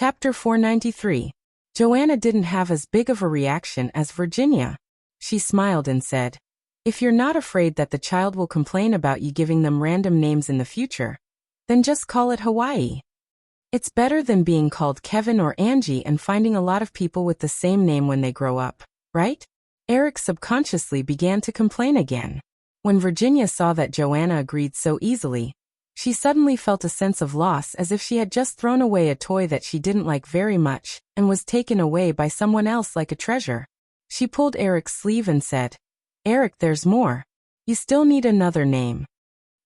Chapter 493. Joanna didn't have as big of a reaction as Virginia. She smiled and said, "If you're not afraid that the child will complain about you giving them random names in the future, then just call it Hawaii. It's better than being called Kevin or Angie and finding a lot of people with the same name when they grow up, right?" Eric subconsciously began to complain again. When Virginia saw that Joanna agreed so easily, she suddenly felt a sense of loss, as if she had just thrown away a toy that she didn't like very much and was taken away by someone else like a treasure. She pulled Eric's sleeve and said, "Eric, there's more. You still need another name."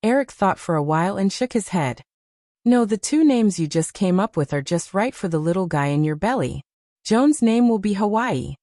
Eric thought for a while and shook his head. "No, the two names you just came up with are just right for the little guy in your belly. Joan's name will be Hawaii."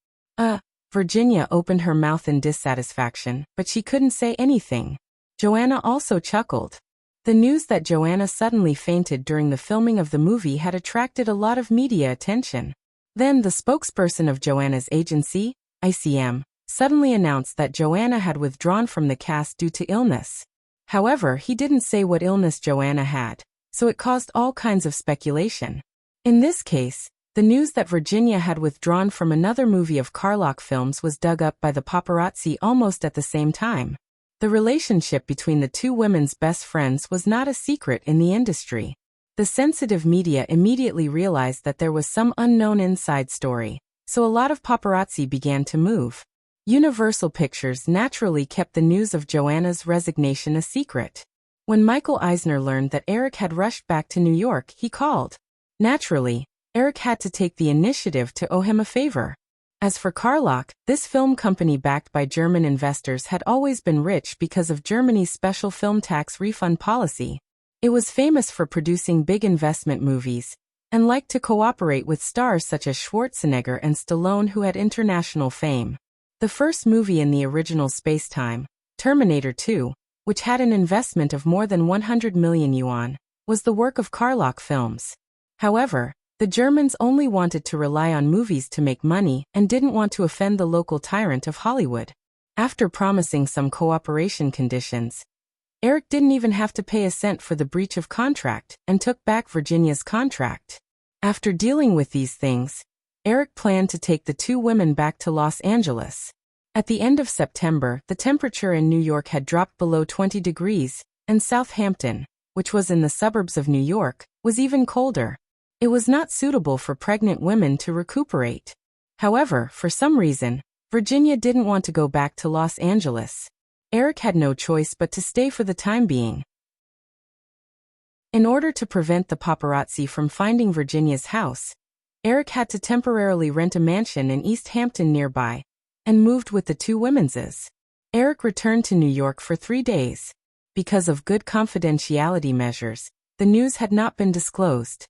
Virginia opened her mouth in dissatisfaction, but she couldn't say anything. Joanna also chuckled. The news that Joanna suddenly fainted during the filming of the movie had attracted a lot of media attention. Then the spokesperson of Joanna's agency, ICM, suddenly announced that Joanna had withdrawn from the cast due to illness. However, he didn't say what illness Joanna had, so it caused all kinds of speculation. In this case, the news that Virginia had withdrawn from another movie of Carlock Films was dug up by the paparazzi almost at the same time. The relationship between the two women's best friends was not a secret in the industry. The sensitive media immediately realized that there was some unknown inside story, so a lot of paparazzi began to move. Universal Pictures naturally kept the news of Joanna's resignation a secret. When Michael Eisner learned that Eric had rushed back to New York, he called. Naturally, Eric had to take the initiative to owe him a favor. As for Carlock, this film company backed by German investors had always been rich because of Germany's special film tax refund policy. It was famous for producing big investment movies, and liked to cooperate with stars such as Schwarzenegger and Stallone, who had international fame. The first movie in the original space-time, Terminator 2, which had an investment of more than 100 million yuan, was the work of Carlock Films. However, the Germans only wanted to rely on movies to make money and didn't want to offend the local tyrant of Hollywood. After promising some cooperation conditions, Eric didn't even have to pay a cent for the breach of contract and took back Virginia's contract. After dealing with these things, Eric planned to take the two women back to Los Angeles. At the end of September, the temperature in New York had dropped below 20 degrees, and Southampton, which was in the suburbs of New York, was even colder. It was not suitable for pregnant women to recuperate. However, for some reason, Virginia didn't want to go back to Los Angeles. Eric had no choice but to stay for the time being. In order to prevent the paparazzi from finding Virginia's house, Eric had to temporarily rent a mansion in East Hampton nearby, and moved with the two women's. Eric returned to New York for 3 days. Because of good confidentiality measures, the news had not been disclosed.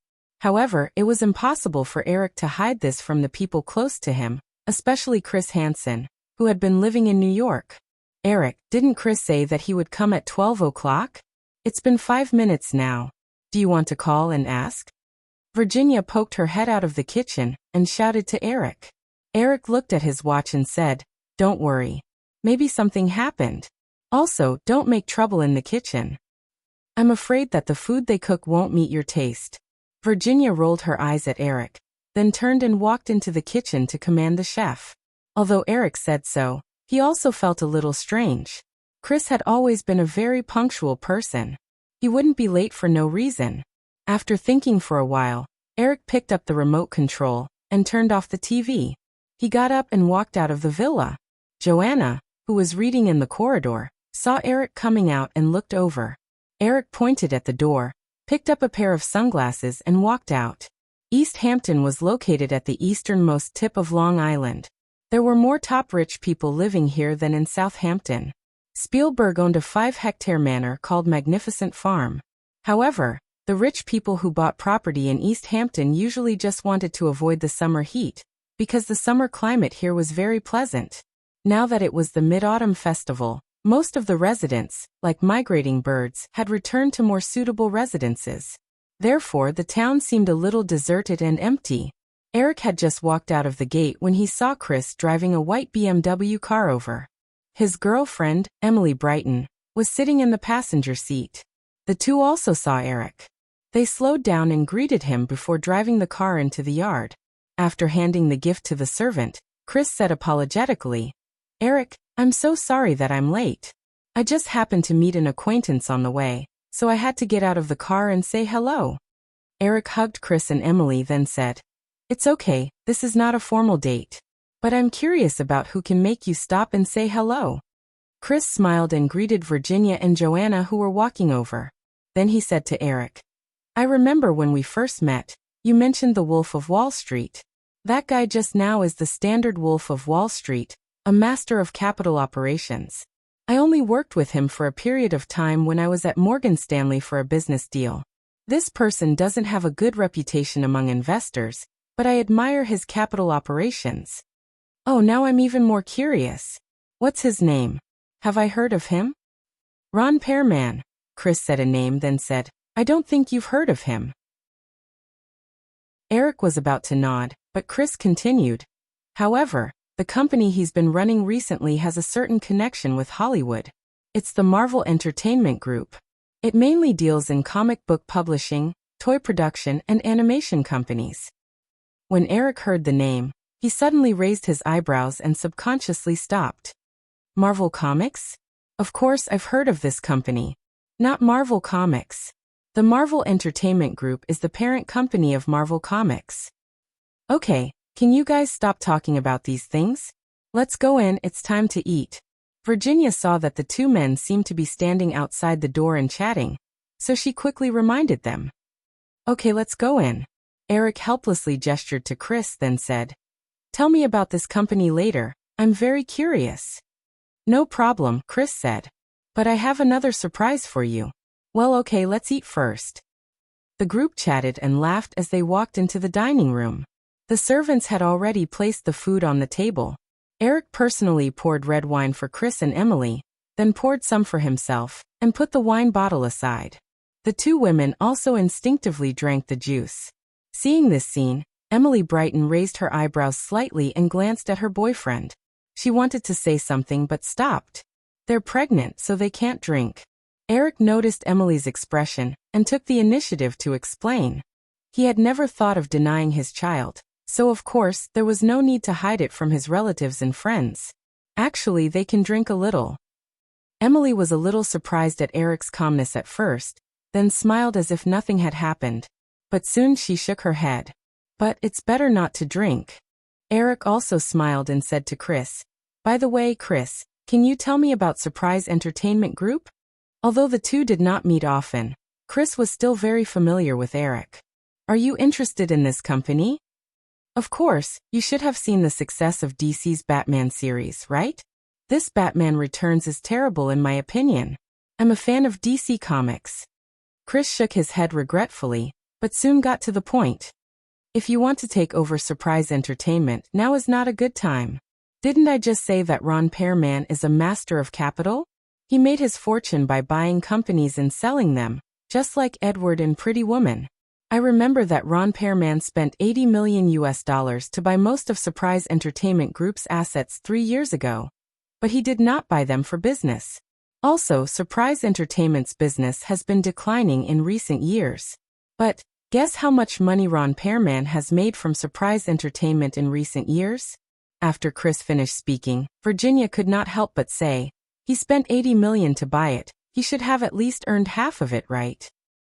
However, it was impossible for Eric to hide this from the people close to him, especially Chris Hansen, who had been living in New York. "Eric, didn't Chris say that he would come at 12 o'clock? It's been 5 minutes now. Do you want to call and ask?" Virginia poked her head out of the kitchen and shouted to Eric. Eric looked at his watch and said, "Don't worry. Maybe something happened. Also, don't make trouble in the kitchen. I'm afraid that the food they cook won't meet your taste." Virginia rolled her eyes at Eric, then turned and walked into the kitchen to command the chef. Although Eric said so, he also felt a little strange. Chris had always been a very punctual person. He wouldn't be late for no reason. After thinking for a while, Eric picked up the remote control and turned off the TV. He got up and walked out of the villa. Joanna, who was reading in the corridor, saw Eric coming out and looked over. Eric pointed at the door, picked up a pair of sunglasses and walked out. East Hampton was located at the easternmost tip of Long Island. There were more top rich people living here than in Southampton. Spielberg owned a 5-hectare manor called Magnificent Farm. However, the rich people who bought property in East Hampton usually just wanted to avoid the summer heat, because the summer climate here was very pleasant. Now that it was the Mid-Autumn Festival, most of the residents, like migrating birds, had returned to more suitable residences. Therefore, the town seemed a little deserted and empty. Eric had just walked out of the gate when he saw Chris driving a white BMW car over. His girlfriend, Emily Brighton, was sitting in the passenger seat. The two also saw Eric. They slowed down and greeted him before driving the car into the yard. After handing the gift to the servant, Chris said apologetically, "Eric, I'm so sorry that I'm late. I just happened to meet an acquaintance on the way, so I had to get out of the car and say hello." Eric hugged Chris and Emily, then said, "It's okay, this is not a formal date. But I'm curious about who can make you stop and say hello." Chris smiled and greeted Virginia and Joanna, who were walking over. Then he said to Eric, "I remember when we first met, you mentioned the Wolf of Wall Street. That guy just now is the standard Wolf of Wall Street, a master of capital operations. I only worked with him for a period of time when I was at Morgan Stanley for a business deal. This person doesn't have a good reputation among investors, but I admire his capital operations. Oh, now I'm even more curious. What's his name? Have I heard of him?" "Ron Pearman." Chris said a name, then said, "I don't think you've heard of him." Eric was about to nod, but Chris continued, "However, the company he's been running recently has a certain connection with Hollywood. It's the Marvel Entertainment Group. It mainly deals in comic book publishing, toy production, and animation companies." When Eric heard the name, he suddenly raised his eyebrows and subconsciously stopped. "Marvel Comics? Of course I've heard of this company. Not Marvel Comics. The Marvel Entertainment Group is the parent company of Marvel Comics." "Okay, can you guys stop talking about these things? Let's go in, it's time to eat." Virginia saw that the two men seemed to be standing outside the door and chatting, so she quickly reminded them. "Okay, let's go in." Eric helplessly gestured to Chris, then said, "Tell me about this company later, I'm very curious." "No problem," Chris said. "But I have another surprise for you." "Well, okay, let's eat first." The group chatted and laughed as they walked into the dining room. The servants had already placed the food on the table. Eric personally poured red wine for Chris and Emily, then poured some for himself, and put the wine bottle aside. The two women also instinctively drank the juice. Seeing this scene, Emily Brighton raised her eyebrows slightly and glanced at her boyfriend. She wanted to say something but stopped. "They're pregnant, so they can't drink." Eric noticed Emily's expression and took the initiative to explain. He had never thought of denying his child, so of course there was no need to hide it from his relatives and friends. Actually, they can drink a little. Emily was a little surprised at Eric's calmness at first, then smiled as if nothing had happened. But soon she shook her head. "But it's better not to drink." Eric also smiled and said to Chris, "By the way, Chris, can you tell me about Surprise Entertainment Group?" Although the two did not meet often, Chris was still very familiar with Eric. "Are you interested in this company?" "Of course, you should have seen the success of DC's Batman series, right? This Batman Returns is terrible in my opinion. I'm a fan of DC Comics." Chris shook his head regretfully, but soon got to the point. "If you want to take over Surprise Entertainment, now is not a good time. Didn't I just say that Ron Pearman is a master of capital? He made his fortune by buying companies and selling them, just like Edward in Pretty Woman. I remember that Ron Pearman spent $80 million to buy most of Surprise Entertainment Group's assets 3 years ago. But he did not buy them for business. Also, Surprise Entertainment's business has been declining in recent years. But, guess how much money Ron Pearman has made from Surprise Entertainment in recent years?" After Chris finished speaking, Virginia could not help but say, "He spent $80 million to buy it. He should have at least earned half of it, right?"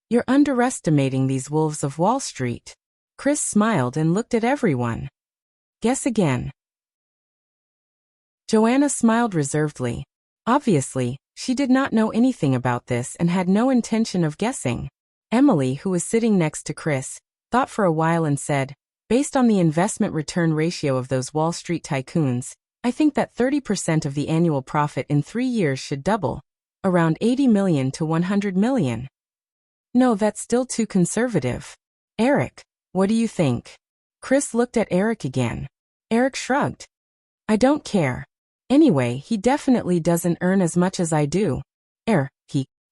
"You're underestimating these wolves of Wall Street." Chris smiled and looked at everyone. "Guess again." Joanna smiled reservedly. Obviously, she did not know anything about this and had no intention of guessing. Emily, who was sitting next to Chris, thought for a while and said, "Based on the investment return ratio of those Wall Street tycoons, I think that 30% of the annual profit in 3 years should double, around 80 million to 100 million. No, that's still too conservative. Eric, what do you think?" Chris looked at Eric again. Eric shrugged. "I don't care. Anyway, he definitely doesn't earn as much as I do."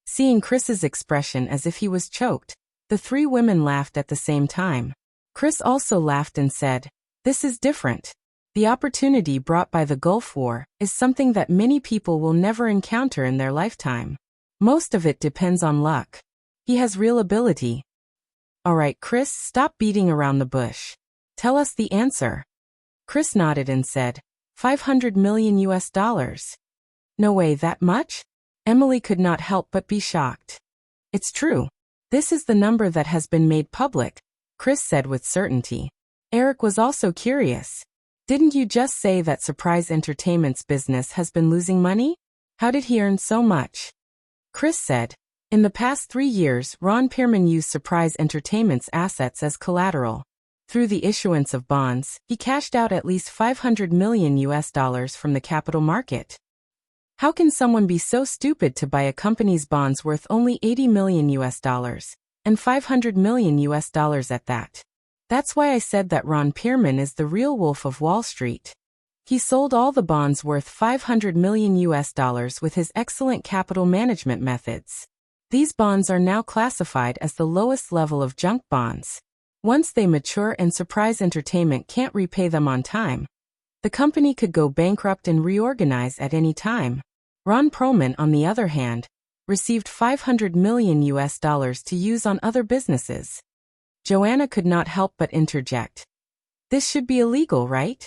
Seeing Chris's expression as if he was choked, the three women laughed at the same time. Chris also laughed and said, "This is different. The opportunity brought by the Gulf War is something that many people will never encounter in their lifetime. Most of it depends on luck. He has real ability. All right, Chris, stop beating around the bush. Tell us the answer. Chris nodded and said, 500 million US dollars. No way, that much? Emily could not help but be shocked. It's true. This is the number that has been made public, Chris said with certainty. Eric was also curious. Didn't you just say that Surprise Entertainment's business has been losing money? How did he earn so much? Chris said, in the past 3 years, Ron Perlman used Surprise Entertainment's assets as collateral. Through the issuance of bonds, he cashed out at least 500 million US dollars from the capital market. How can someone be so stupid to buy a company's bonds worth only 80 million US dollars, and 500 million US dollars at that? That's why I said that Ron Perlman is the real wolf of Wall Street. He sold all the bonds worth 500 million US dollars with his excellent capital management methods. These bonds are now classified as the lowest level of junk bonds. Once they mature and Surprise Entertainment can't repay them on time, the company could go bankrupt and reorganize at any time. Ron Perlman, on the other hand, received 500 million US dollars to use on other businesses. Joanna could not help but interject. This should be illegal, right?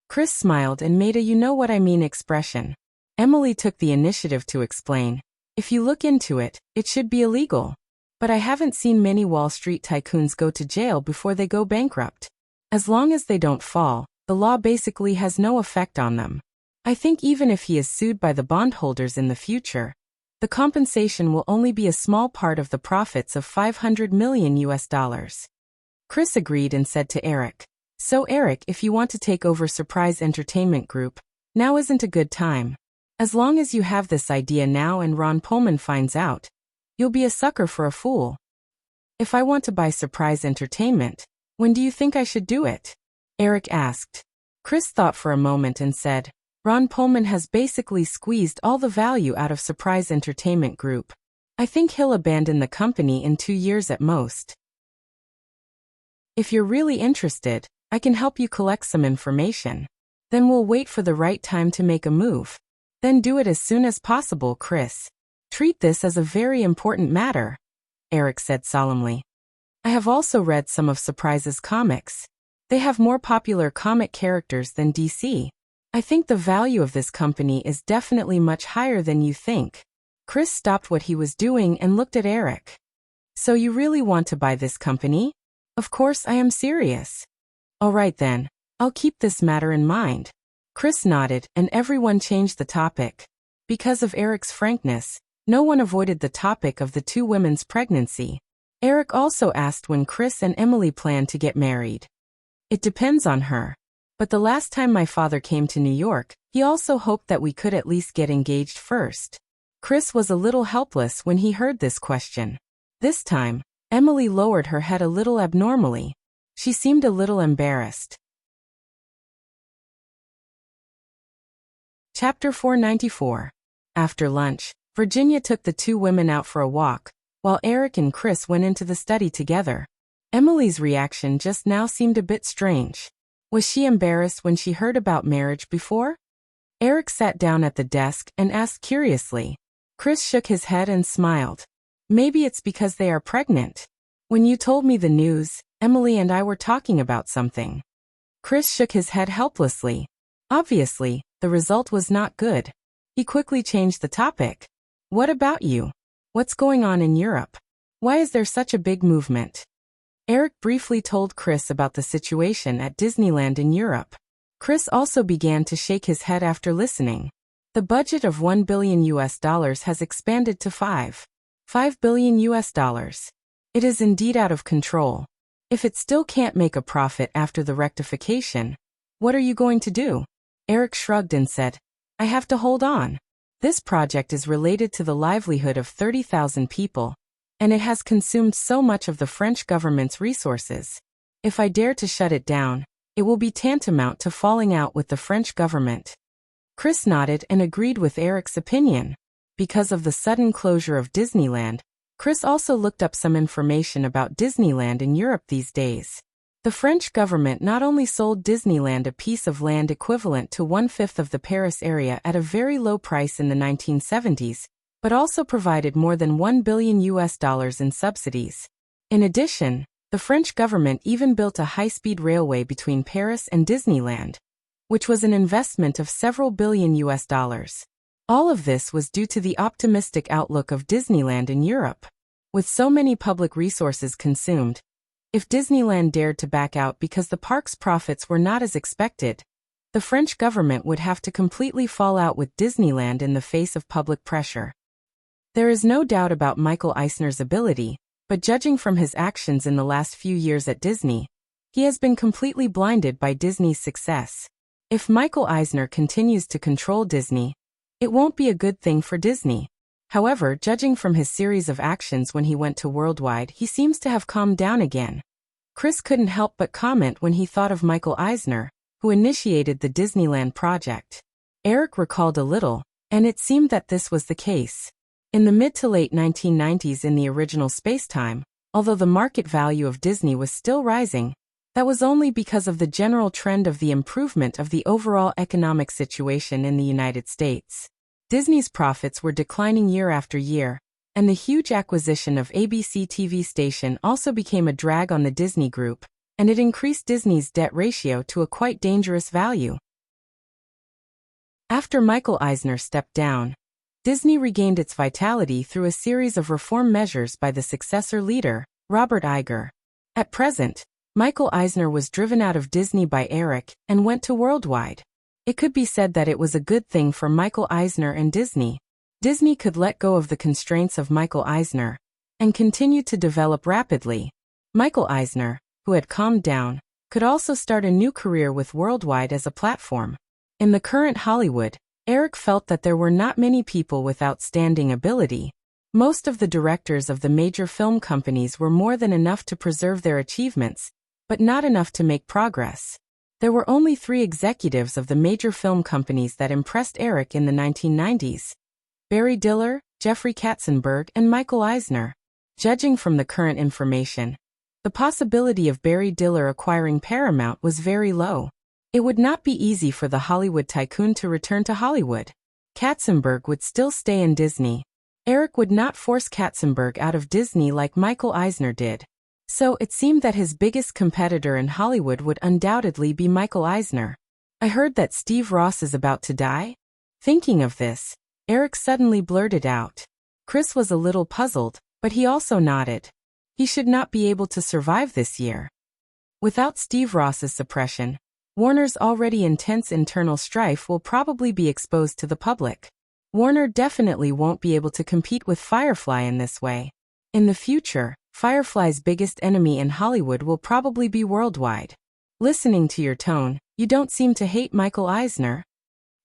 Chris smiled and made a you-know-what-I-mean expression. Emily took the initiative to explain. If you look into it, it should be illegal. But I haven't seen many Wall Street tycoons go to jail before they go bankrupt. As long as they don't fall, the law basically has no effect on them. I think even if he is sued by the bondholders in the future, the compensation will only be a small part of the profits of 500 million US dollars. Chris agreed and said to Eric, so Eric, if you want to take over Surprise Entertainment Group, now isn't a good time. As long as you have this idea now and Ron Perlman finds out, you'll be a sucker for a fool. If I want to buy Surprise Entertainment, when do you think I should do it? Eric asked. Chris thought for a moment and said, Ron Perlman has basically squeezed all the value out of Surprise Entertainment Group. I think he'll abandon the company in 2 years at most. If you're really interested, I can help you collect some information. Then we'll wait for the right time to make a move. Then do it as soon as possible, Chris. Treat this as a very important matter, Eric said solemnly. I have also read some of Surprise's comics. They have more popular comic characters than DC. I think the value of this company is definitely much higher than you think. Chris stopped what he was doing and looked at Eric. So you really want to buy this company? Of course I am serious. All right then, I'll keep this matter in mind. Chris nodded and everyone changed the topic. Because of Eric's frankness, no one avoided the topic of the 2 women's pregnancy. Eric also asked when Chris and Emily planned to get married. It depends on her. But the last time my father came to New York, he also hoped that we could at least get engaged first. Chris was a little helpless when he heard this question. This time, Emily lowered her head a little abnormally. She seemed a little embarrassed. Chapter 494. After lunch, Virginia took the 2 women out for a walk, while Eric and Chris went into the study together. Emily's reaction just now seemed a bit strange. Was she embarrassed when she heard about marriage before? Eric sat down at the desk and asked curiously. Chris shook his head and smiled. Maybe it's because they are pregnant. When you told me the news, Emily and I were talking about something. Chris shook his head helplessly. Obviously, the result was not good. He quickly changed the topic. What about you? What's going on in Europe? Why is there such a big movement? Eric briefly told Chris about the situation at Disneyland in Europe. Chris also began to shake his head after listening. The budget of $1 billion has expanded to $5 billion. It is indeed out of control. If it still can't make a profit after the rectification, what are you going to do? Eric shrugged and said, I have to hold on. This project is related to the livelihood of 30,000 people, and it has consumed so much of the French government's resources. If I dare to shut it down, it will be tantamount to falling out with the French government. Chris nodded and agreed with Eric's opinion. Because of the sudden closure of Disneyland, Chris also looked up some information about Disneyland in Europe these days. The French government not only sold Disneyland a piece of land equivalent to 1/5 of the Paris area at a very low price in the 1970s, but also provided more than $1 billion in subsidies. In addition, the French government even built a high-speed railway between Paris and Disneyland, which was an investment of several billion US dollars. All of this was due to the optimistic outlook of Disneyland in Europe. With so many public resources consumed, if Disneyland dared to back out because the park's profits were not as expected, the French government would have to completely fall out with Disneyland in the face of public pressure. There is no doubt about Michael Eisner's ability, but judging from his actions in the last few years at Disney, he has been completely blinded by Disney's success. If Michael Eisner continues to control Disney, it won't be a good thing for Disney. However, judging from his series of actions when he went to Worldwide, he seems to have calmed down again. Chris couldn't help but comment when he thought of Michael Eisner, who initiated the Disneyland project. Eric recalled a little, and it seemed that this was the case. In the mid to late 1990s in the original Spacetime, although the market value of Disney was still rising, that was only because of the general trend of the improvement of the overall economic situation in the United States. Disney's profits were declining year after year, and the huge acquisition of ABC TV station also became a drag on the Disney Group, and it increased Disney's debt ratio to a quite dangerous value. After Michael Eisner stepped down, Disney regained its vitality through a series of reform measures by the successor leader, Robert Iger. At present, Michael Eisner was driven out of Disney by Eric and went to Worldwide. It could be said that it was a good thing for Michael Eisner and Disney. Disney could let go of the constraints of Michael Eisner and continue to develop rapidly. Michael Eisner, who had calmed down, could also start a new career with Worldwide as a platform. In the current Hollywood, Eric felt that there were not many people with outstanding ability. Most of the directors of the major film companies were more than enough to preserve their achievements, but not enough to make progress. There were only 3 executives of the major film companies that impressed Eric in the 1990s: Barry Diller, Jeffrey Katzenberg, and Michael Eisner. Judging from the current information, the possibility of Barry Diller acquiring Paramount was very low. It would not be easy for the Hollywood tycoon to return to Hollywood. Katzenberg would still stay in Disney. Eric would not force Katzenberg out of Disney like Michael Eisner did. So it seemed that his biggest competitor in Hollywood would undoubtedly be Michael Eisner. I heard that Steve Ross is about to die? Thinking of this, Eric suddenly blurted out. Chris was a little puzzled, but he also nodded. He should not be able to survive this year. Without Steve Ross's suppression, Warner's already intense internal strife will probably be exposed to the public. Warner definitely won't be able to compete with Firefly in this way. In the future, Firefly's biggest enemy in Hollywood will probably be Worldwide. Listening to your tone, you don't seem to hate Michael Eisner.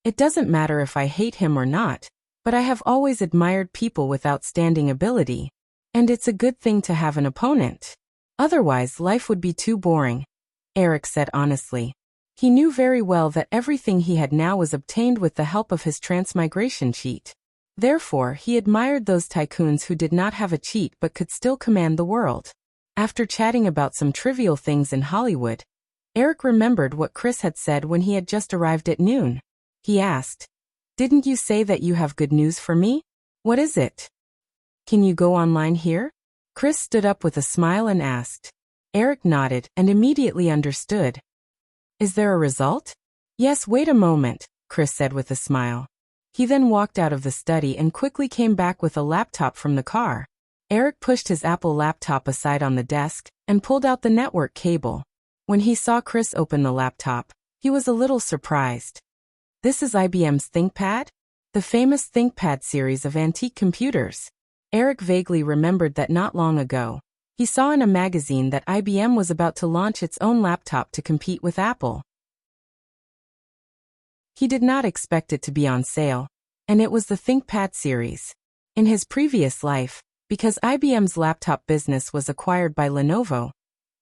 It doesn't matter if I hate him or not, but I have always admired people with outstanding ability. And it's a good thing to have an opponent. Otherwise, life would be too boring, Eric said honestly. He knew very well that everything he had now was obtained with the help of his transmigration cheat. Therefore, he admired those tycoons who did not have a cheat but could still command the world. After chatting about some trivial things in Hollywood, Eric remembered what Chris had said when he had just arrived at noon. He asked, "Didn't you say that you have good news for me? What is it? Can you go online here?" Chris stood up with a smile and asked. Eric nodded and immediately understood. "Is there a result?" "Yes, wait a moment," Chris said with a smile. He then walked out of the study and quickly came back with a laptop from the car. Eric pushed his Apple laptop aside on the desk and pulled out the network cable. When he saw Chris open the laptop, he was a little surprised. "This is IBM's ThinkPad?" The famous ThinkPad series of antique computers. Eric vaguely remembered that not long ago, he saw in a magazine that IBM was about to launch its own laptop to compete with Apple. He did not expect it to be on sale, and it was the ThinkPad series. In his previous life, because IBM's laptop business was acquired by Lenovo,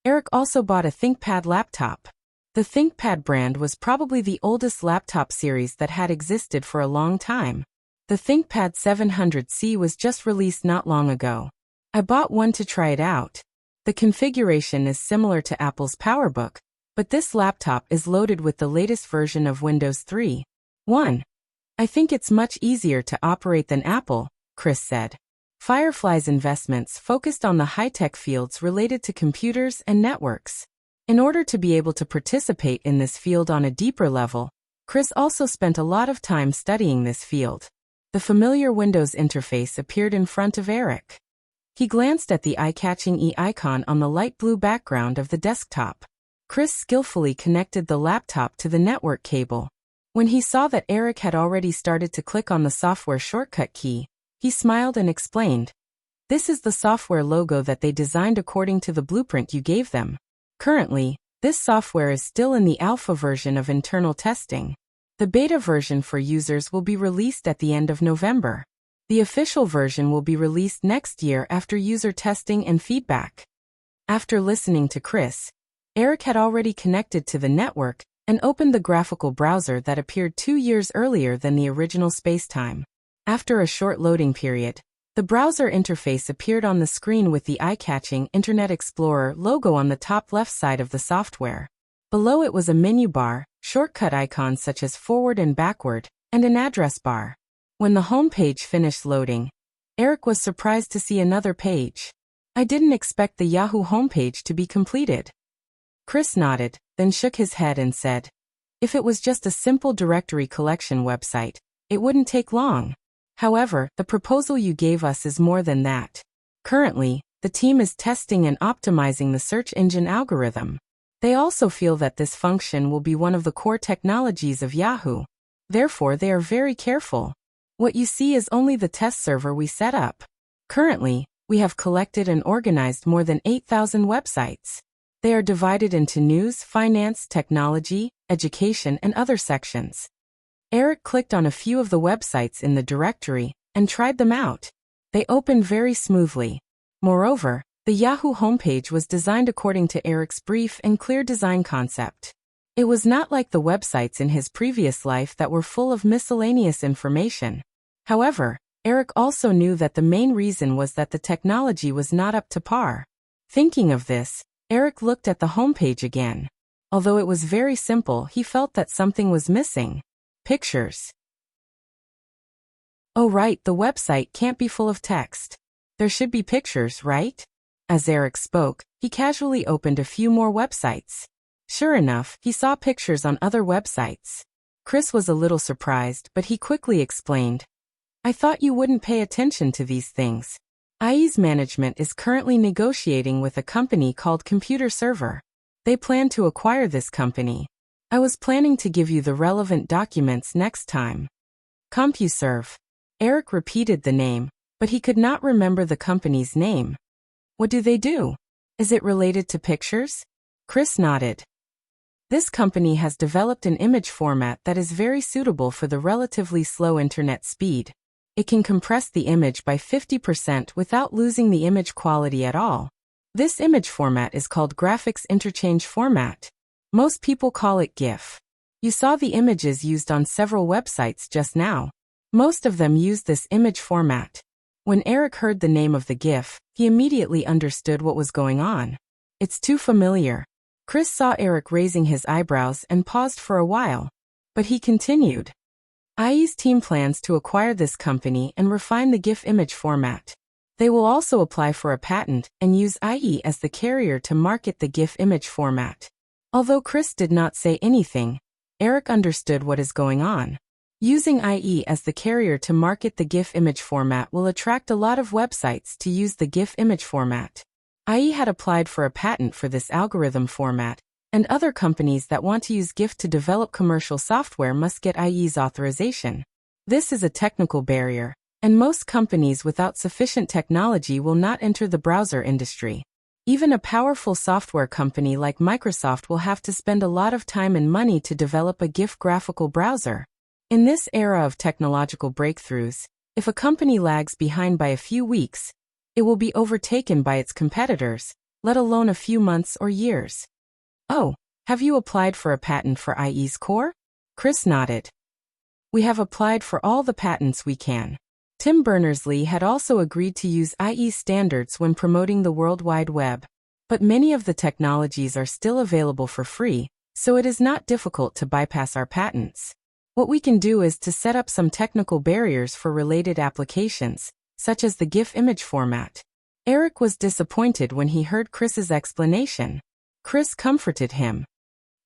Eric also bought a ThinkPad laptop. The ThinkPad brand was probably the oldest laptop series that had existed for a long time. The ThinkPad 700C was just released not long ago. I bought one to try it out. The configuration is similar to Apple's PowerBook, but this laptop is loaded with the latest version of Windows 3.1. I think it's much easier to operate than Apple, Chris said. Firefly's investments focused on the high-tech fields related to computers and networks. In order to be able to participate in this field on a deeper level, Chris also spent a lot of time studying this field. The familiar Windows interface appeared in front of Eric. He glanced at the eye-catching E icon on the light blue background of the desktop. Chris skillfully connected the laptop to the network cable. When he saw that Eric had already started to click on the software shortcut key, he smiled and explained, "This is the software logo that they designed according to the blueprint you gave them. Currently, this software is still in the alpha version of internal testing. The beta version for users will be released at the end of November. The official version will be released next year after user testing and feedback." After listening to Chris, Eric had already connected to the network and opened the graphical browser that appeared 2 years earlier than the original spacetime. After a short loading period, the browser interface appeared on the screen with the eye-catching Internet Explorer logo on the top left side of the software. Below it was a menu bar, shortcut icons such as forward and backward, and an address bar. When the home page finished loading, Eric was surprised to see another page. "I didn't expect the Yahoo homepage to be completed." Chris nodded, then shook his head and said, "If it was just a simple directory collection website, it wouldn't take long. However, the proposal you gave us is more than that. Currently, the team is testing and optimizing the search engine algorithm. They also feel that this function will be one of the core technologies of Yahoo. Therefore, they are very careful. What you see is only the test server we set up. Currently, we have collected and organized more than 8,000 websites. They are divided into news, finance, technology, education, and other sections." Eric clicked on a few of the websites in the directory and tried them out. They opened very smoothly. Moreover, the Yahoo homepage was designed according to Eric's brief and clear design concept. It was not like the websites in his previous life that were full of miscellaneous information. However, Eric also knew that the main reason was that the technology was not up to par. Thinking of this, Eric looked at the homepage again. Although it was very simple, he felt that something was missing. Pictures. "Oh right, the website can't be full of text. There should be pictures, right?" As Eric spoke, he casually opened a few more websites. Sure enough, he saw pictures on other websites. Chris was a little surprised, but he quickly explained, "I thought you wouldn't pay attention to these things. IE's management is currently negotiating with a company called Computer Server. They plan to acquire this company. I was planning to give you the relevant documents next time." CompuServe. Eric repeated the name, but he could not remember the company's name. "What do they do? Is it related to pictures?" Chris nodded. "This company has developed an image format that is very suitable for the relatively slow internet speed. It can compress the image by 50% without losing the image quality at all. This image format is called Graphics Interchange Format. Most people call it GIF. You saw the images used on several websites just now. Most of them use this image format." When Eric heard the name of the GIF, he immediately understood what was going on. "It's too familiar." Chris saw Eric raising his eyebrows and paused for a while. But he continued. IE's team plans to acquire this company and refine the GIF image format. They will also apply for a patent and use IE as the carrier to market the GIF image format. Although Chris did not say anything, Eric understood what is going on. Using IE as the carrier to market the GIF image format will attract a lot of websites to use the GIF image format. IE had applied for a patent for this algorithm format, and other companies that want to use GIF to develop commercial software must get IE's authorization. This is a technical barrier, and most companies without sufficient technology will not enter the browser industry. Even a powerful software company like Microsoft will have to spend a lot of time and money to develop a GIF graphical browser. In this era of technological breakthroughs, if a company lags behind by a few weeks, it will be overtaken by its competitors, let alone a few months or years. "Oh, have you applied for a patent for IE's core?" Chris nodded. "We have applied for all the patents we can." Tim Berners-Lee had also agreed to use IE standards when promoting the World Wide Web. But many of the technologies are still available for free, so it is not difficult to bypass our patents. What we can do is to set up some technical barriers for related applications, such as the GIF image format. Eric was disappointed when he heard Chris's explanation. Chris comforted him.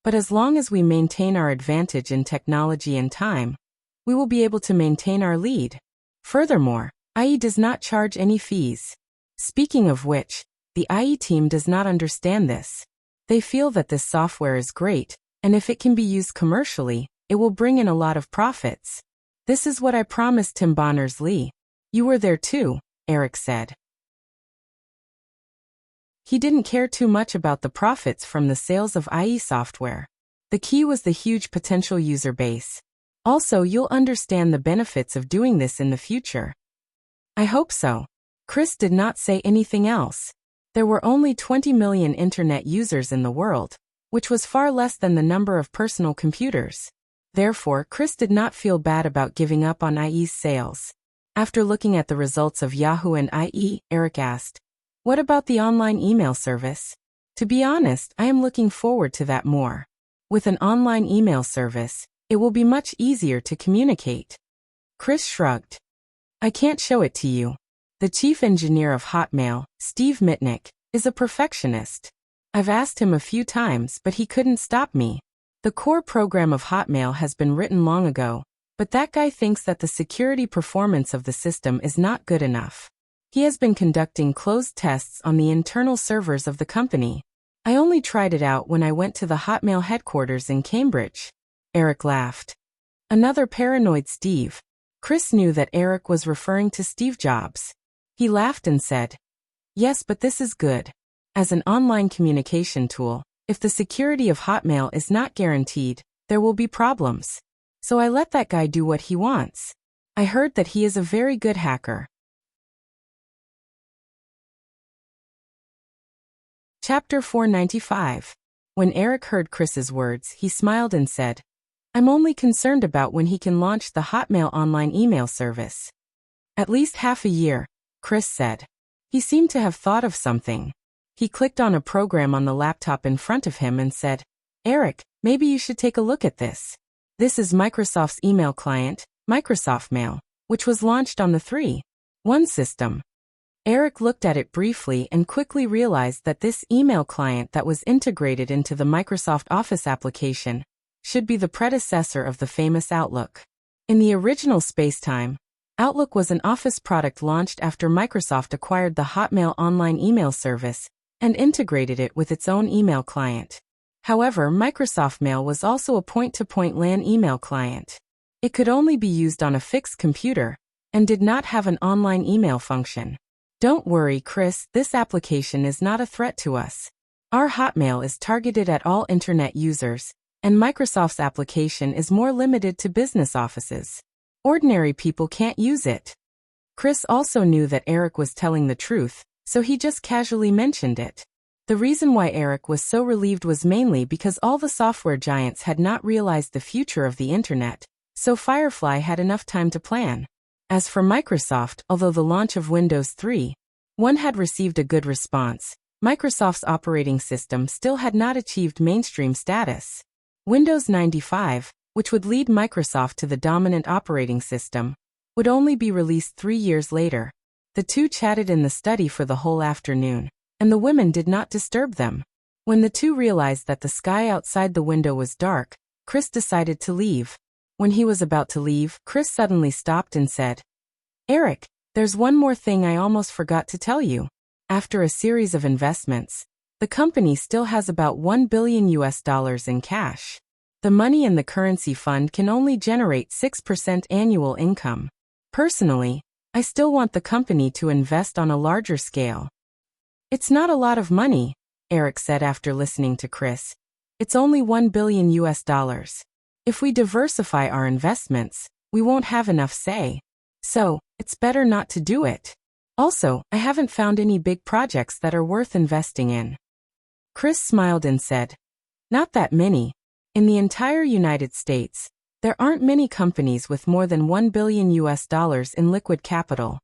But as long as we maintain our advantage in technology and time, we will be able to maintain our lead. Furthermore, IE does not charge any fees. Speaking of which, the IE team does not understand this. They feel that this software is great, and if it can be used commercially, it will bring in a lot of profits. This is what I promised Tim Berners-Lee. You were there too, Eric said. He didn't care too much about the profits from the sales of IE software. The key was the huge potential user base. Also, you'll understand the benefits of doing this in the future. I hope so. Chris did not say anything else. There were only 20 million internet users in the world, which was far less than the number of personal computers. Therefore, Chris did not feel bad about giving up on IE's sales. After looking at the results of Yahoo and IE, Eric asked, "What about the online email service?" To be honest, I am looking forward to that more. With an online email service, it will be much easier to communicate. Chris shrugged. I can't show it to you. The chief engineer of Hotmail, Steve Mitnick, is a perfectionist. I've asked him a few times, but he couldn't stop me. The core program of Hotmail has been written long ago, but that guy thinks that the security performance of the system is not good enough. He has been conducting closed tests on the internal servers of the company. I only tried it out when I went to the Hotmail headquarters in Cambridge. Eric laughed. Another paranoid Steve. Chris knew that Eric was referring to Steve Jobs. He laughed and said, "Yes, but this is good. As an online communication tool, if the security of Hotmail is not guaranteed, there will be problems. So I let that guy do what he wants. I heard that he is a very good hacker." Chapter 495. When Eric heard Chris's words, he smiled and said, "I'm only concerned about when he can launch the Hotmail online email service." "At least half a year," Chris said. He seemed to have thought of something. He clicked on a program on the laptop in front of him and said, "Eric, maybe you should take a look at this. This is Microsoft's email client, Microsoft Mail, which was launched on the 3.1 system." Eric looked at it briefly and quickly realized that this email client that was integrated into the Microsoft Office application should be the predecessor of the famous Outlook. In the original spacetime, Outlook was an Office product launched after Microsoft acquired the Hotmail online email service and integrated it with its own email client. However, Microsoft Mail was also a point-to-point LAN email client. It could only be used on a fixed computer and did not have an online email function. Don't worry, Chris, this application is not a threat to us. Our Hotmail is targeted at all internet users, and Microsoft's application is more limited to business offices. Ordinary people can't use it. Chris also knew that Eric was telling the truth, so he just casually mentioned it. The reason why Eric was so relieved was mainly because all the software giants had not realized the future of the internet, so Firefly had enough time to plan. As for Microsoft, although the launch of Windows 3.1 had received a good response, Microsoft's operating system still had not achieved mainstream status. Windows 95, which would lead Microsoft to the dominant operating system, would only be released 3 years later. The two chatted in the study for the whole afternoon, and the women did not disturb them. When the two realized that the sky outside the window was dark, Chris decided to leave. When he was about to leave, Chris suddenly stopped and said, "Eric, there's one more thing I almost forgot to tell you. After a series of investments, the company still has about $1 billion in cash. The money in the currency fund can only generate 6% annual income. Personally, I still want the company to invest on a larger scale." "It's not a lot of money," Eric said after listening to Chris. "It's only $1 billion. If we diversify our investments, we won't have enough say. So, it's better not to do it. Also, I haven't found any big projects that are worth investing in." Chris smiled and said, "Not that many. In the entire United States, there aren't many companies with more than $1 billion in liquid capital."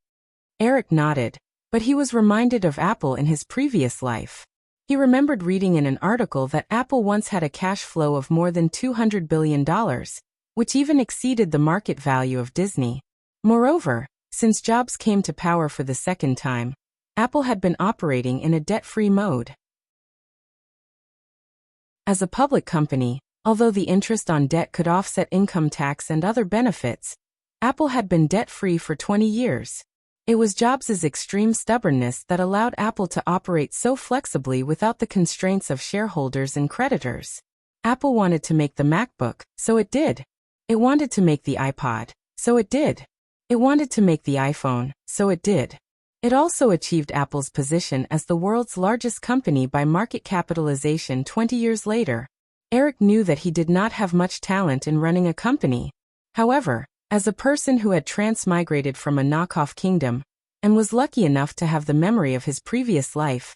Eric nodded, but he was reminded of Apple in his previous life. He remembered reading in an article that Apple once had a cash flow of more than $200 billion, which even exceeded the market value of Disney. Moreover, Since Jobs came to power for the second time, Apple had been operating in a debt-free mode. As a public company, although the interest on debt could offset income tax and other benefits, Apple had been debt-free for 20 years. It was Jobs' extreme stubbornness that allowed Apple to operate so flexibly without the constraints of shareholders and creditors. Apple wanted to make the MacBook, so it did. It wanted to make the iPod, so it did. It wanted to make the iPhone, so it did. It also achieved Apple's position as the world's largest company by market capitalization 20 years later. Eric knew that he did not have much talent in running a company. However, as a person who had transmigrated from a knockoff kingdom and was lucky enough to have the memory of his previous life,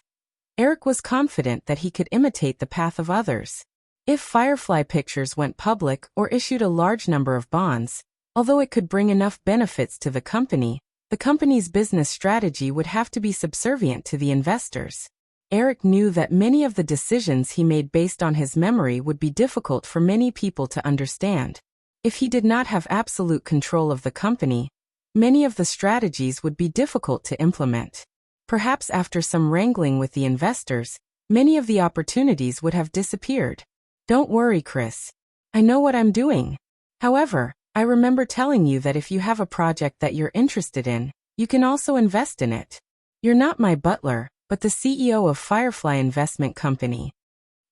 Eric was confident that he could imitate the path of others. If Firefly Pictures went public or issued a large number of bonds, although it could bring enough benefits to the company's business strategy would have to be subservient to the investors. Eric knew that many of the decisions he made based on his memory would be difficult for many people to understand. If he did not have absolute control of the company, many of the strategies would be difficult to implement. Perhaps after some wrangling with the investors, many of the opportunities would have disappeared. Don't worry, Chris. I know what I'm doing. However, I remember telling you that if you have a project that you're interested in, you can also invest in it. You're not my butler, but the CEO of Firefly Investment Company.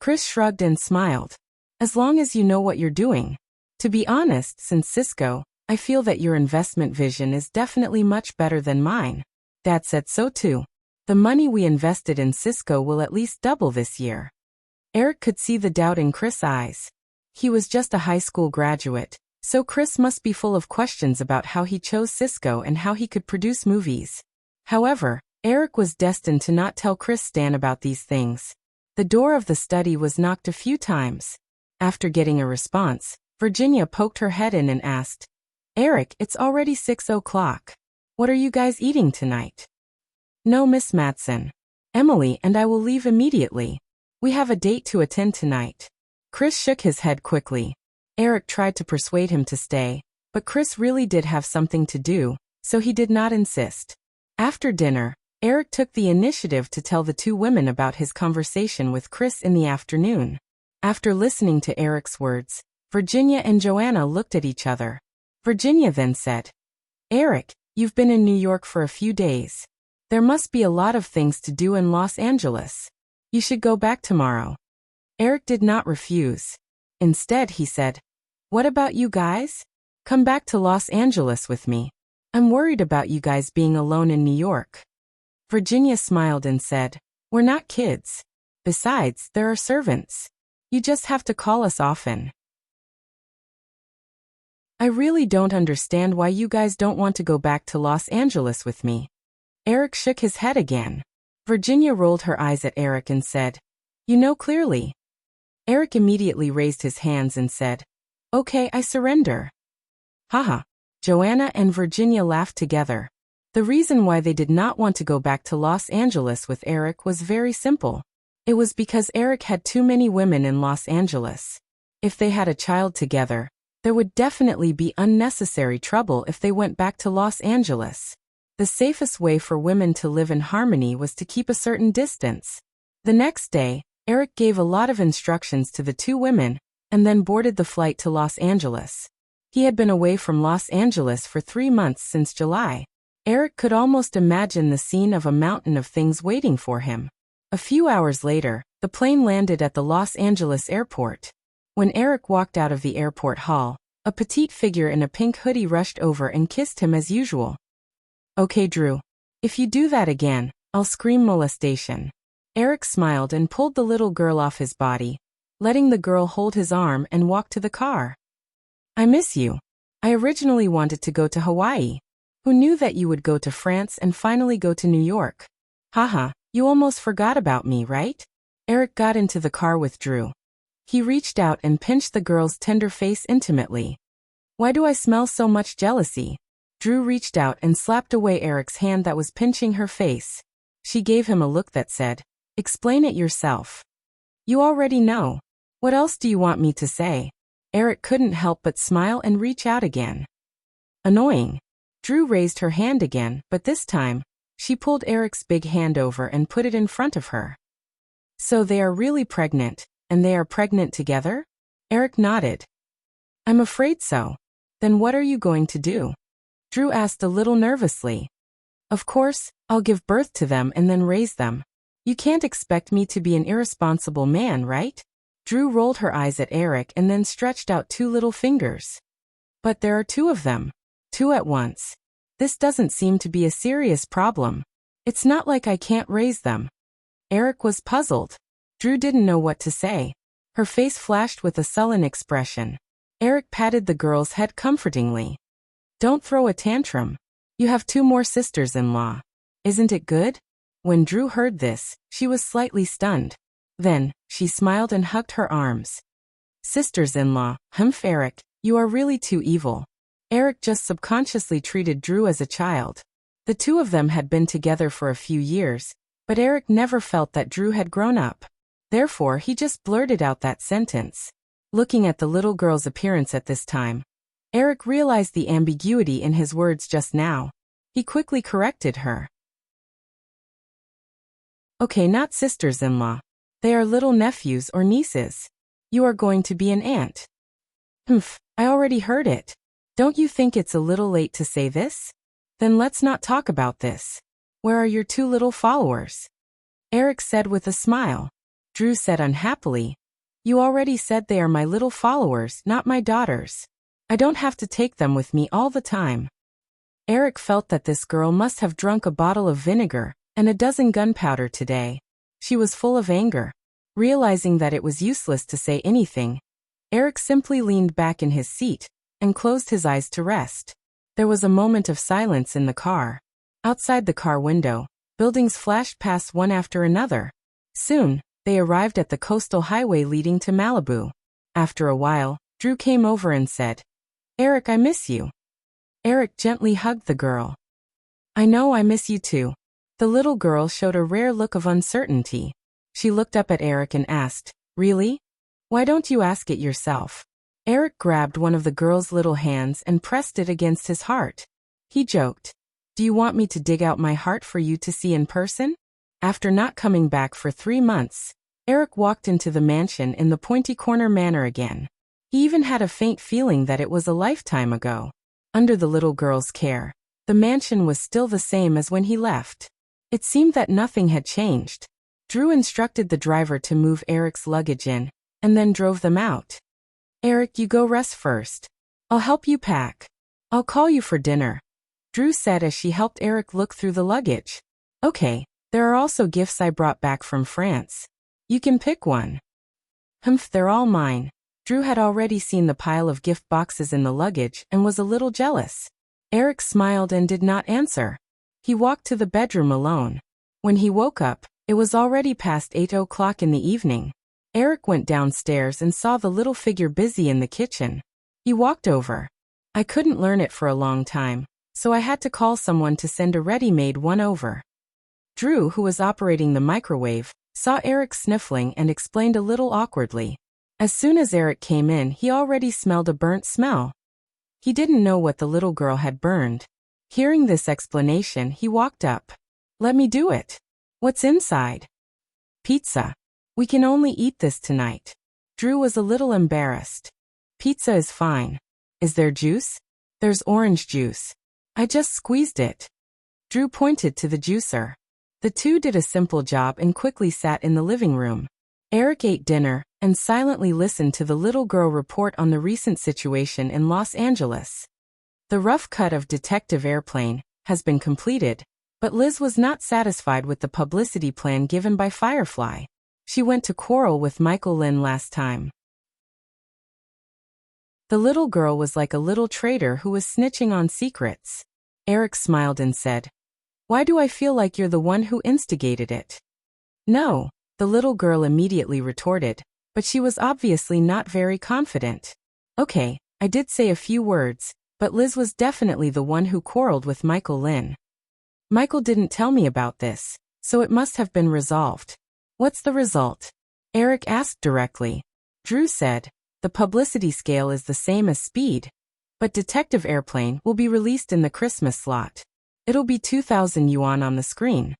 Chris shrugged and smiled. As long as you know what you're doing. To be honest, since Cisco, I feel that your investment vision is definitely much better than mine. Dad said so too. The money we invested in Cisco will at least double this year. Eric could see the doubt in Chris' eyes. He was just a high school graduate, so Chris must be full of questions about how he chose Cisco and how he could produce movies. However, Eric was destined to not tell Chris Stan about these things. The door of the study was knocked a few times. After getting a response, Virginia poked her head in and asked, "Eric, it's already 6 o'clock. What are you guys eating tonight?" "No, Miss Matson. Emily and I will leave immediately. We have a date to attend tonight." Chris shook his head quickly. Eric tried to persuade him to stay, but Chris really did have something to do, so he did not insist. After dinner, Eric took the initiative to tell the two women about his conversation with Chris in the afternoon. After listening to Eric's words, Virginia and Joanna looked at each other. Virginia then said, "Eric, you've been in New York for a few days. There must be a lot of things to do in Los Angeles. You should go back tomorrow." Eric did not refuse. Instead, he said, "What about you guys? Come back to Los Angeles with me. I'm worried about you guys being alone in New York." Virginia smiled and said, "We're not kids. Besides, there are servants. You just have to call us often." "I really don't understand why you guys don't want to go back to Los Angeles with me." Eric shook his head again. Virginia rolled her eyes at Eric and said, "You know clearly." Eric immediately raised his hands and said, "Okay, I surrender." Haha. Joanna and Virginia laughed together. The reason why they did not want to go back to Los Angeles with Eric was very simple. It was because Eric had too many women in Los Angeles. If they had a child together, there would definitely be unnecessary trouble if they went back to Los Angeles. The safest way for women to live in harmony was to keep a certain distance. The next day, Eric gave a lot of instructions to the two women, and then boarded the flight to Los Angeles. He had been away from Los Angeles for 3 months since July. Eric could almost imagine the scene of a mountain of things waiting for him. A few hours later, the plane landed at the Los Angeles airport. When Eric walked out of the airport hall, a petite figure in a pink hoodie rushed over and kissed him as usual. "Okay, Drew. If you do that again, I'll scream molestation." Eric smiled and pulled the little girl off his body, letting the girl hold his arm and walk to the car. "I miss you. I originally wanted to go to Hawaii. Who knew that you would go to France and finally go to New York? Haha, you almost forgot about me, right?" Eric got into the car with Drew. He reached out and pinched the girl's tender face intimately. "Why do I smell so much jealousy?" Drew reached out and slapped away Eric's hand that was pinching her face. She gave him a look that said, "Explain it yourself. You already know. What else do you want me to say?" Eric couldn't help but smile and reach out again. Annoying. Drew raised her hand again, but this time, she pulled Eric's big hand over and put it in front of her. So they are really pregnant, and they are pregnant together? Eric nodded. I'm afraid so. Then what are you going to do? Drew asked a little nervously. Of course, I'll give birth to them and then raise them. You can't expect me to be an irresponsible man, right? Drew rolled her eyes at Eric and then stretched out 2 little fingers. But there are 2 of them. 2 at once. This doesn't seem to be a serious problem. It's not like I can't raise them. Eric was puzzled. Drew didn't know what to say. Her face flashed with a sullen expression. Eric patted the girl's head comfortingly. Don't throw a tantrum. You have 2 more sisters-in-law. Isn't it good? When Drew heard this, she was slightly stunned. Then, she smiled and hugged her arms. Sisters-in-law, humph Eric, you are really too evil. Eric just subconsciously treated Drew as a child. The 2 of them had been together for a few years, but Eric never felt that Drew had grown up. Therefore, he just blurted out that sentence. Looking at the little girl's appearance at this time, Eric realized the ambiguity in his words just now. He quickly corrected her. Okay, not sisters-in-law. They are little nephews or nieces. You are going to be an aunt. Humph, I already heard it. Don't you think it's a little late to say this? Then let's not talk about this. Where are your 2 little followers? Eric said with a smile. Drew said unhappily. You already said they are my little followers, not my daughters. I don't have to take them with me all the time. Eric felt that this girl must have drunk a bottle of vinegar and a dozen gunpowder today. She was full of anger. Realizing that it was useless to say anything, Eric simply leaned back in his seat and closed his eyes to rest. There was a moment of silence in the car. Outside the car window, buildings flashed past one after another. Soon, they arrived at the coastal highway leading to Malibu. After a while, Drew came over and said, Eric, I miss you. Eric gently hugged the girl. I know I miss you too. The little girl showed a rare look of uncertainty. She looked up at Eric and asked, Really? Why don't you ask it yourself? Eric grabbed one of the girl's little hands and pressed it against his heart. He joked, Do you want me to dig out my heart for you to see in person? After not coming back for 3 months, Eric walked into the mansion in the Pointy Corner Manor again. He even had a faint feeling that it was a lifetime ago. Under the little girl's care, the mansion was still the same as when he left. It seemed that nothing had changed. Drew instructed the driver to move Eric's luggage in, and then drove them out. Eric, you go rest first. I'll help you pack. I'll call you for dinner, Drew said as she helped Eric look through the luggage. Okay, there are also gifts I brought back from France. You can pick one. Humph, they're all mine. Drew had already seen the pile of gift boxes in the luggage and was a little jealous. Eric smiled and did not answer. He walked to the bedroom alone. When he woke up, it was already past 8 o'clock in the evening. Eric went downstairs and saw the little figure busy in the kitchen. He walked over. I couldn't learn it for a long time, so I had to call someone to send a ready-made one over. Drew, who was operating the microwave, saw Eric sniffling and explained a little awkwardly. As soon as Eric came in, he already smelled a burnt smell. He didn't know what the little girl had burned. Hearing this explanation, he walked up. Let me do it. What's inside? Pizza. We can only eat this tonight. Drew was a little embarrassed. Pizza is fine. Is there juice? There's orange juice. I just squeezed it. Drew pointed to the juicer. The two did a simple job and quickly sat in the living room. Eric ate dinner and silently listened to the little girl report on the recent situation in Los Angeles. The rough cut of Detective Airplane has been completed, but Liz was not satisfied with the publicity plan given by Firefly. She went to quarrel with Michael Lynn last time. The little girl was like a little traitor who was snitching on secrets. Eric smiled and said, Why do I feel like you're the one who instigated it? No, the little girl immediately retorted, but she was obviously not very confident. Okay, I did say a few words, but Liz was definitely the one who quarreled with Michael Lynn. Michael didn't tell me about this, so it must have been resolved. What's the result? Eric asked directly. Drew said, the publicity scale is the same as speed. But Detective Airplane will be released in the Christmas slot. It'll be 2,000 yuan on the screen.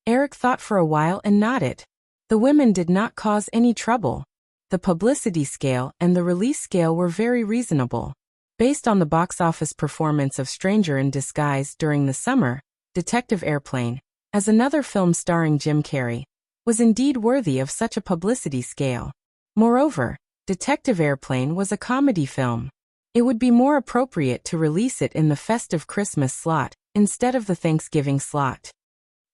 Eric thought for a while and nodded. The women did not cause any trouble. The publicity scale and the release scale were very reasonable. Based on the box office performance of Stranger in Disguise during the summer, Detective Airplane, as another film starring Jim Carrey, was indeed worthy of such a publicity scale. Moreover, Detective Airplane was a comedy film. It would be more appropriate to release it in the festive Christmas slot instead of the Thanksgiving slot.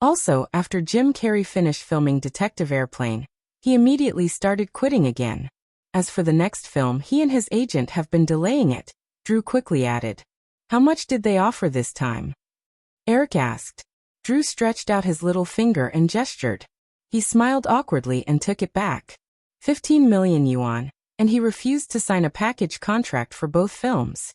Also, after Jim Carrey finished filming Detective Airplane, he immediately started quitting again. As for the next film, he and his agent have been delaying it, Drew quickly added. How much did they offer this time? Eric asked. Drew stretched out his little finger and gestured. He smiled awkwardly and took it back. 15 million yuan, and he refused to sign a package contract for both films.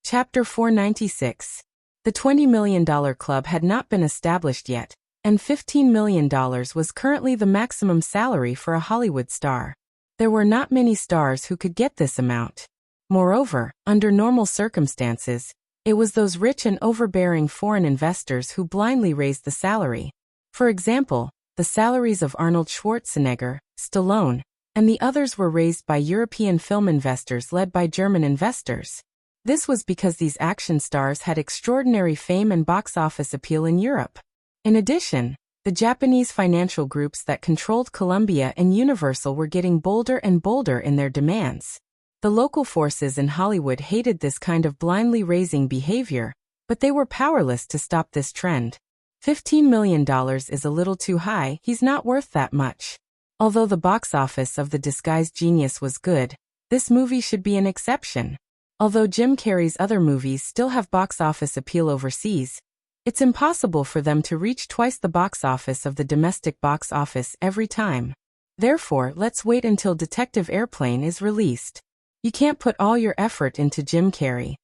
Chapter 496. The $20 million club had not been established yet, and $15 million was currently the maximum salary for a Hollywood star. There were not many stars who could get this amount. Moreover, under normal circumstances, it was those rich and overbearing foreign investors who blindly raised the salary. For example, the salaries of Arnold Schwarzenegger, Stallone, and the others were raised by European film investors led by German investors. This was because these action stars had extraordinary fame and box office appeal in Europe. In addition, the Japanese financial groups that controlled Columbia and Universal were getting bolder and bolder in their demands. The local forces in Hollywood hated this kind of blindly raising behavior, but they were powerless to stop this trend. $15 million is a little too high, he's not worth that much. Although the box office of The Disguised Genius was good, this movie should be an exception. Although Jim Carrey's other movies still have box office appeal overseas, it's impossible for them to reach twice the box office of the domestic box office every time. Therefore, let's wait until Detective Airplane is released. You can't put all your effort into Jim Carrey.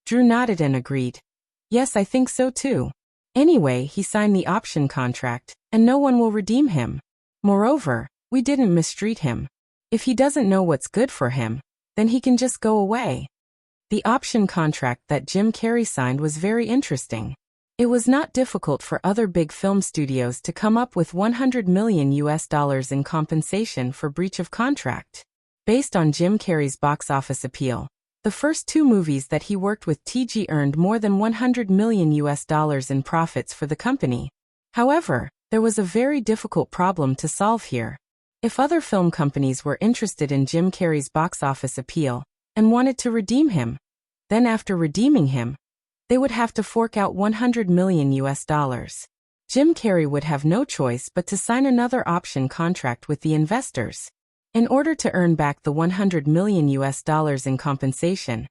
Drew nodded and agreed. Yes, I think so too. Anyway, he signed the option contract, and no one will redeem him. Moreover, we didn't mistreat him. If he doesn't know what's good for him, then he can just go away. The option contract that Jim Carrey signed was very interesting. It was not difficult for other big film studios to come up with $100 million in compensation for breach of contract. Based on Jim Carrey's box office appeal, the first two movies that he worked with TG earned more than $100 million in profits for the company. However, there was a very difficult problem to solve here. If other film companies were interested in Jim Carrey's box office appeal and wanted to redeem him, then after redeeming him, they would have to fork out $100 million. Jim Carrey would have no choice but to sign another option contract with the investors. In order to earn back the $100 million in compensation,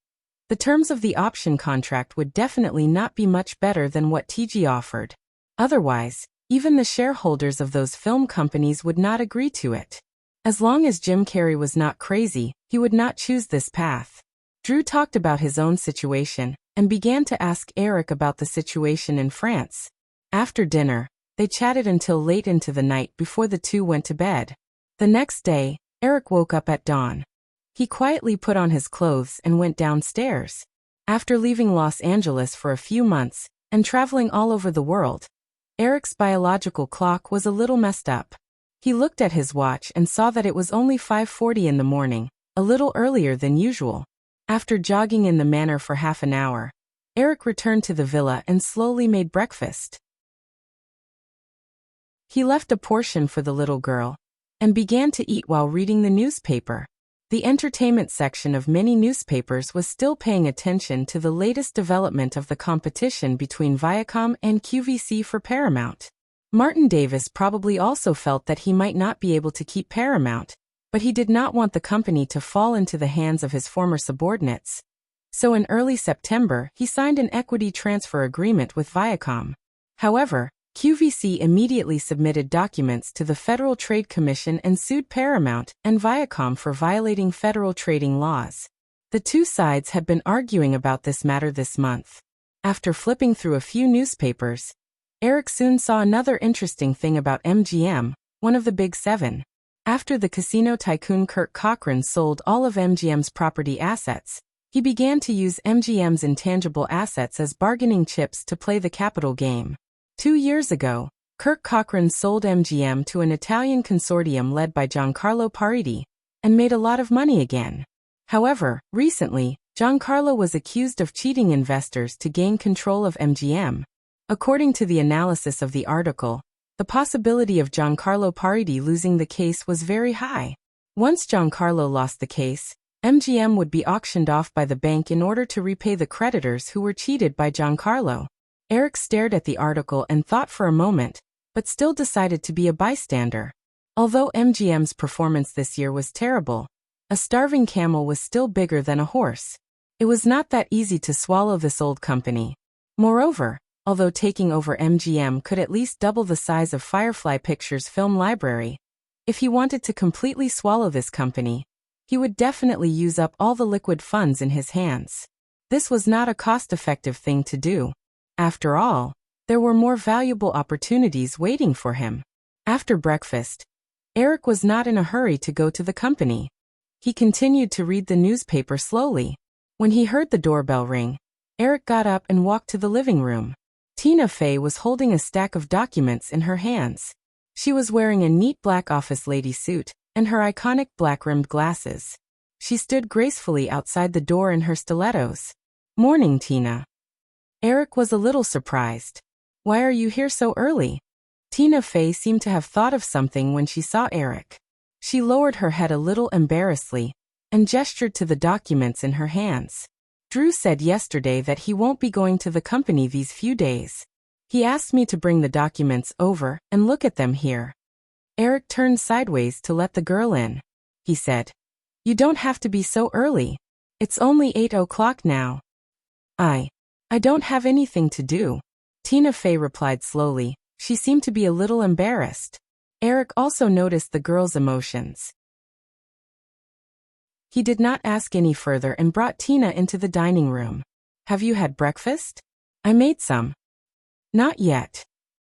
the terms of the option contract would definitely not be much better than what TG offered. Otherwise, even the shareholders of those film companies would not agree to it. As long as Jim Carrey was not crazy, he would not choose this path. Drew talked about his own situation and began to ask Eric about the situation in France. After dinner, they chatted until late into the night before the two went to bed. The next day, Eric woke up at dawn. He quietly put on his clothes and went downstairs. After leaving Los Angeles for a few months and traveling all over the world, Eric's biological clock was a little messed up. He looked at his watch and saw that it was only 5:40 in the morning, a little earlier than usual. After jogging in the manor for half an hour, Eric returned to the villa and slowly made breakfast. He left a portion for the little girl and began to eat while reading the newspaper. The entertainment section of many newspapers was still paying attention to the latest development of the competition between Viacom and QVC for Paramount. Martin Davis probably also felt that he might not be able to keep Paramount, but he did not want the company to fall into the hands of his former subordinates. So in early September, he signed an equity transfer agreement with Viacom. However, QVC immediately submitted documents to the Federal Trade Commission and sued Paramount and Viacom for violating federal trading laws. The two sides had been arguing about this matter this month. After flipping through a few newspapers, Eric soon saw another interesting thing about MGM, one of the Big Seven. After the casino tycoon Kirk Cochran sold all of MGM's property assets, he began to use MGM's intangible assets as bargaining chips to play the capital game. 2 years ago, Kirk Cochran sold MGM to an Italian consortium led by Giancarlo Pariti, and made a lot of money again. However, recently, Giancarlo was accused of cheating investors to gain control of MGM. According to the analysis of the article, the possibility of Giancarlo Pariti losing the case was very high. Once Giancarlo lost the case, MGM would be auctioned off by the bank in order to repay the creditors who were cheated by Giancarlo. Eric stared at the article and thought for a moment, but still decided to be a bystander. Although MGM's performance this year was terrible, a starving camel was still bigger than a horse. It was not that easy to swallow this old company. Moreover, although taking over MGM could at least double the size of Firefly Pictures' film library, if he wanted to completely swallow this company, he would definitely use up all the liquid funds in his hands. This was not a cost-effective thing to do. After all, there were more valuable opportunities waiting for him. After breakfast, Eric was not in a hurry to go to the company. He continued to read the newspaper slowly. When he heard the doorbell ring, Eric got up and walked to the living room. Tina Fey was holding a stack of documents in her hands. She was wearing a neat black office lady suit and her iconic black-rimmed glasses. She stood gracefully outside the door in her stilettos. "Morning, Tina." Eric was a little surprised. "Why are you here so early?" Tina Fey seemed to have thought of something when she saw Eric. She lowered her head a little embarrassedly and gestured to the documents in her hands. "Drew said yesterday that he won't be going to the company these few days. He asked me to bring the documents over and look at them here." Eric turned sideways to let the girl in. He said, "You don't have to be so early. It's only 8 o'clock now." I don't have anything to do," Tina Fey replied slowly. She seemed to be a little embarrassed. Eric also noticed the girl's emotions. He did not ask any further and brought Tina into the dining room. "Have you had breakfast?" "I made some." "Not yet."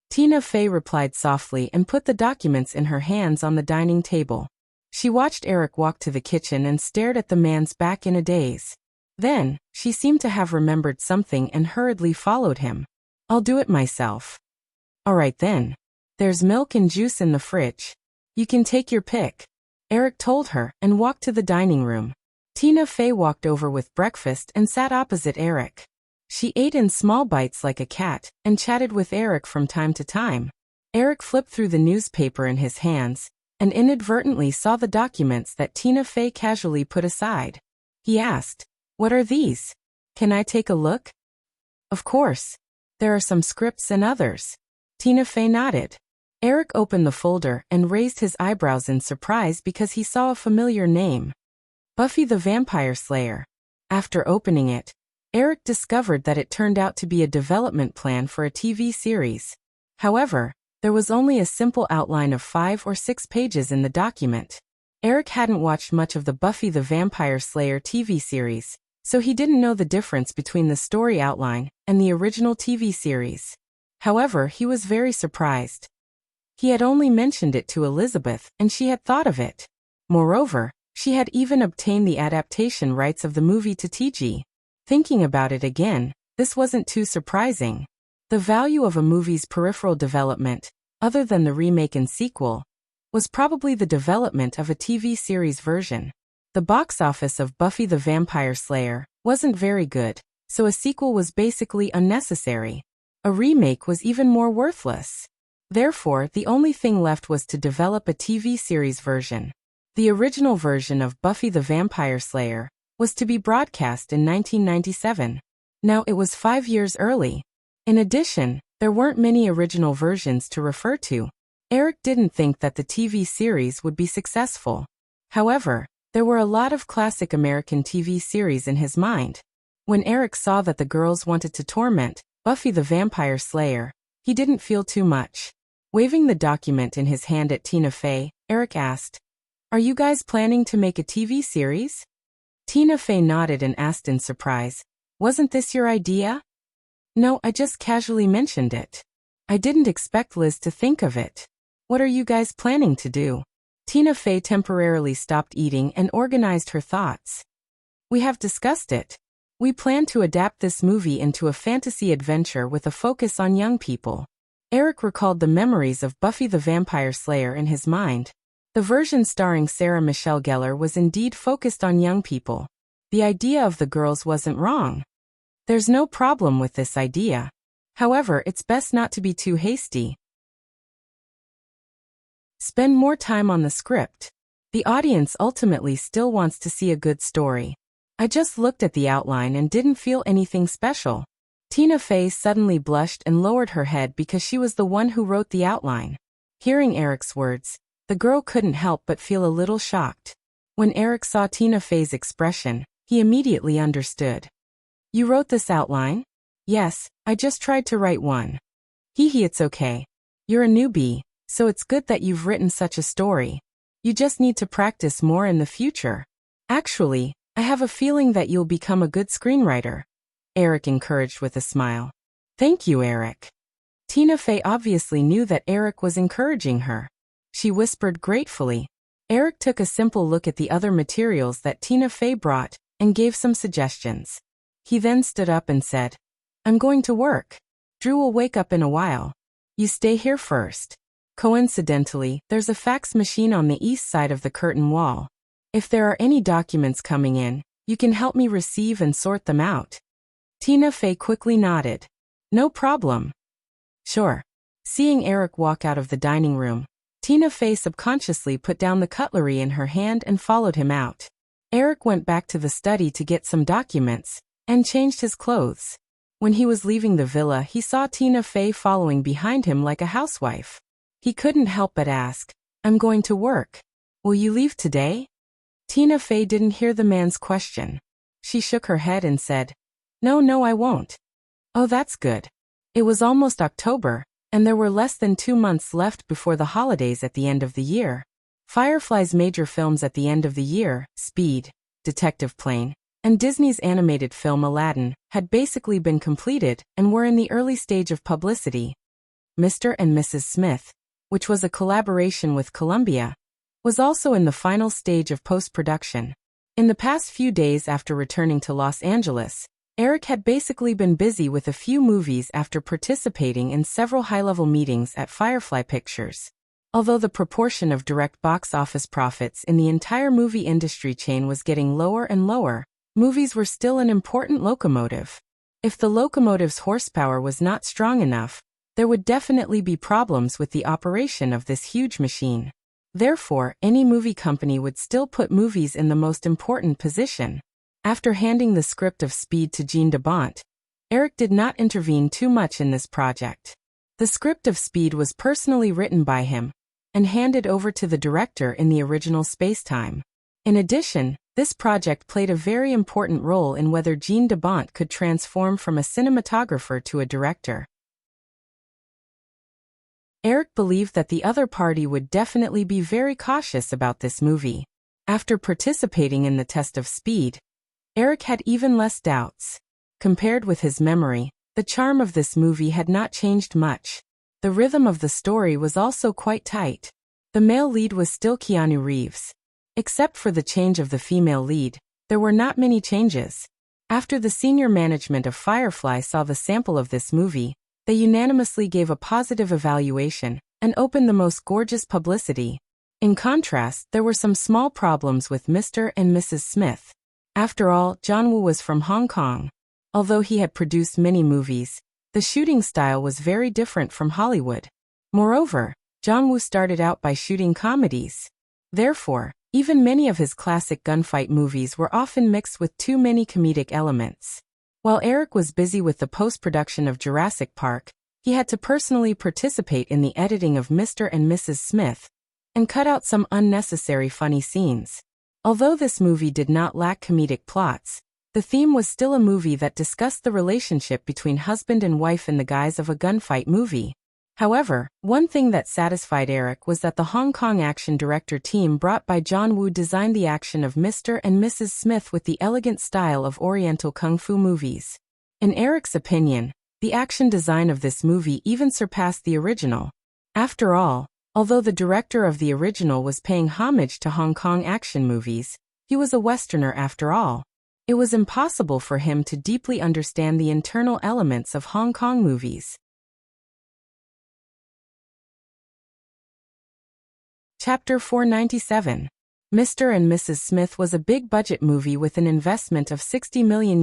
Tina Fey replied softly and put the documents in her hands on the dining table. She watched Eric walk to the kitchen and stared at the man's back in a daze. Then, she seemed to have remembered something and hurriedly followed him. "I'll do it myself." "All right then. There's milk and juice in the fridge. You can take your pick," Eric told her and walked to the dining room. Tina Fey walked over with breakfast and sat opposite Eric. She ate in small bites like a cat and chatted with Eric from time to time. Eric flipped through the newspaper in his hands and inadvertently saw the documents that Tina Fey casually put aside. He asked, "What are these? Can I take a look?" "Of course. There are some scripts and others." Tina Fey nodded. Eric opened the folder and raised his eyebrows in surprise because he saw a familiar name. Buffy the Vampire Slayer. After opening it, Eric discovered that it turned out to be a development plan for a TV series. However, there was only a simple outline of 5 or 6 pages in the document. Eric hadn't watched much of the Buffy the Vampire Slayer TV series, so he didn't know the difference between the story outline and the original TV series. However, he was very surprised. He had only mentioned it to Elizabeth, and she had thought of it. Moreover, she had even obtained the adaptation rights of the movie to TG. Thinking about it again, this wasn't too surprising. The value of a movie's peripheral development, other than the remake and sequel, was probably the development of a TV series version. The box office of Buffy the Vampire Slayer wasn't very good, so a sequel was basically unnecessary. A remake was even more worthless. Therefore, the only thing left was to develop a TV series version. The original version of Buffy the Vampire Slayer was to be broadcast in 1997. Now it was 5 years early. In addition, there weren't many original versions to refer to. Eric didn't think that the TV series would be successful. However, there were a lot of classic American TV series in his mind. When Eric saw that the girls wanted to torment Buffy the Vampire Slayer, he didn't feel too much. Waving the document in his hand at Tina Fey, Eric asked, "Are you guys planning to make a TV series?" Tina Fey nodded and asked in surprise, "Wasn't this your idea?" "No, I just casually mentioned it. I didn't expect Liz to think of it." "What are you guys planning to do?" Tina Fey temporarily stopped eating and organized her thoughts. We have discussed it. We plan to adapt this movie into a fantasy adventure with a focus on young people. Eric recalled the memories of Buffy the Vampire Slayer in his mind. The version starring Sarah Michelle Gellar was indeed focused on young people. The idea of the girls wasn't wrong. There's no problem with this idea. However, it's best not to be too hasty. Spend more time on the script. The audience ultimately still wants to see a good story. I just looked at the outline and didn't feel anything special. Tina Fey suddenly blushed and lowered her head because she was the one who wrote the outline. Hearing Eric's words, the girl couldn't help but feel a little shocked. When Eric saw Tina Fey's expression, he immediately understood. You wrote this outline? Yes, I just tried to write one. It's okay. You're a newbie, so it's good that you've written such a story. You just need to practice more in the future. Actually, I have a feeling that you'll become a good screenwriter. Eric encouraged with a smile. Thank you, Eric. Tina Fey obviously knew that Eric was encouraging her. She whispered gratefully. Eric took a simple look at the other materials that Tina Fey brought and gave some suggestions. He then stood up and said, I'm going to work. Drew will wake up in a while. You stay here first. Coincidentally, there's a fax machine on the east side of the curtain wall. If there are any documents coming in, you can help me receive and sort them out. Tina Fey quickly nodded. No problem. Sure. Seeing Eric walk out of the dining room, Tina Fey subconsciously put down the cutlery in her hand and followed him out. Eric went back to the study to get some documents and changed his clothes. When he was leaving the villa, he saw Tina Fey following behind him like a housewife. He couldn't help but ask, I'm going to work. Will you leave today? Tina Fey didn't hear the man's question. She shook her head and said, No, I won't. Oh, that's good. It was almost October, and there were less than 2 months left before the holidays at the end of the year. Firefly's major films at the end of the year, Speed, Detective Plane, and Disney's animated film Aladdin, had basically been completed and were in the early stage of publicity. Mr. and Mrs. Smith, which was a collaboration with Columbia, was also in the final stage of post-production. In the past few days after returning to Los Angeles, Eric had basically been busy with a few movies after participating in several high-level meetings at Firefly Pictures. Although the proportion of direct box office profits in the entire movie industry chain was getting lower and lower, movies were still an important locomotive. If the locomotive's horsepower was not strong enough, there would definitely be problems with the operation of this huge machine. Therefore, any movie company would still put movies in the most important position. After handing the script of Speed to Jean DeBont, Eric did not intervene too much in this project. The script of Speed was personally written by him and handed over to the director in the original spacetime. In addition, this project played a very important role in whether Jean DeBont could transform from a cinematographer to a director. Eric believed that the other party would definitely be very cautious about this movie. After participating in the test of Speed, Eric had even less doubts. Compared with his memory, the charm of this movie had not changed much. The rhythm of the story was also quite tight. The male lead was still Keanu Reeves. Except for the change of the female lead, there were not many changes. After the senior management of Firefly saw the sample of this movie, they unanimously gave a positive evaluation and opened the most gorgeous publicity. In contrast, there were some small problems with Mr. and Mrs. Smith. After all, John Woo was from Hong Kong. Although he had produced many movies, the shooting style was very different from Hollywood. Moreover, John Woo started out by shooting comedies. Therefore, even many of his classic gunfight movies were often mixed with too many comedic elements. While Eric was busy with the post-production of Jurassic Park, he had to personally participate in the editing of Mr. and Mrs. Smith and cut out some unnecessary funny scenes. Although this movie did not lack comedic plots, the theme was still a movie that discussed the relationship between husband and wife in the guise of a gunfight movie. However, one thing that satisfied Eric was that the Hong Kong action director team brought by John Woo designed the action of Mr. and Mrs. Smith with the elegant style of Oriental kung fu movies. In Eric's opinion, the action design of this movie even surpassed the original. After all, Although the director of the original was paying homage to Hong Kong action movies, he was a Westerner after all. It was impossible for him to deeply understand the internal elements of Hong Kong movies. Chapter 497. Mr. and Mrs. Smith was a big-budget movie with an investment of $60 million.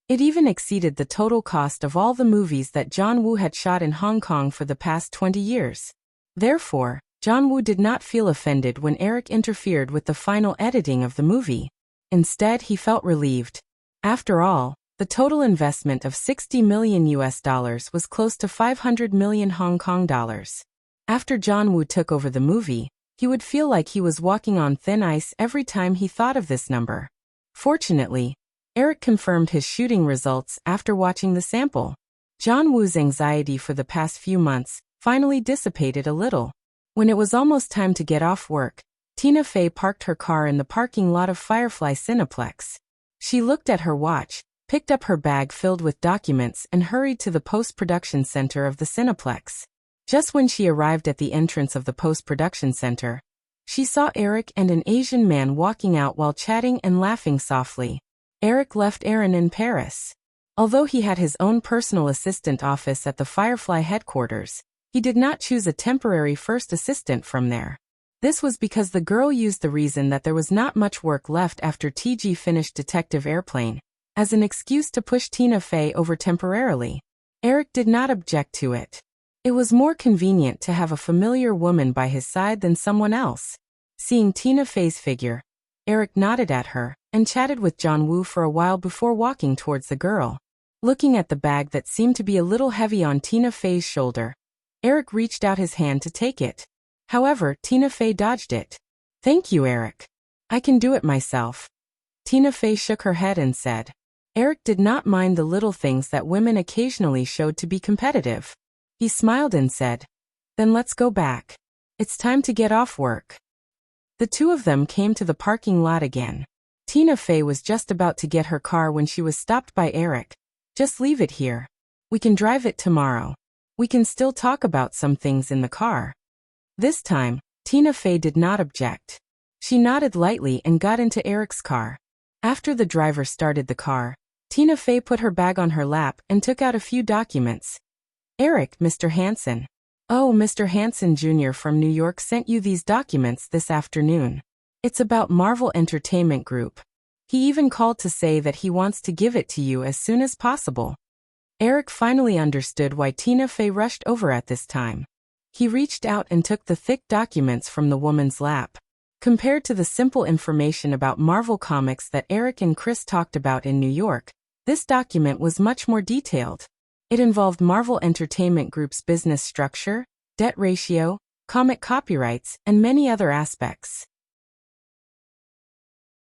It even exceeded the total cost of all the movies that John Woo had shot in Hong Kong for the past 20 years. Therefore, John Woo did not feel offended when Eric interfered with the final editing of the movie. Instead, he felt relieved. After all, the total investment of $60 million was close to 500 million Hong Kong dollars. After John Woo took over the movie, he would feel like he was walking on thin ice every time he thought of this number. Fortunately, Eric confirmed his shooting results after watching the sample. John Woo's anxiety for the past few months finally dissipated a little. When it was almost time to get off work, Tina Fey parked her car in the parking lot of Firefly Cineplex. She looked at her watch, picked up her bag filled with documents and hurried to the post-production center of the Cineplex. Just when she arrived at the entrance of the post-production center, she saw Eric and an Asian man walking out while chatting and laughing softly. Eric left Aaron in Paris. Although he had his own personal assistant office at the Firefly headquarters, he did not choose a temporary first assistant from there. This was because the girl used the reason that there was not much work left after TG finished Detective Airplane as an excuse to push Tina Fey over temporarily. Eric did not object to it. It was more convenient to have a familiar woman by his side than someone else. Seeing Tina Fey's figure, Eric nodded at her and chatted with John Woo for a while before walking towards the girl. Looking at the bag that seemed to be a little heavy on Tina Fey's shoulder, Eric reached out his hand to take it. However, Tina Fey dodged it. "Thank you, Eric. I can do it myself." Tina Fey shook her head and said. Eric did not mind the little things that women occasionally showed to be competitive. He smiled and said, "Then let's go back. It's time to get off work." The two of them came to the parking lot again. Tina Fey was just about to get her car when she was stopped by Eric. "Just leave it here. We can drive it tomorrow. We can still talk about some things in the car." This time, Tina Fey did not object. She nodded lightly and got into Eric's car. After the driver started the car, Tina Fey put her bag on her lap and took out a few documents. "Eric, Mr. Hansen. Oh, Mr. Hansen Jr. from New York sent you these documents this afternoon. It's about Marvel Entertainment Group. He even called to say that he wants to give it to you as soon as possible." Eric finally understood why Tina Fey rushed over at this time. He reached out and took the thick documents from the woman's lap. Compared to the simple information about Marvel Comics that Eric and Chris talked about in New York, this document was much more detailed. It involved Marvel Entertainment Group's business structure, debt ratio, comic copyrights, and many other aspects.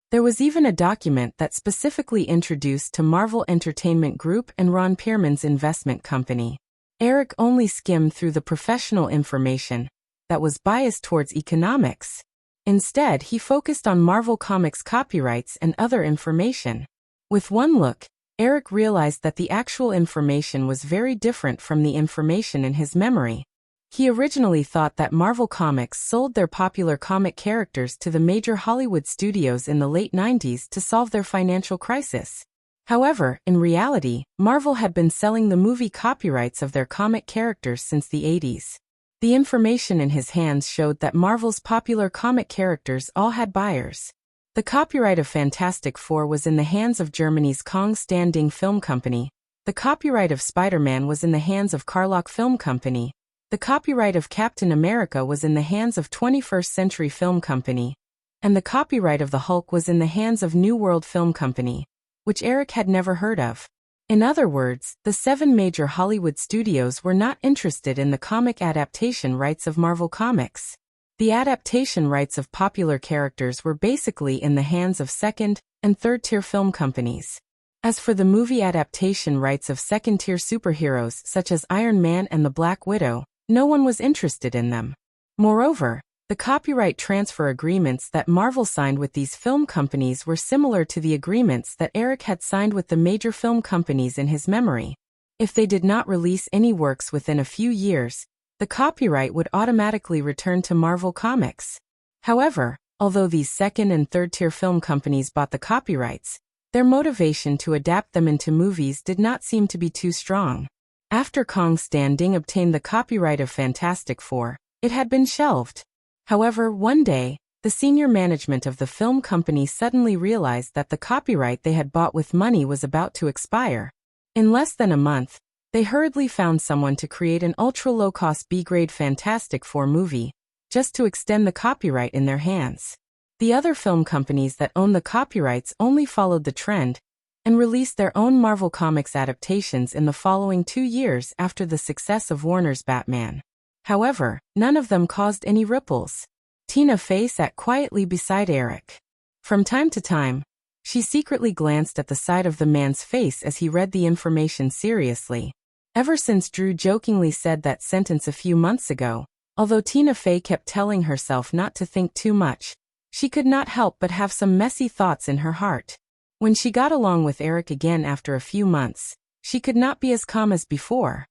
There was even a document that specifically introduced to Marvel Entertainment Group and Ron Perlman's investment company. Eric only skimmed through the professional information that was biased towards economics. Instead, he focused on Marvel Comics copyrights and other information. With one look, Eric realized that the actual information was very different from the information in his memory. He originally thought that Marvel Comics sold their popular comic characters to the major Hollywood studios in the late 90s to solve their financial crisis. However, in reality, Marvel had been selling the movie copyrights of their comic characters since the 80s. The information in his hands showed that Marvel's popular comic characters all had buyers. The copyright of Fantastic Four was in the hands of Germany's Kong-Standing Film Company. The copyright of Spider-Man was in the hands of Carlock Film Company. The copyright of Captain America was in the hands of 21st Century Film Company. And the copyright of the Hulk was in the hands of New World Film Company, which Eric had never heard of. In other words, the 7 major Hollywood studios were not interested in the comic adaptation rights of Marvel Comics. The adaptation rights of popular characters were basically in the hands of second- and third-tier film companies. As for the movie adaptation rights of second-tier superheroes such as Iron Man and the Black Widow, no one was interested in them. Moreover, the copyright transfer agreements that Marvel signed with these film companies were similar to the agreements that Eric had signed with the major film companies in his memory. If they did not release any works within a few years, the copyright would automatically return to Marvel Comics. However, although these second- and third-tier film companies bought the copyrights, their motivation to adapt them into movies did not seem to be too strong. After Kong Standing obtained the copyright of Fantastic Four, it had been shelved. However, one day, the senior management of the film company suddenly realized that the copyright they had bought with money was about to expire. In less than a month, they hurriedly found someone to create an ultra-low-cost B-grade Fantastic Four movie, just to extend the copyright in their hands. The other film companies that owned the copyrights only followed the trend and released their own Marvel Comics adaptations in the following 2 years after the success of Warner's Batman. However, none of them caused any ripples. Tina Fey sat quietly beside Eric. From time to time, she secretly glanced at the side of the man's face as he read the information seriously. Ever since Drew jokingly said that sentence a few months ago, although Tina Fey kept telling herself not to think too much, she could not help but have some messy thoughts in her heart. When she got along with Eric again after a few months, she could not be as calm as before.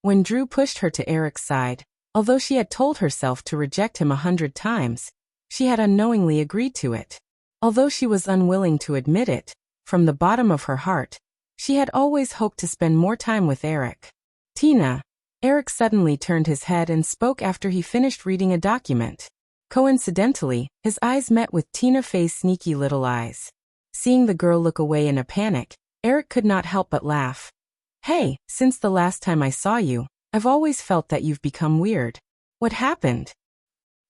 When Drew pushed her to Eric's side, although she had told herself to reject him 100 times, she had unknowingly agreed to it. Although she was unwilling to admit it, from the bottom of her heart, she had always hoped to spend more time with Eric. Tina. Eric suddenly turned his head and spoke after he finished reading a document. Coincidentally, his eyes met with Tina Fey's sneaky little eyes. Seeing the girl look away in a panic, Eric could not help but laugh. "Hey, since the last time I saw you, I've always felt that you've become weird. What happened?"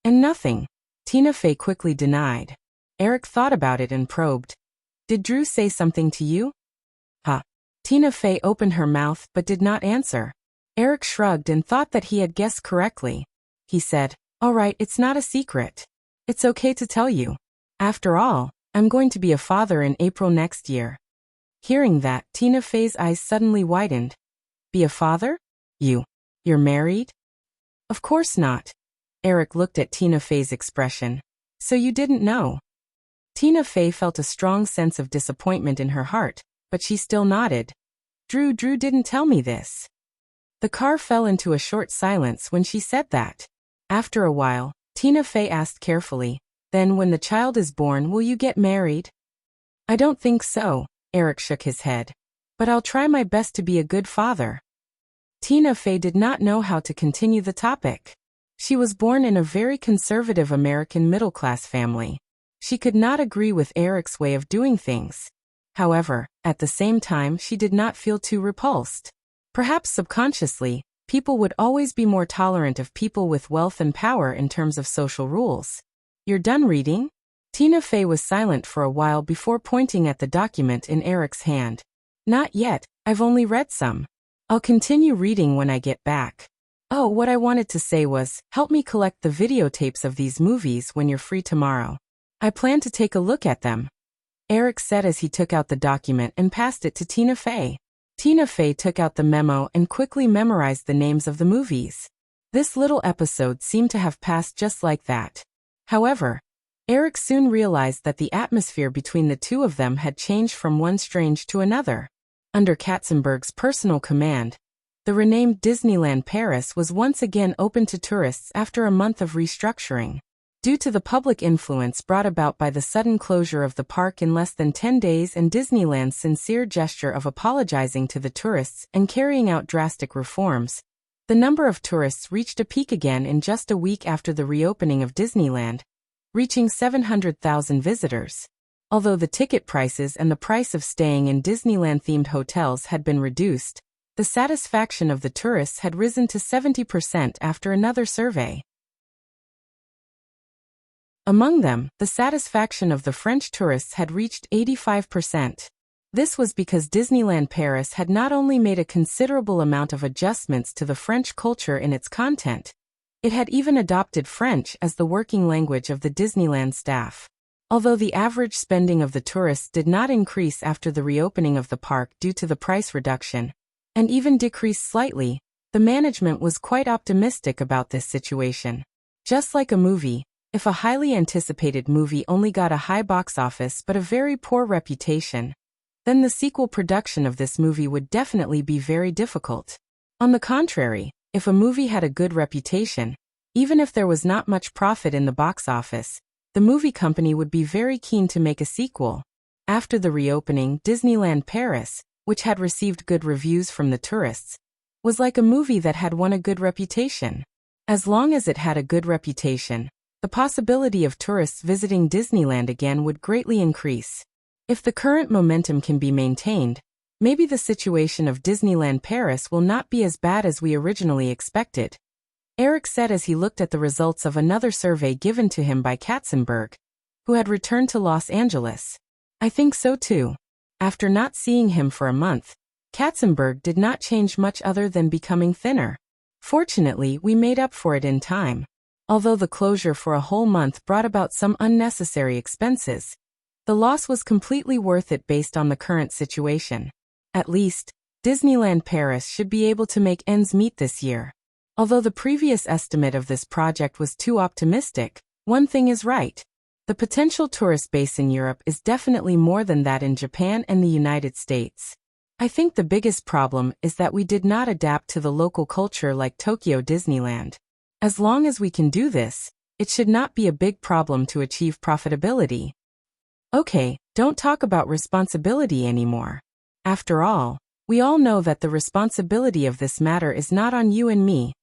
"And nothing," Tina Fey quickly denied. Eric thought about it and probed. "Did Drew say something to you?" "Huh." Tina Fey opened her mouth but did not answer. Eric shrugged and thought that he had guessed correctly. He said, "All right, it's not a secret. It's okay to tell you. After all, I'm going to be a father in April next year." Hearing that, Tina Fey's eyes suddenly widened. "Be a father? You're married?" "Of course not." Eric looked at Tina Fey's expression. "So you didn't know?" Tina Fey felt a strong sense of disappointment in her heart, but she still nodded. Drew didn't tell me this." The car fell into a short silence when she said that. After a while, Tina Fey asked carefully, "Then when the child is born, will you get married?" "I don't think so," Eric shook his head. "But I'll try my best to be a good father." Tina Fey did not know how to continue the topic. She was born in a very conservative American middle-class family. She could not agree with Eric's way of doing things. However, at the same time she did not feel too repulsed. Perhaps subconsciously, people would always be more tolerant of people with wealth and power in terms of social rules. "You're done reading?" Tina Fey was silent for a while before pointing at the document in Eric's hand. "Not yet, I've only read some. I'll continue reading when I get back. Oh, what I wanted to say was, help me collect the videotapes of these movies when you're free tomorrow. I plan to take a look at them," Eric said as he took out the document and passed it to Tina Fey. Tina Fey took out the memo and quickly memorized the names of the movies. This little episode seemed to have passed just like that. However, Eric soon realized that the atmosphere between the two of them had changed from one strange to another. Under Katzenberg's personal command, the renamed Disneyland Paris was once again open to tourists after a month of restructuring. Due to the public influence brought about by the sudden closure of the park in less than 10 days and Disneyland's sincere gesture of apologizing to the tourists and carrying out drastic reforms, the number of tourists reached a peak again in just a week after the reopening of Disneyland, reaching 700,000 visitors. Although the ticket prices and the price of staying in Disneyland-themed hotels had been reduced, the satisfaction of the tourists had risen to 70% after another survey. Among them, the satisfaction of the French tourists had reached 85%. This was because Disneyland Paris had not only made a considerable amount of adjustments to the French culture in its content, it had even adopted French as the working language of the Disneyland staff. Although the average spending of the tourists did not increase after the reopening of the park due to the price reduction, and even decreased slightly, the management was quite optimistic about this situation. Just like a movie, if a highly anticipated movie only got a high box office but a very poor reputation, then the sequel production of this movie would definitely be very difficult. On the contrary, if a movie had a good reputation, even if there was not much profit in the box office, the movie company would be very keen to make a sequel. After the reopening, Disneyland Paris, which had received good reviews from the tourists, was like a movie that had won a good reputation. As long as it had a good reputation, the possibility of tourists visiting Disneyland again would greatly increase. If the current momentum can be maintained, maybe the situation of Disneyland Paris will not be as bad as we originally expected, Eric said as he looked at the results of another survey given to him by Katzenberg, who had returned to Los Angeles. I think so too. After not seeing him for a month, Katzenberg did not change much other than becoming thinner. Fortunately, we made up for it in time. Although the closure for a whole month brought about some unnecessary expenses, the loss was completely worth it based on the current situation. At least, Disneyland Paris should be able to make ends meet this year. Although the previous estimate of this project was too optimistic, one thing is right. The potential tourist base in Europe is definitely more than that in Japan and the United States. I think the biggest problem is that we did not adapt to the local culture like Tokyo Disneyland. As long as we can do this, it should not be a big problem to achieve profitability. Okay, don't talk about responsibility anymore. After all, we all know that the responsibility of this matter is not on you and me,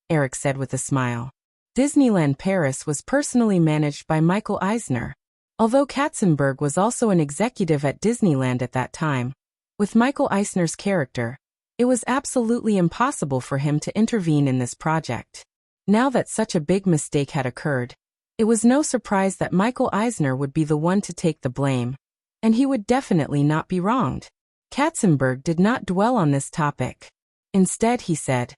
Eric said with a smile. Disneyland Paris was personally managed by Michael Eisner. Although Katzenberg was also an executive at Disneyland at that time, with Michael Eisner's character, it was absolutely impossible for him to intervene in this project. Now that such a big mistake had occurred, it was no surprise that Michael Eisner would be the one to take the blame, and he would definitely not be wronged. Katzenberg did not dwell on this topic. Instead, he said,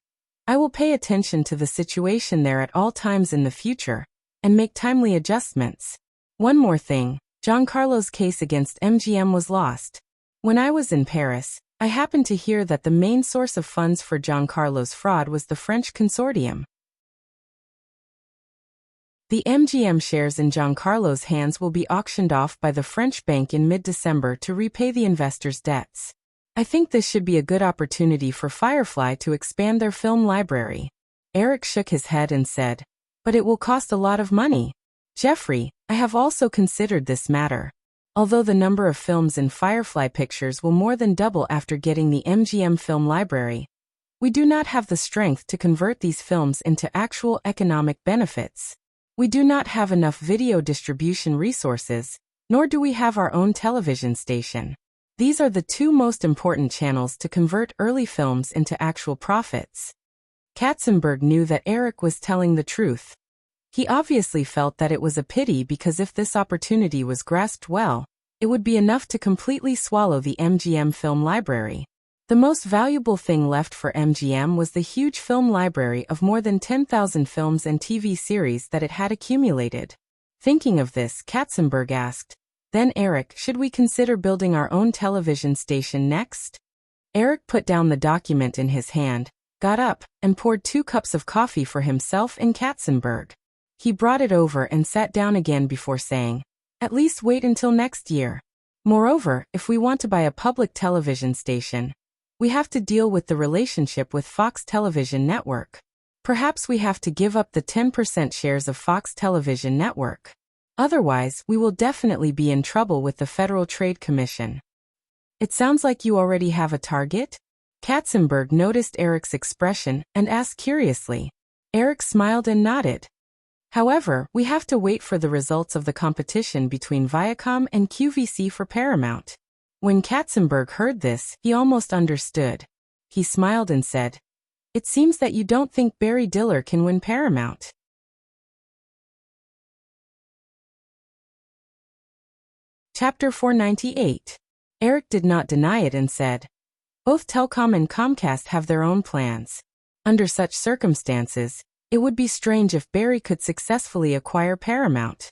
I will pay attention to the situation there at all times in the future, and make timely adjustments. One more thing, Giancarlo's case against MGM was lost. When I was in Paris, I happened to hear that the main source of funds for Giancarlo's fraud was the French consortium. The MGM shares in Giancarlo's hands will be auctioned off by the French bank in mid-December to repay the investors' debts. I think this should be a good opportunity for Firefly to expand their film library. Eric shook his head and said, but it will cost a lot of money. Jeffrey, I have also considered this matter. Although the number of films in Firefly Pictures will more than double after getting the MGM film library, we do not have the strength to convert these films into actual economic benefits. We do not have enough video distribution resources, nor do we have our own television station. These are the two most important channels to convert early films into actual profits. Katzenberg knew that Eric was telling the truth. He obviously felt that it was a pity because if this opportunity was grasped well, it would be enough to completely swallow the MGM film library. The most valuable thing left for MGM was the huge film library of more than 10,000 films and TV series that it had accumulated. Thinking of this, Katzenberg asked, then Eric, should we consider building our own television station next? Eric put down the document in his hand, got up, and poured 2 cups of coffee for himself and Katzenberg. He brought it over and sat down again before saying, at least wait until next year. Moreover, if we want to buy a public television station, we have to deal with the relationship with Fox Television Network. Perhaps we have to give up the 10% shares of Fox Television Network. Otherwise, we will definitely be in trouble with the Federal Trade Commission. It sounds like you already have a target? Katzenberg noticed Eric's expression and asked curiously. Eric smiled and nodded. However, we have to wait for the results of the competition between Viacom and QVC for Paramount. When Katzenberg heard this, he almost understood. He smiled and said, it seems that you don't think Barry Diller can win Paramount. Chapter 498. Eric did not deny it and said, both Telcom and Comcast have their own plans. Under such circumstances, it would be strange if Barry could successfully acquire Paramount.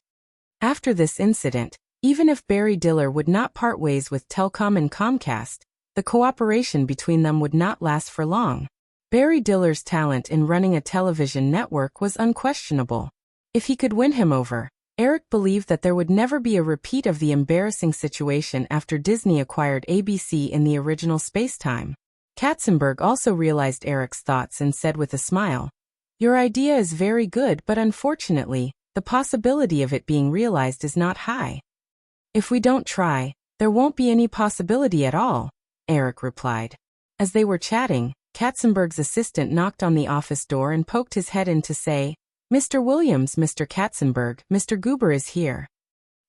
After this incident, even if Barry Diller would not part ways with Telcom and Comcast, the cooperation between them would not last for long. Barry Diller's talent in running a television network was unquestionable. If he could win him over, Eric believed that there would never be a repeat of the embarrassing situation after Disney acquired ABC in the original Spacetime. Katzenberg also realized Eric's thoughts and said with a smile, "Your idea is very good, but unfortunately, the possibility of it being realized is not high." "If we don't try, there won't be any possibility at all," Eric replied. As they were chatting, Katzenberg's assistant knocked on the office door and poked his head in to say, "Mr. Williams, Mr. Katzenberg, Mr. Goober is here."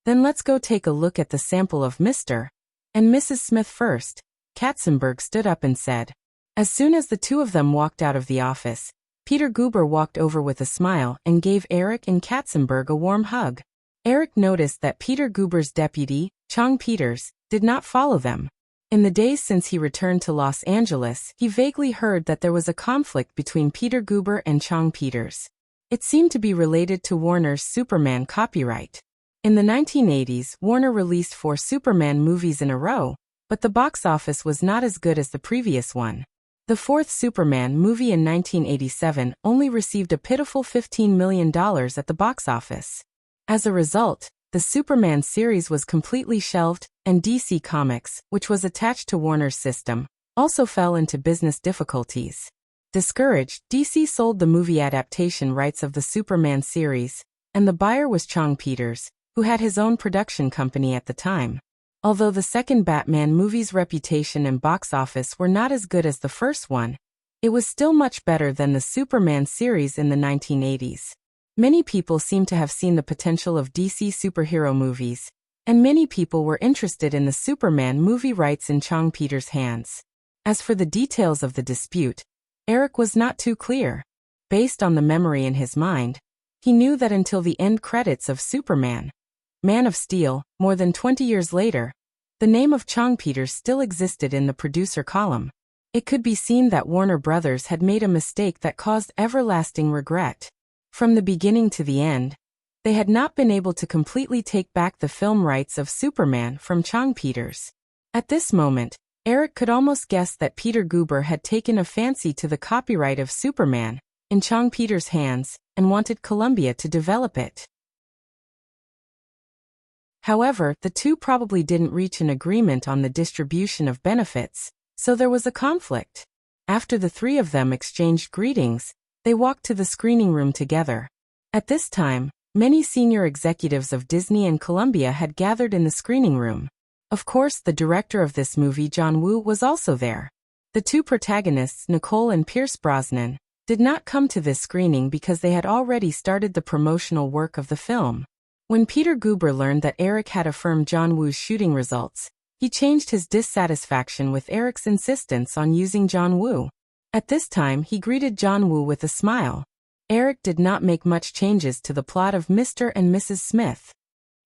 "Then let's go take a look at the sample of Mr. and Mrs. Smith first," Katzenberg stood up and said. As soon as the two of them walked out of the office, Peter Goober walked over with a smile and gave Eric and Katzenberg a warm hug. Eric noticed that Peter Goober's deputy, Chong Peters, did not follow them. In the days since he returned to Los Angeles, he vaguely heard that there was a conflict between Peter Goober and Chong Peters. It seemed to be related to Warner's Superman copyright. In the 1980s, Warner released 4 Superman movies in a row, but the box office was not as good as the previous one. The 4th Superman movie in 1987 only received a pitiful $15 million at the box office. As a result, the Superman series was completely shelved, and DC Comics, which was attached to Warner's system, also fell into business difficulties. Discouraged, DC sold the movie adaptation rights of the Superman series, and the buyer was Chong Peters, who had his own production company at the time. Although the second Batman movie's reputation and box office were not as good as the first one, it was still much better than the Superman series in the 1980s. Many people seem to have seen the potential of DC superhero movies, and many people were interested in the Superman movie rights in Chong Peters' hands. As for the details of the dispute, Eric was not too clear. Based on the memory in his mind, he knew that until the end credits of Superman, Man of Steel, more than 20 years later, the name of Chong Peters still existed in the producer column. It could be seen that Warner Brothers had made a mistake that caused everlasting regret. From the beginning to the end, they had not been able to completely take back the film rights of Superman from Chong Peters. At this moment, Eric could almost guess that Peter Goober had taken a fancy to the copyright of Superman in Chong Peters' hands and wanted Columbia to develop it. However, the two probably didn't reach an agreement on the distribution of benefits, so there was a conflict. After the three of them exchanged greetings, they walked to the screening room together. At this time, many senior executives of Disney and Columbia had gathered in the screening room. Of course, the director of this movie, John Woo, was also there. The two protagonists, Nicole and Pierce Brosnan, did not come to this screening because they had already started the promotional work of the film. When Peter Goober learned that Eric had affirmed John Woo's shooting results, he changed his dissatisfaction with Eric's insistence on using John Woo. At this time, he greeted John Woo with a smile. Eric did not make much changes to the plot of Mr. and Mrs. Smith.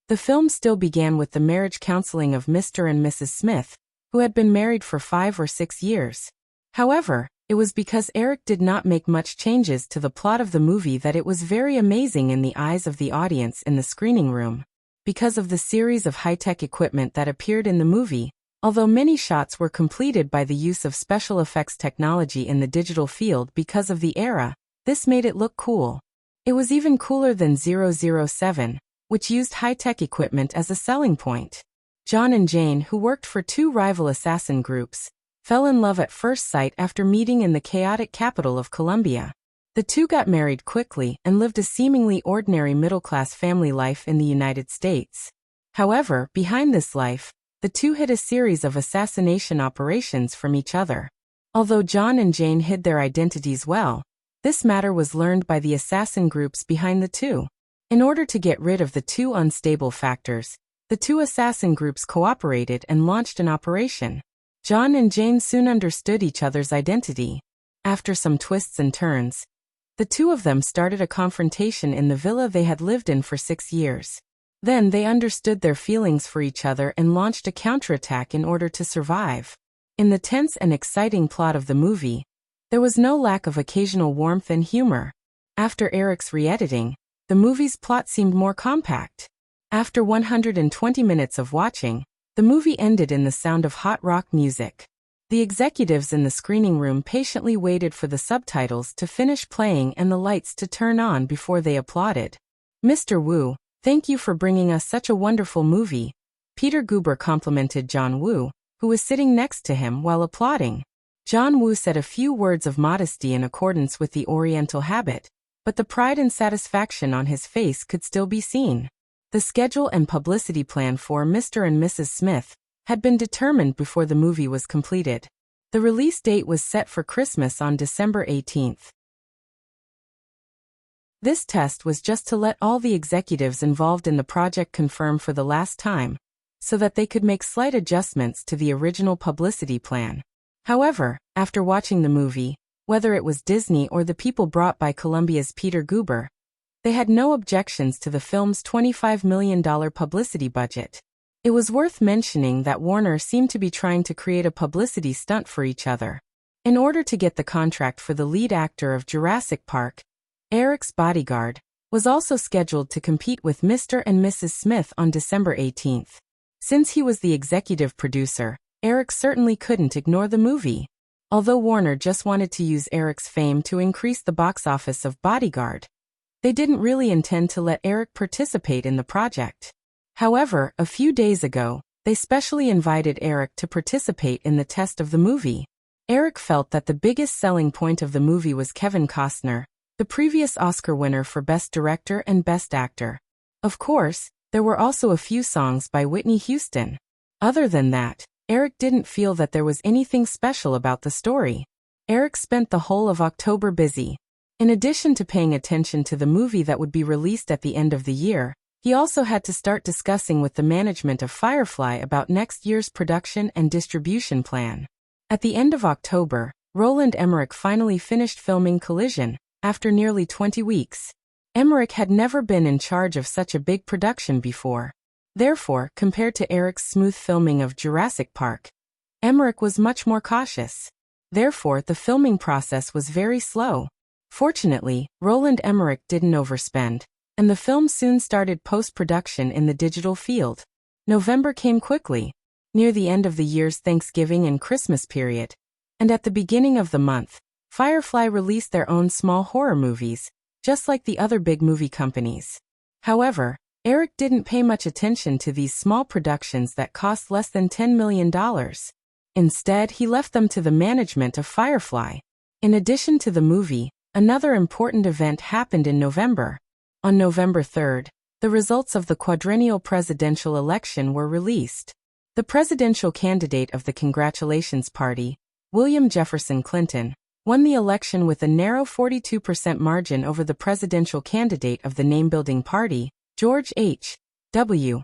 The film still began with the marriage counseling of Mr. and Mrs. Smith, who had been married for 5 or 6 years. However, it was because Eric did not make much changes to the plot of the movie that it was very amazing in the eyes of the audience in the screening room. Because of the series of high-tech equipment that appeared in the movie, although many shots were completed by the use of special effects technology in the digital field because of the era, this made it look cool. It was even cooler than 007, which used high-tech equipment as a selling point. John and Jane, who worked for 2 rival assassin groups, fell in love at first sight after meeting in the chaotic capital of Colombia. The two got married quickly and lived a seemingly ordinary middle-class family life in the United States. However, behind this life, the two hid a series of assassination operations from each other. Although John and Jane hid their identities well, this matter was learned by the assassin groups behind the two. In order to get rid of the two unstable factors, the two assassin groups cooperated and launched an operation. John and Jane soon understood each other's identity. After some twists and turns, the two of them started a confrontation in the villa they had lived in for 6 years. Then they understood their feelings for each other and launched a counterattack in order to survive. In the tense and exciting plot of the movie, there was no lack of occasional warmth and humor. After Eric's re-editing, the movie's plot seemed more compact. After 120 minutes of watching, the movie ended in the sound of hot rock music. The executives in the screening room patiently waited for the subtitles to finish playing and the lights to turn on before they applauded. "Mr. Woo, thank you for bringing us such a wonderful movie," Peter Goober complimented John Woo, who was sitting next to him while applauding. John Woo said a few words of modesty in accordance with the Oriental habit, but the pride and satisfaction on his face could still be seen. The schedule and publicity plan for Mr. and Mrs. Smith had been determined before the movie was completed. The release date was set for Christmas on December 18th. This test was just to let all the executives involved in the project confirm for the last time, so that they could make slight adjustments to the original publicity plan. However, after watching the movie, whether it was Disney or the people brought by Columbia's Peter Guber, they had no objections to the film's $25 million publicity budget. It was worth mentioning that Warner seemed to be trying to create a publicity stunt for each other. In order to get the contract for the lead actor of Jurassic Park, Eric's bodyguard was also scheduled to compete with Mr. and Mrs. Smith on December 18th. Since he was the executive producer, Eric certainly couldn't ignore the movie. Although Warner just wanted to use Eric's fame to increase the box office of Bodyguard, they didn't really intend to let Eric participate in the project. However, a few days ago, they specially invited Eric to participate in the test of the movie. Eric felt that the biggest selling point of the movie was Kevin Costner, the previous Oscar winner for Best Director and Best Actor. Of course, there were also a few songs by Whitney Houston. Other than that, Eric didn't feel that there was anything special about the story. Eric spent the whole of October busy. In addition to paying attention to the movie that would be released at the end of the year, he also had to start discussing with the management of Firefly about next year's production and distribution plan. At the end of October, Roland Emmerich finally finished filming Collision, after nearly 20 weeks. Emmerich had never been in charge of such a big production before. Therefore, compared to Eric's smooth filming of Jurassic Park, Emmerich was much more cautious. Therefore, the filming process was very slow. Fortunately, Roland Emmerich didn't overspend, and the film soon started post-production in the digital field. November came quickly, near the end of the year's Thanksgiving and Christmas period, and at the beginning of the month, Firefly released their own small horror movies, just like the other big movie companies. However, Eric didn't pay much attention to these small productions that cost less than $10 million. Instead, he left them to the management of Firefly. In addition to the movie, another important event happened in November. On November 3rd, the results of the quadrennial presidential election were released. The presidential candidate of the Congratulations Party, William Jefferson Clinton, won the election with a narrow 42% margin over the presidential candidate of the name-building party, George H.W.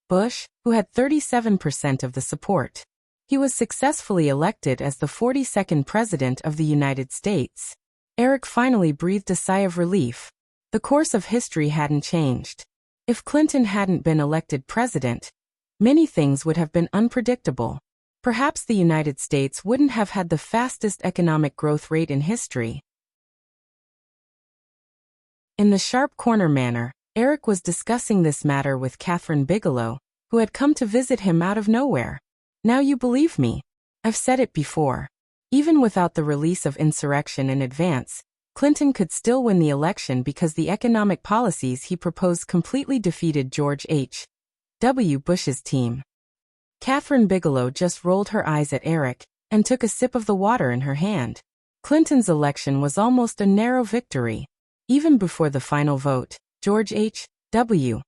Bush, who had 37% of the support. He was successfully elected as the 42nd President of the United States. Eric finally breathed a sigh of relief. The course of history hadn't changed. If Clinton hadn't been elected president, many things would have been unpredictable. Perhaps the United States wouldn't have had the fastest economic growth rate in history. In the sharp corner manner, Eric was discussing this matter with Kathryn Bigelow, who had come to visit him out of nowhere. Now you believe me. I've said it before. Even without the release of Insurrection in advance, Clinton could still win the election because the economic policies he proposed completely defeated George H.W. Bush's team. Kathryn Bigelow just rolled her eyes at Eric and took a sip of the water in her hand. Clinton's election was almost a narrow victory. Even before the final vote, George H.W.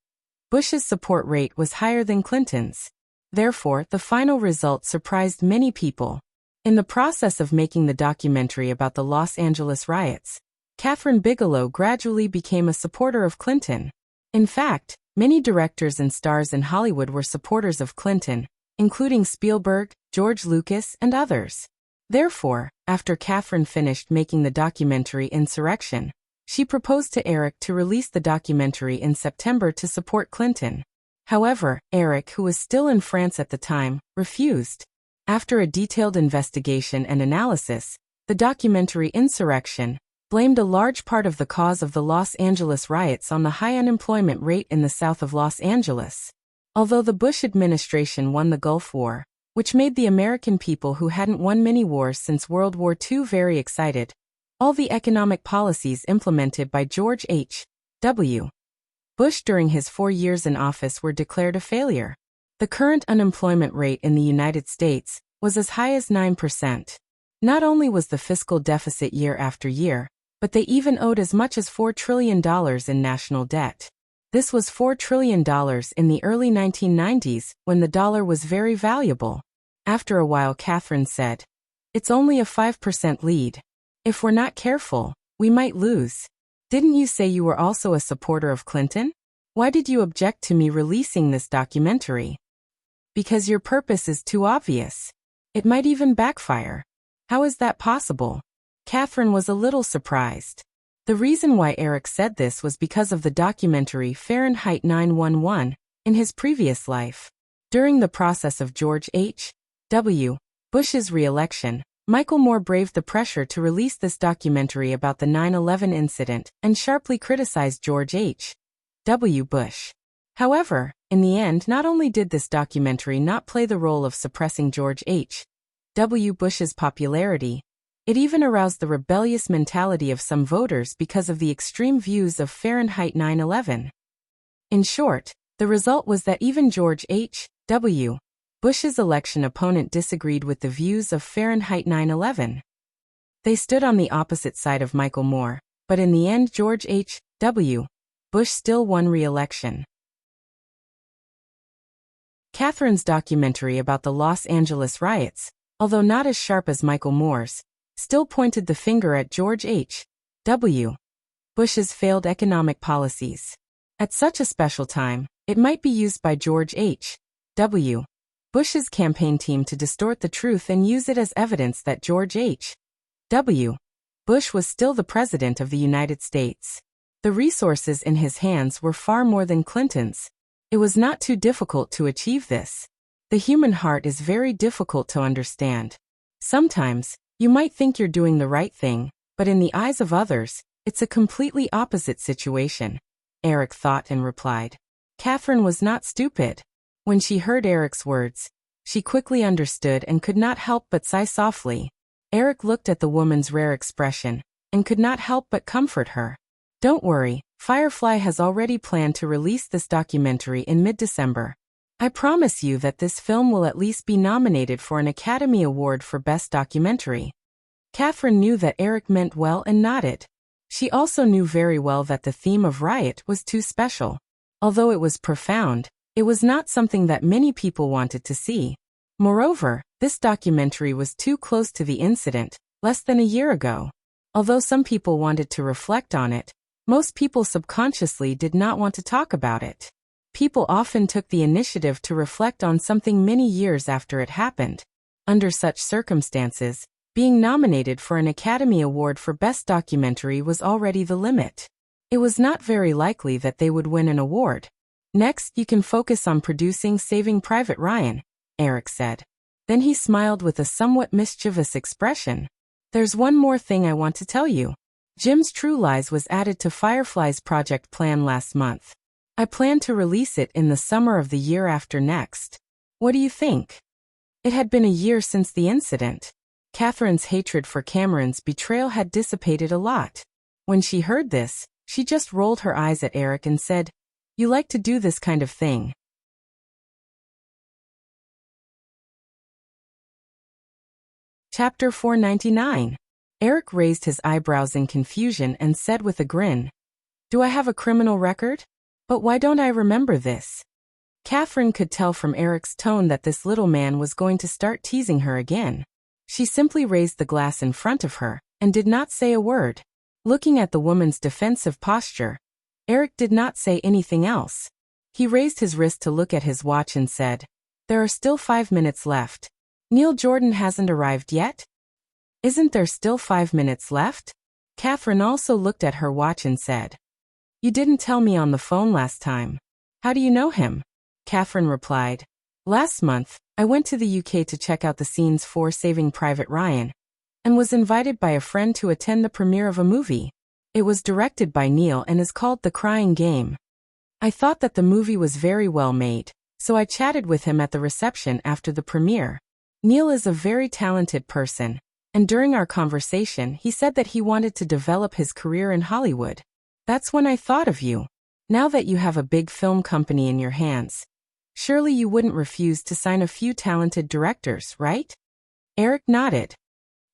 Bush's support rate was higher than Clinton's. Therefore, the final result surprised many people. In the process of making the documentary about the Los Angeles riots, Kathryn Bigelow gradually became a supporter of Clinton. In fact, many directors and stars in Hollywood were supporters of Clinton, including Spielberg, George Lucas, and others. Therefore, after Kathryn finished making the documentary Insurrection, she proposed to Eric to release the documentary in September to support Clinton. However, Eric, who was still in France at the time, refused. After a detailed investigation and analysis, the documentary Insurrection blamed a large part of the cause of the Los Angeles riots on the high unemployment rate in the south of Los Angeles. Although the Bush administration won the Gulf War, which made the American people who hadn't won many wars since World War II very excited, all the economic policies implemented by George H.W. Bush during his 4 years in office were declared a failure. The current unemployment rate in the United States was as high as 9%. Not only was the fiscal deficit year after year, but they even owed as much as $4 trillion in national debt. This was $4 trillion in the early 1990s, when the dollar was very valuable. After a while, Catherine said, "It's only a 5% lead. If we're not careful, we might lose." "Didn't you say you were also a supporter of Clinton? Why did you object to me releasing this documentary?" "Because your purpose is too obvious. It might even backfire." "How is that possible?" Catherine was a little surprised. The reason why Eric said this was because of the documentary Fahrenheit 9/11 in his previous life. During the process of George H.W. Bush's re-election, Michael Moore braved the pressure to release this documentary about the 9/11 incident and sharply criticized George H.W. Bush. However, in the end, not only did this documentary not play the role of suppressing George H.W. Bush's popularity, it even aroused the rebellious mentality of some voters because of the extreme views of Fahrenheit 9/11. In short, the result was that even George H.W. Bush's election opponent disagreed with the views of Fahrenheit 9/11. They stood on the opposite side of Michael Moore, but in the end George H.W. Bush still won re-election. Catherine's documentary about the Los Angeles riots, although not as sharp as Michael Moore's, still pointed the finger at George H.W. Bush's failed economic policies. At such a special time, it might be used by George H.W. Bush's campaign team to distort the truth and use it as evidence that George H.W. Bush was still the President of the United States. The resources in his hands were far more than Clinton's. It was not too difficult to achieve this. The human heart is very difficult to understand. Sometimes, you might think you're doing the right thing, but in the eyes of others, it's a completely opposite situation. Eric thought and replied. Catherine was not stupid. When she heard Eric's words, she quickly understood and could not help but sigh softly. Eric looked at the woman's rare expression, and could not help but comfort her. "Don't worry, Firefly has already planned to release this documentary in mid-December. I promise you that this film will at least be nominated for an Academy Award for Best Documentary." Catherine knew that Eric meant well and nodded. She also knew very well that the theme of riot was too special. Although it was profound, it was not something that many people wanted to see. Moreover, this documentary was too close to the incident, less than a year ago. Although some people wanted to reflect on it, most people subconsciously did not want to talk about it. People often took the initiative to reflect on something many years after it happened. Under such circumstances, being nominated for an Academy Award for Best Documentary was already the limit. It was not very likely that they would win an award. "Next, you can focus on producing Saving Private Ryan," Eric said. Then he smiled with a somewhat mischievous expression. "There's one more thing I want to tell you. Jim's True Lies was added to Firefly's project plan last month. I plan to release it in the summer of the year after next. What do you think?" It had been a year since the incident. Catherine's hatred for Cameron's betrayal had dissipated a lot. When she heard this, she just rolled her eyes at Eric and said, "You like to do this kind of thing." Chapter 499. Eric raised his eyebrows in confusion and said with a grin, "Do I have a criminal record? But why don't I remember this?" Catherine could tell from Eric's tone that this little man was going to start teasing her again. She simply raised the glass in front of her, and did not say a word. Looking at the woman's defensive posture, Eric did not say anything else. He raised his wrist to look at his watch and said, "There are still 5 minutes left. Neil Jordan hasn't arrived yet?" "Isn't there still 5 minutes left?" Catherine also looked at her watch and said, "You didn't tell me on the phone last time. How do you know him?" Catherine replied, "Last month, I went to the UK to check out the scenes for Saving Private Ryan, and was invited by a friend to attend the premiere of a movie. It was directed by Neil and is called The Crying Game. I thought that the movie was very well made, so I chatted with him at the reception after the premiere. Neil is a very talented person, and during our conversation he said that he wanted to develop his career in Hollywood. That's when I thought of you. Now that you have a big film company in your hands, surely you wouldn't refuse to sign a few talented directors, right?" Eric nodded.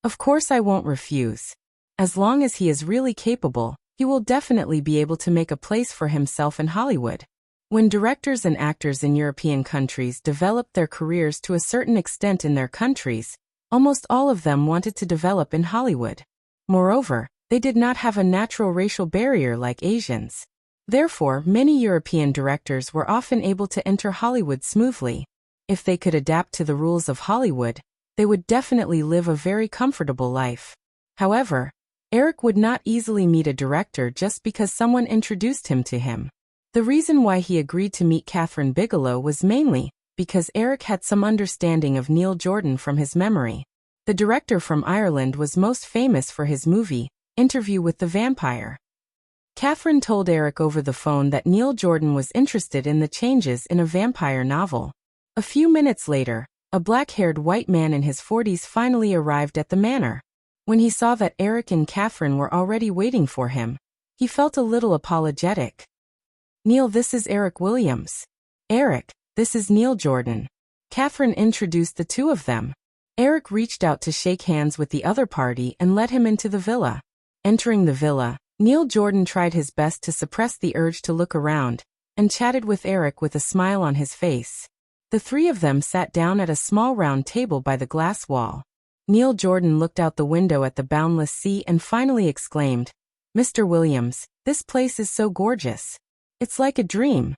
Of course I won't refuse. As long as he is really capable, he will definitely be able to make a place for himself in Hollywood. When directors and actors in European countries developed their careers to a certain extent in their countries, almost all of them wanted to develop in Hollywood. Moreover, they did not have a natural racial barrier like Asians. Therefore, many European directors were often able to enter Hollywood smoothly. If they could adapt to the rules of Hollywood, they would definitely live a very comfortable life. However, Eric would not easily meet a director just because someone introduced him to him. The reason why he agreed to meet Kathryn Bigelow was mainly because Eric had some understanding of Neil Jordan from his memory. The director from Ireland was most famous for his movie, Interview with the Vampire. Kathryn told Eric over the phone that Neil Jordan was interested in the changes in a vampire novel. A few minutes later, a black-haired white man in his 40s finally arrived at the manor. When he saw that Eric and Kathryn were already waiting for him, he felt a little apologetic. "Neil, this is Eric Williams." "Eric, this is Neil Jordan." Kathryn introduced the two of them. Eric reached out to shake hands with the other party and led him into the villa. Entering the villa, Neil Jordan tried his best to suppress the urge to look around, and chatted with Eric with a smile on his face. The three of them sat down at a small round table by the glass wall. Neil Jordan looked out the window at the boundless sea and finally exclaimed, "Mr. Williams, this place is so gorgeous. It's like a dream."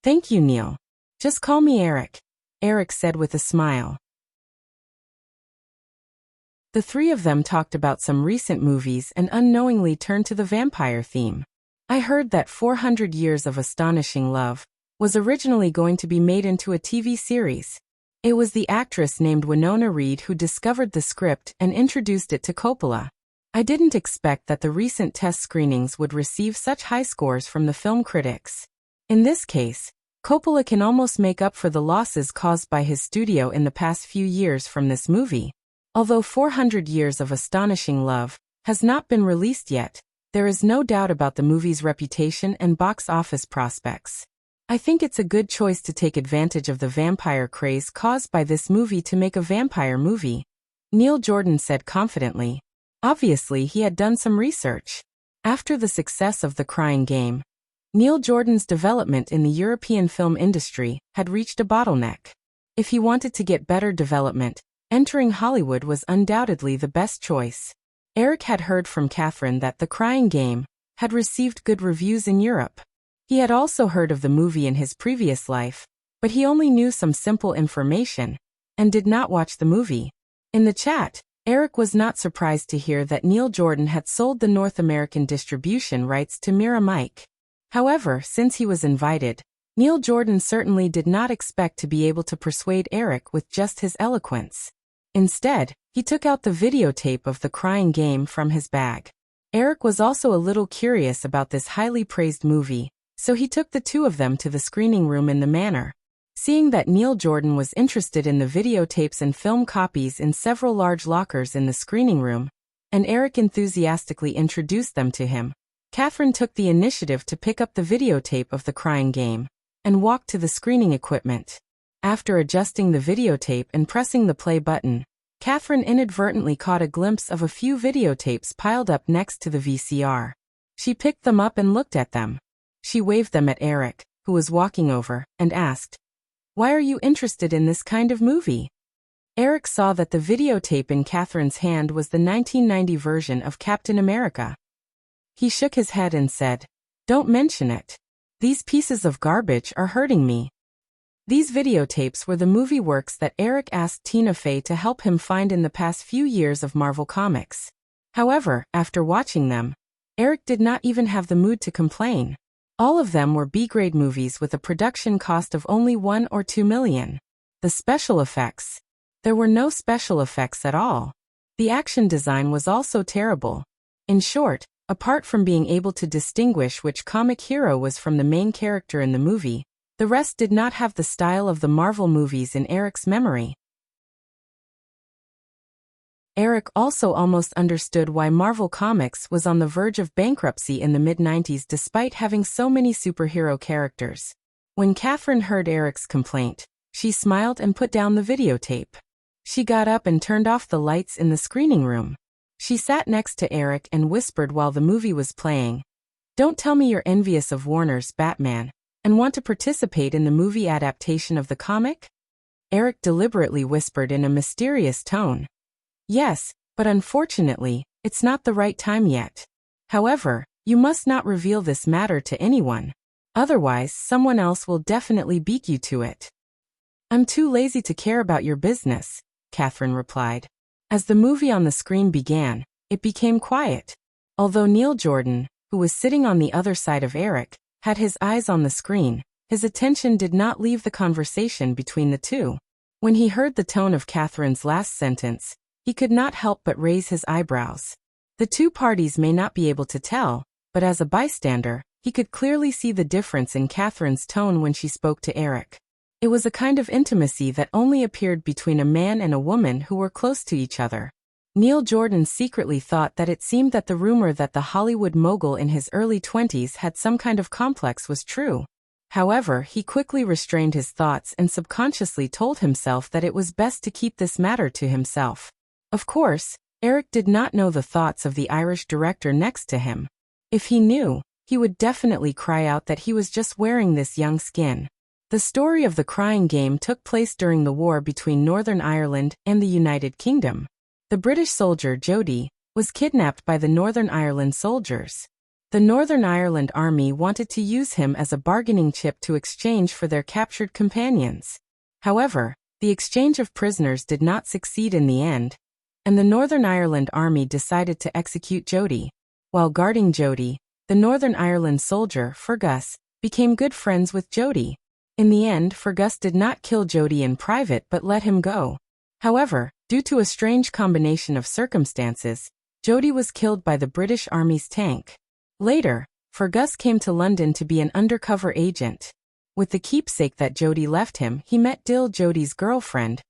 "Thank you, Neil. Just call me Eric," Eric said with a smile. The three of them talked about some recent movies and unknowingly turned to the vampire theme. "I heard that 400 Years of Astonishing Love was originally going to be made into a TV series. It was the actress named Winona Reed who discovered the script and introduced it to Coppola. I didn't expect that the recent test screenings would receive such high scores from the film critics. In this case, Coppola can almost make up for the losses caused by his studio in the past few years from this movie. Although 400 Years of Astonishing Love has not been released yet, there is no doubt about the movie's reputation and box office prospects. I think it's a good choice to take advantage of the vampire craze caused by this movie to make a vampire movie," Neil Jordan said confidently. Obviously, he had done some research. After the success of The Crying Game, Neil Jordan's development in the European film industry had reached a bottleneck. If he wanted to get better development, entering Hollywood was undoubtedly the best choice. Eric had heard from Kathryn that The Crying Game had received good reviews in Europe. He had also heard of the movie in his previous life, but he only knew some simple information and did not watch the movie. In the chat, Eric was not surprised to hear that Neil Jordan had sold the North American distribution rights to Mira Mike. However, since he was invited, Neil Jordan certainly did not expect to be able to persuade Eric with just his eloquence. Instead, he took out the videotape of The Crying Game from his bag. Eric was also a little curious about this highly praised movie, so he took the two of them to the screening room in the manor. Seeing that Neil Jordan was interested in the videotapes and film copies in several large lockers in the screening room, and Eric enthusiastically introduced them to him, Kathryn took the initiative to pick up the videotape of The Crying Game and walked to the screening equipment. After adjusting the videotape and pressing the play button, Kathryn inadvertently caught a glimpse of a few videotapes piled up next to the VCR. She picked them up and looked at them. She waved them at Eric, who was walking over, and asked, "Why are you interested in this kind of movie?" Eric saw that the videotape in Kathryn's hand was the 1990 version of Captain America. He shook his head and said, "Don't mention it. These pieces of garbage are hurting me." These videotapes were the movie works that Eric asked Tina Fey to help him find in the past few years of Marvel Comics. However, after watching them, Eric did not even have the mood to complain. All of them were B-grade movies with a production cost of only $1 or $2 million. The special effects. There were no special effects at all. The action design was also terrible. In short, apart from being able to distinguish which comic hero was from the main character in the movie, the rest did not have the style of the Marvel movies in Eric's memory. Eric also almost understood why Marvel Comics was on the verge of bankruptcy in the mid-90s despite having so many superhero characters. When Kathryn heard Eric's complaint, she smiled and put down the videotape. She got up and turned off the lights in the screening room. She sat next to Eric and whispered while the movie was playing, "Don't tell me you're envious of Warner's Batman and want to participate in the movie adaptation of the comic?" Eric deliberately whispered in a mysterious tone. "Yes, but unfortunately, it's not the right time yet. However, you must not reveal this matter to anyone. Otherwise, someone else will definitely beat you to it." "I'm too lazy to care about your business," Catherine replied. As the movie on the screen began, it became quiet. Although Neil Jordan, who was sitting on the other side of Eric, had his eyes on the screen, his attention did not leave the conversation between the two. When he heard the tone of Catherine's last sentence, he could not help but raise his eyebrows. The two parties may not be able to tell, but as a bystander, he could clearly see the difference in Catherine's tone when she spoke to Eric. It was a kind of intimacy that only appeared between a man and a woman who were close to each other. Neil Jordan secretly thought that it seemed that the rumor that the Hollywood mogul in his early 20s had some kind of complex was true. However, he quickly restrained his thoughts and subconsciously told himself that it was best to keep this matter to himself. Of course, Eric did not know the thoughts of the Irish director next to him. If he knew, he would definitely cry out that he was just wearing this young skin. The story of the Crying Game took place during the war between Northern Ireland and the United Kingdom. The British soldier Jody was kidnapped by the Northern Ireland soldiers. The Northern Ireland Army wanted to use him as a bargaining chip to exchange for their captured companions. However, the exchange of prisoners did not succeed in the end, and the Northern Ireland Army decided to execute Jody. While guarding Jody, the Northern Ireland soldier, Fergus, became good friends with Jody. In the end, Fergus did not kill Jody in private but let him go. However, due to a strange combination of circumstances, Jody was killed by the British Army's tank. Later, Fergus came to London to be an undercover agent. With the keepsake that Jody left him, he met Dill, Jody's girlfriend,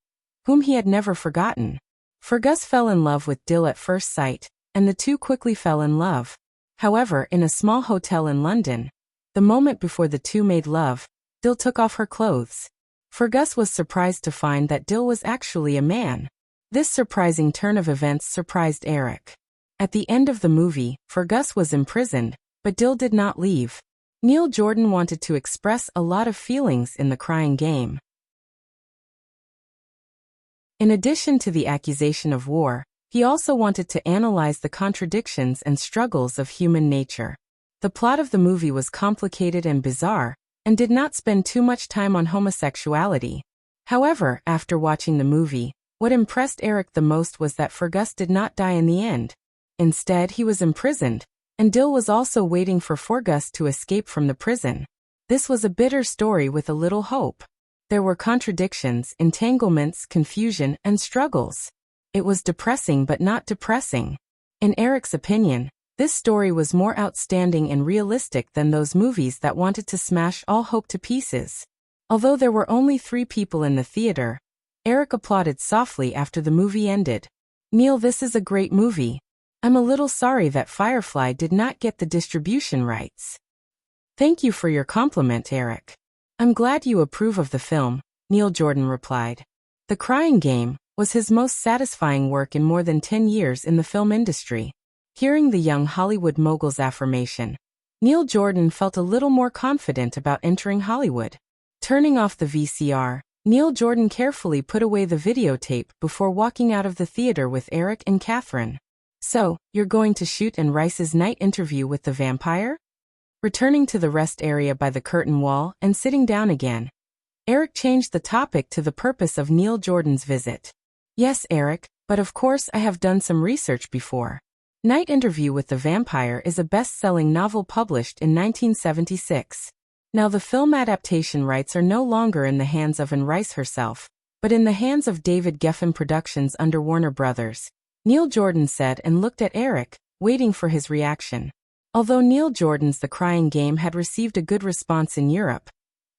whom he had never forgotten. Fergus fell in love with Dill at first sight, and the two quickly fell in love. However, in a small hotel in London, the moment before the two made love, Dill took off her clothes. Fergus was surprised to find that Dill was actually a man. This surprising turn of events surprised Eric. At the end of the movie, Fergus was imprisoned, but Dill did not leave. Neil Jordan wanted to express a lot of feelings in The Crying Game. In addition to the accusation of war, he also wanted to analyze the contradictions and struggles of human nature. The plot of the movie was complicated and bizarre, and did not spend too much time on homosexuality. However, after watching the movie, what impressed Eric the most was that Fergus did not die in the end. Instead, he was imprisoned, and Dill was also waiting for Fergus to escape from the prison. This was a bitter story with a little hope. There were contradictions, entanglements, confusion, and struggles. It was depressing but not depressing. In Eric's opinion, this story was more outstanding and realistic than those movies that wanted to smash all hope to pieces. Although there were only 3 people in the theater, Eric applauded softly after the movie ended. "Neil, this is a great movie. I'm a little sorry that Firefly did not get the distribution rights." "Thank you for your compliment, Eric. I'm glad you approve of the film," Neil Jordan replied. The Crying Game was his most satisfying work in more than 10 years in the film industry. Hearing the young Hollywood mogul's affirmation, Neil Jordan felt a little more confident about entering Hollywood. Turning off the VCR, Neil Jordan carefully put away the videotape before walking out of the theater with Eric and Catherine. "So, you're going to shoot in Rice's night interview with the vampire?" Returning to the rest area by the curtain wall and sitting down again, Eric changed the topic to the purpose of Neil Jordan's visit. "Yes, Eric, but of course I have done some research before. Night Interview with the Vampire is a best-selling novel published in 1976. Now the film adaptation rights are no longer in the hands of Anne Rice herself, but in the hands of David Geffen Productions under Warner Brothers," Neil Jordan said and looked at Eric, waiting for his reaction. Although Neil Jordan's The Crying Game had received a good response in Europe,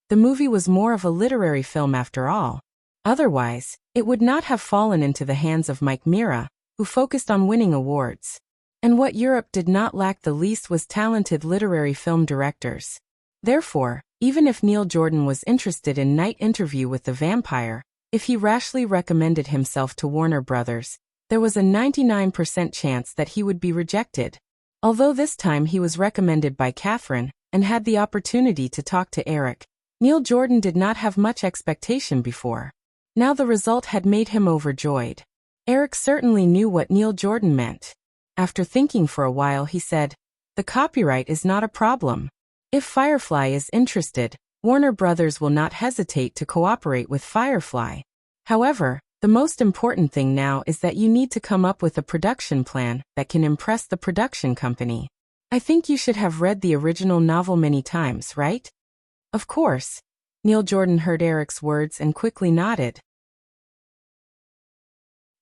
the movie was more of a literary film after all. Otherwise, it would not have fallen into the hands of Mike Mira, who focused on winning awards. And what Europe did not lack the least was talented literary film directors. Therefore, even if Neil Jordan was interested in Night Interview with the Vampire, If he rashly recommended himself to Warner Brothers, there was a 99% chance that he would be rejected. Although this time he was recommended by Catherine and had the opportunity to talk to Eric, Neil Jordan did not have much expectation before. Now the result had made him overjoyed. Eric certainly knew what Neil Jordan meant. After thinking for a while, he said, "The copyright is not a problem. If Firefly is interested, Warner Brothers will not hesitate to cooperate with Firefly. However, the most important thing now is that you need to come up with a production plan that can impress the production company. I think you should have read the original novel many times, right?" "Of course." Neil Jordan heard Eric's words and quickly nodded.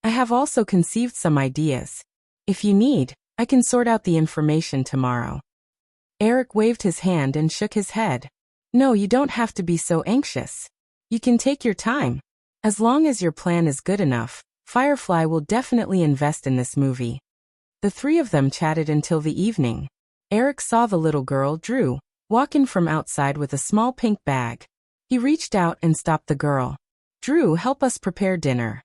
"I have also conceived some ideas. If you need, I can sort out the information tomorrow." Eric waved his hand and shook his head. "No, you don't have to be so anxious. You can take your time. As long as your plan is good enough, Firefly will definitely invest in this movie." The three of them chatted until the evening. Eric saw the little girl, Drew, walk in from outside with a small pink bag. He reached out and stopped the girl. "Drew, help us prepare dinner."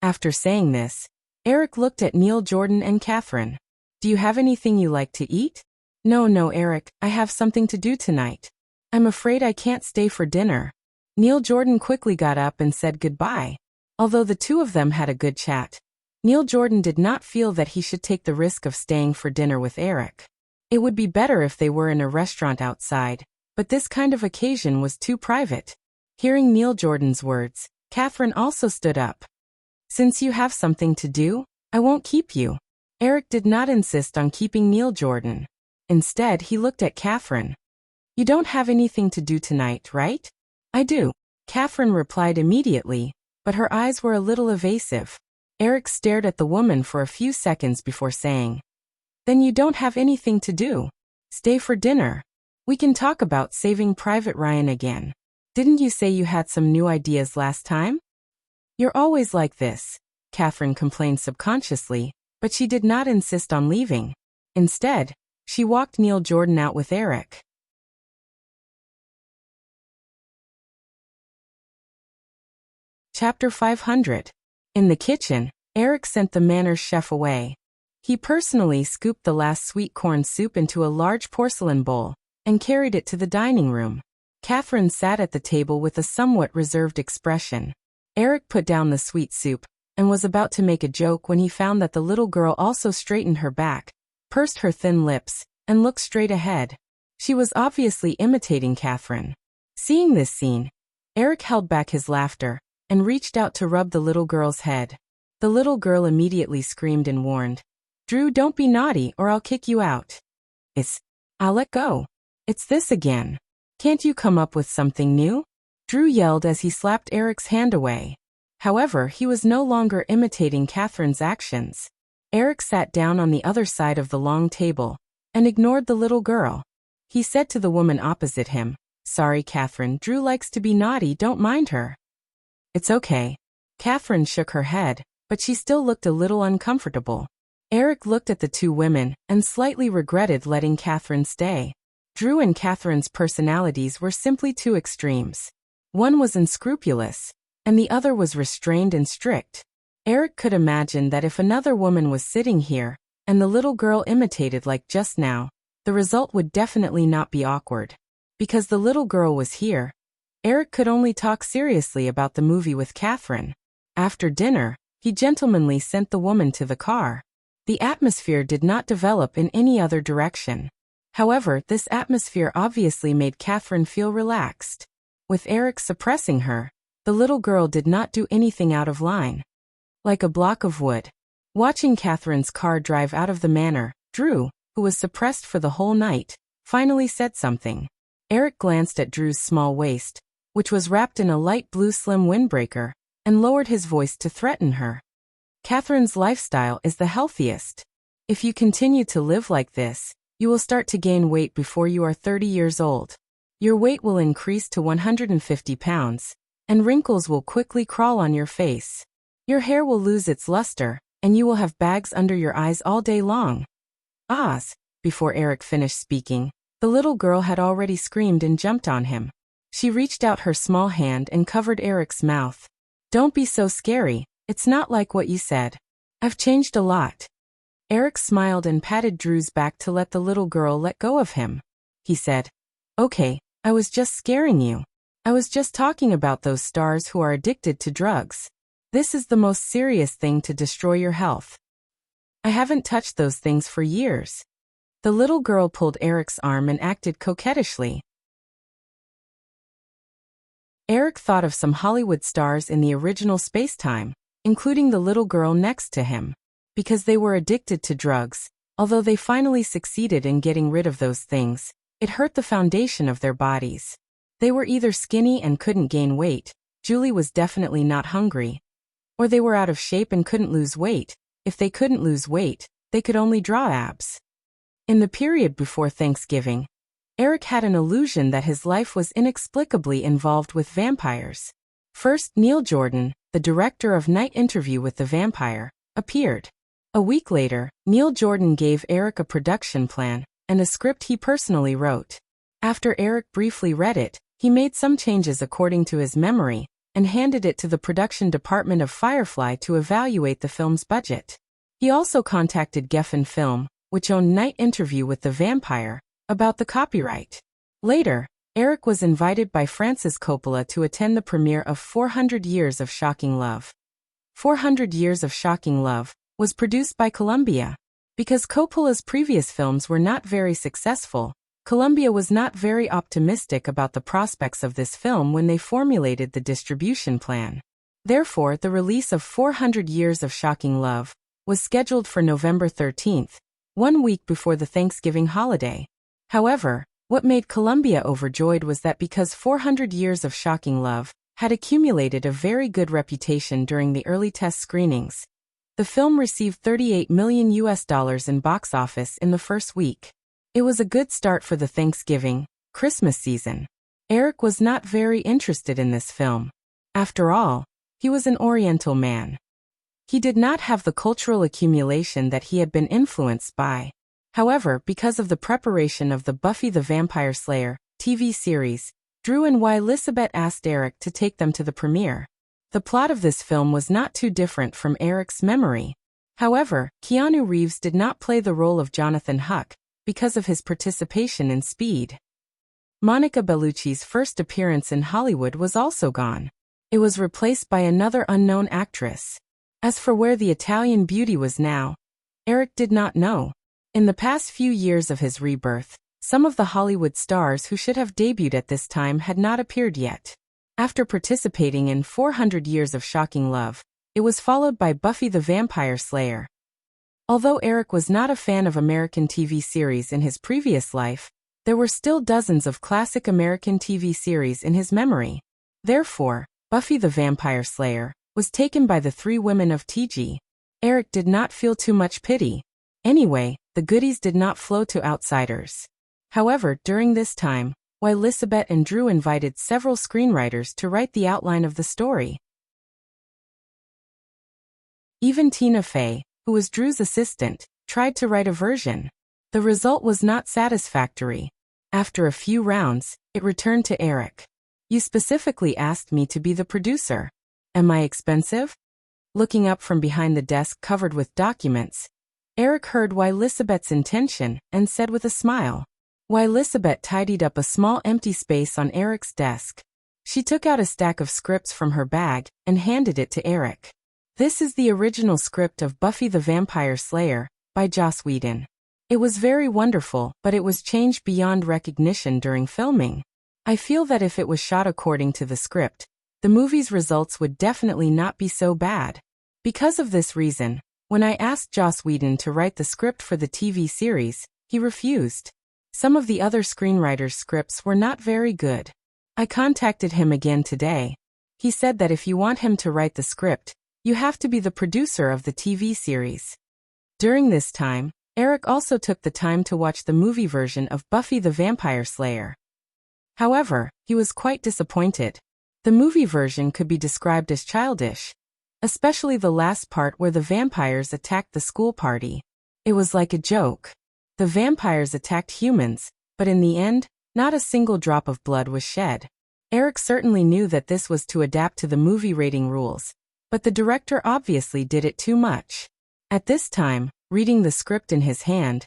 After saying this, Eric looked at Neil Jordan and Catherine. "Do you have anything you like to eat?" No, Eric, I have something to do tonight. I'm afraid I can't stay for dinner." Neil Jordan quickly got up and said goodbye. Although the two of them had a good chat, Neil Jordan did not feel that he should take the risk of staying for dinner with Eric. It would be better if they were in a restaurant outside, but this kind of occasion was too private. Hearing Neil Jordan's words, Catherine also stood up. "Since you have something to do, I won't keep you." Eric did not insist on keeping Neil Jordan. Instead, he looked at Catherine. "You don't have anything to do tonight, right?" "I do," Catherine replied immediately, but her eyes were a little evasive. Eric stared at the woman for a few seconds before saying, "Then you don't have anything to do. Stay for dinner. We can talk about Saving Private Ryan again. Didn't you say you had some new ideas last time?" "You're always like this," Catherine complained subconsciously, but she did not insist on leaving. Instead, she walked Neil Jordan out with Eric. Chapter 500. In the kitchen, Eric sent the Manor's chef away. He personally scooped the last sweet corn soup into a large porcelain bowl and carried it to the dining room. Catherine sat at the table with a somewhat reserved expression. Eric put down the sweet soup and was about to make a joke when he found that the little girl also straightened her back, pursed her thin lips, and looked straight ahead. She was obviously imitating Catherine. Seeing this scene, Eric held back his laughter and reached out to rub the little girl's head. The little girl immediately screamed and warned, "Drew, don't be naughty or I'll kick you out." I'll let go. It's this again. Can't you come up with something new?" Drew yelled as he slapped Eric's hand away. However, he was no longer imitating Catherine's actions. Eric sat down on the other side of the long table and ignored the little girl. He said to the woman opposite him, "Sorry, Catherine, Drew likes to be naughty, don't mind her." "It's okay." Catherine shook her head, but she still looked a little uncomfortable. Eric looked at the two women and slightly regretted letting Catherine stay. Drew and Catherine's personalities were simply two extremes. One was unscrupulous, and the other was restrained and strict. Eric could imagine that if another woman was sitting here, and the little girl imitated like just now, the result would definitely not be awkward. Because the little girl was here, Eric could only talk seriously about the movie with Catherine. After dinner, he gentlemanly sent the woman to the car. The atmosphere did not develop in any other direction. However, this atmosphere obviously made Catherine feel relaxed. With Eric suppressing her, the little girl did not do anything out of line. Like a block of wood. Watching Catherine's car drive out of the manor, Drew, who was suppressed for the whole night, finally said something. Eric glanced at Drew's small waist, which was wrapped in a light blue slim windbreaker, and lowered his voice to threaten her. "Catherine's lifestyle is the healthiest. If you continue to live like this, you will start to gain weight before you are 30 years old. Your weight will increase to 150 pounds, and wrinkles will quickly crawl on your face. Your hair will lose its luster, and you will have bags under your eyes all day long." Oz! Before Eric finished speaking, the little girl had already screamed and jumped on him. She reached out her small hand and covered Eric's mouth. Don't be so scary, it's not like what you said. I've changed a lot. Eric smiled and patted Drew's back to let the little girl let go of him. He said, "Okay, I was just scaring you. I was just talking about those stars who are addicted to drugs. This is the most serious thing to destroy your health. I haven't touched those things for years." The little girl pulled Eric's arm and acted coquettishly. Eric thought of some Hollywood stars in the original space-time, including the little girl next to him. Because they were addicted to drugs, although they finally succeeded in getting rid of those things, it hurt the foundation of their bodies. They were either skinny and couldn't gain weight, Julie was definitely not hungry, or they were out of shape and couldn't lose weight. If they couldn't lose weight, they could only draw abs. In the period before Thanksgiving, Eric had an illusion that his life was inexplicably involved with vampires. First, Neil Jordan, the director of Night Interview with the Vampire, appeared. A week later, Neil Jordan gave Eric a production plan and a script he personally wrote. After Eric briefly read it, he made some changes according to his memory and handed it to the production department of Firefly to evaluate the film's budget. He also contacted Geffen Film, which owned Night Interview with the Vampire, about the copyright. Later, Eric was invited by Francis Coppola to attend the premiere of 400 Years of Shocking Love. 400 Years of Shocking Love was produced by Columbia. Because Coppola's previous films were not very successful, Columbia was not very optimistic about the prospects of this film when they formulated the distribution plan. Therefore, the release of 400 Years of Shocking Love was scheduled for November 13th, 1 week before the Thanksgiving holiday. However, what made Columbia overjoyed was that because 400 Years of Shocking Love had accumulated a very good reputation during the early test screenings, the film received $38 million in box office in the first week. It was a good start for the Thanksgiving, Christmas season. Eric was not very interested in this film. After all, he was an Oriental man. He did not have the cultural accumulation that he had been influenced by. However, because of the preparation of the Buffy the Vampire Slayer TV series, Drew and Elizabeth asked Eric to take them to the premiere. The plot of this film was not too different from Eric's memory. However, Keanu Reeves did not play the role of Jonathan Huck because of his participation in Speed. Monica Bellucci's first appearance in Hollywood was also gone. It was replaced by another unknown actress. As for where the Italian beauty was now, Eric did not know. In the past few years of his rebirth, some of the Hollywood stars who should have debuted at this time had not appeared yet. After participating in 400 Years of Shocking Love, it was followed by Buffy the Vampire Slayer. Although Eric was not a fan of American TV series in his previous life, there were still dozens of classic American TV series in his memory. Therefore, Buffy the Vampire Slayer was taken by the three women of TG. Eric did not feel too much pity. Anyway, the goodies did not flow to outsiders. However, during this time, Elizabeth and Drew invited several screenwriters to write the outline of the story. Even Tina Fey, who was Drew's assistant, tried to write a version. The result was not satisfactory. After a few rounds, it returned to Eric. "You specifically asked me to be the producer. Am I expensive?" Looking up from behind the desk covered with documents, Eric heard Elizabeth's intention and said with a smile. Elizabeth tidied up a small empty space on Eric's desk. She took out a stack of scripts from her bag and handed it to Eric. "This is the original script of Buffy the Vampire Slayer, by Joss Whedon. It was very wonderful, but it was changed beyond recognition during filming. I feel that if it was shot according to the script, the movie's results would definitely not be so bad. Because of this reason, when I asked Joss Whedon to write the script for the TV series, he refused. Some of the other screenwriters' scripts were not very good. I contacted him again today. He said that if you want him to write the script, you have to be the producer of the TV series." During this time, Eric also took the time to watch the movie version of Buffy the Vampire Slayer. However, he was quite disappointed. The movie version could be described as childish, especially the last part where the vampires attacked the school party. It was like a joke. The vampires attacked humans, but in the end, not a single drop of blood was shed. Eric certainly knew that this was to adapt to the movie rating rules, but the director obviously did it too much. At this time, reading the script in his hand,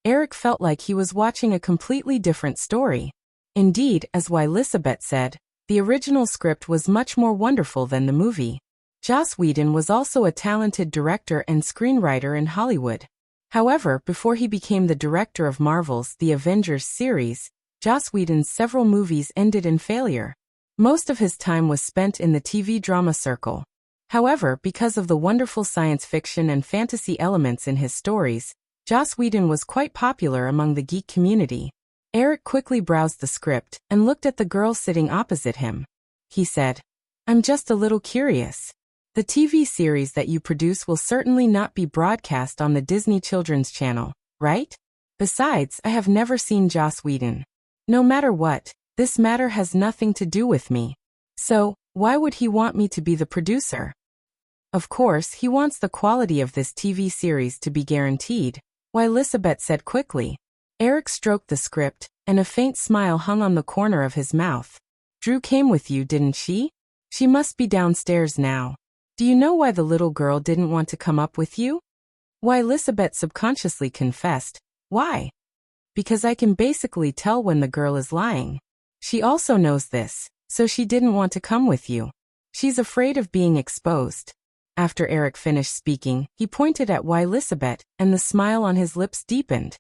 Eric felt like he was watching a completely different story. Indeed, as Elizabeth said, the original script was much more wonderful than the movie. Joss Whedon was also a talented director and screenwriter in Hollywood. However, before he became the director of Marvel's The Avengers series, Joss Whedon's several movies ended in failure. Most of his time was spent in the TV drama circle. However, because of the wonderful science fiction and fantasy elements in his stories, Joss Whedon was quite popular among the geek community. Eric quickly browsed the script and looked at the girl sitting opposite him. He said, "I'm just a little curious. The TV series that you produce will certainly not be broadcast on the Disney Children's Channel, right? Besides, I have never seen Joss Whedon. No matter what, this matter has nothing to do with me. So, why would he want me to be the producer? Of course, he wants the quality of this TV series to be guaranteed," Elizabeth said quickly. Eric stroked the script, and a faint smile hung on the corner of his mouth. "Drew came with you, didn't she? She must be downstairs now. Do you know why the little girl didn't want to come up with you?" Elizabeth subconsciously confessed, "Why?" "Because I can basically tell when the girl is lying. She also knows this, so she didn't want to come with you. She's afraid of being exposed." After Eric finished speaking, he pointed at Elizabeth, and the smile on his lips deepened.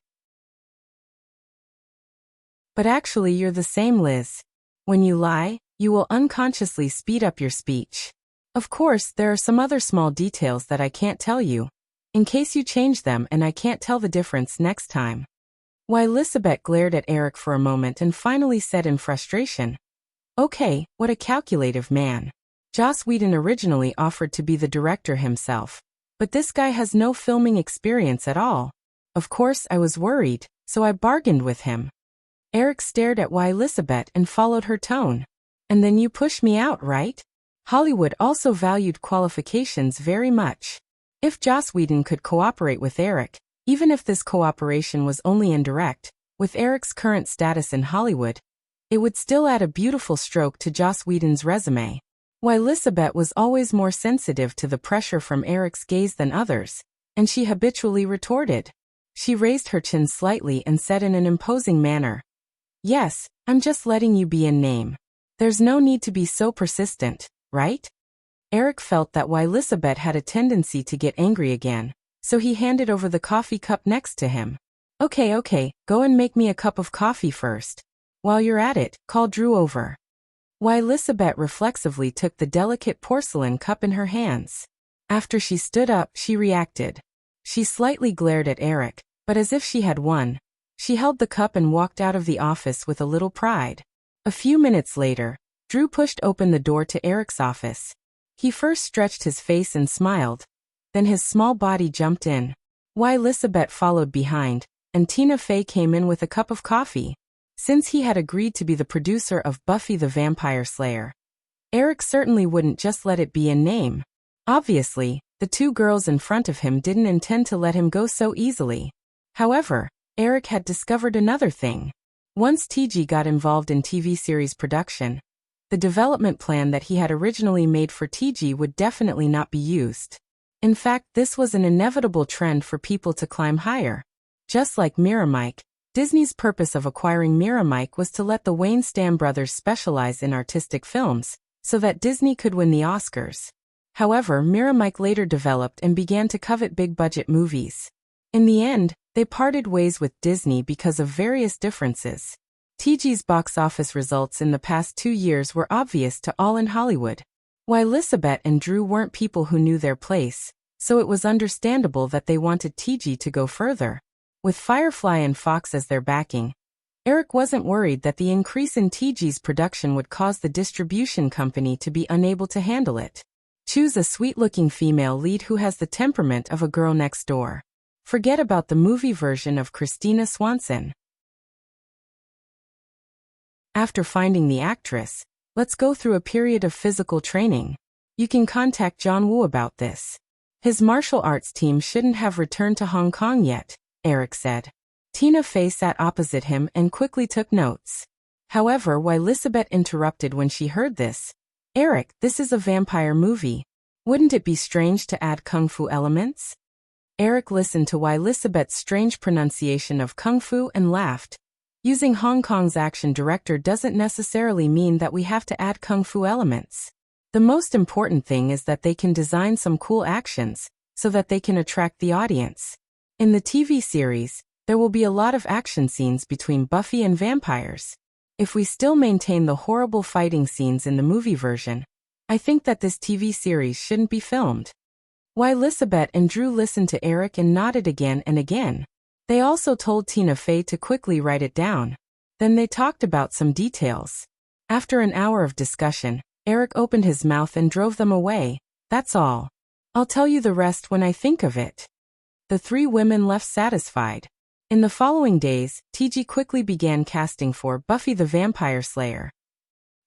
"But actually you're the same, Liz. When you lie, you will unconsciously speed up your speech. Of course, there are some other small details that I can't tell you, in case you change them and I can't tell the difference next time." Elizabeth glared at Eric for a moment and finally said in frustration, "Okay, what a calculative man. Joss Whedon originally offered to be the director himself, but this guy has no filming experience at all. Of course I was worried, so I bargained with him." Eric stared at Elizabeth and followed her tone. "And then you pushed me out, right?" Hollywood also valued qualifications very much. If Joss Whedon could cooperate with Eric, even if this cooperation was only indirect, with Eric's current status in Hollywood, it would still add a beautiful stroke to Joss Whedon's resume. Elizabeth was always more sensitive to the pressure from Eric's gaze than others, and she habitually retorted. She raised her chin slightly and said in an imposing manner, "Yes, I'm just letting you be in name. There's no need to be so persistent, right?" Eric felt that Elizabeth had a tendency to get angry again, so he handed over the coffee cup next to him. Okay, go and make me a cup of coffee first. While you're at it, call Drew over." Elizabeth reflexively took the delicate porcelain cup in her hands. After she stood up, she reacted. She slightly glared at Eric, but as if she had won, she held the cup and walked out of the office with a little pride. A few minutes later, Drew pushed open the door to Eric's office. He first stretched his face and smiled, then his small body jumped in. Elizabeth followed behind, and Tina Fey came in with a cup of coffee. Since he had agreed to be the producer of Buffy the Vampire Slayer, Eric certainly wouldn't just let it be in name. Obviously, the two girls in front of him didn't intend to let him go so easily. However, Eric had discovered another thing. Once TG got involved in TV series production, the development plan that he had originally made for TG would definitely not be used. In fact, this was an inevitable trend for people to climb higher. Just like Miramax, Disney's purpose of acquiring Miramax was to let the Wayne Stam brothers specialize in artistic films, so that Disney could win the Oscars. However, Miramax later developed and began to covet big-budget movies. In the end, they parted ways with Disney because of various differences. TG's box office results in the past 2 years were obvious to all in Hollywood. Elizabeth and Drew weren't people who knew their place, so it was understandable that they wanted TG to go further. With Firefly and Fox as their backing, Eric wasn't worried that the increase in TG's production would cause the distribution company to be unable to handle it. Choose a sweet-looking female lead who has the temperament of a girl next door. Forget about the movie version of Christina Swanson. After finding the actress, let's go through a period of physical training. You can contact John Woo about this. His martial arts team shouldn't have returned to Hong Kong yet, Eric said. Tina Fey sat opposite him and quickly took notes. However, while Elizabeth interrupted when she heard this, "Eric, this is a vampire movie. Wouldn't it be strange to add kung fu elements?" Eric listened to why Elizabeth's strange pronunciation of kung fu and laughed. Using Hong Kong's action director doesn't necessarily mean that we have to add kung fu elements. The most important thing is that they can design some cool actions, so that they can attract the audience. In the TV series, there will be a lot of action scenes between Buffy and vampires. If we still maintain the horrible fighting scenes in the movie version, I think that this TV series shouldn't be filmed. While Elizabeth and Drew listened to Eric and nodded again and again, they also told Tina Fey to quickly write it down. Then they talked about some details. After an hour of discussion, Eric opened his mouth and drove them away. "That's all. I'll tell you the rest when I think of it." The three women left satisfied. In the following days, TG quickly began casting for Buffy the Vampire Slayer.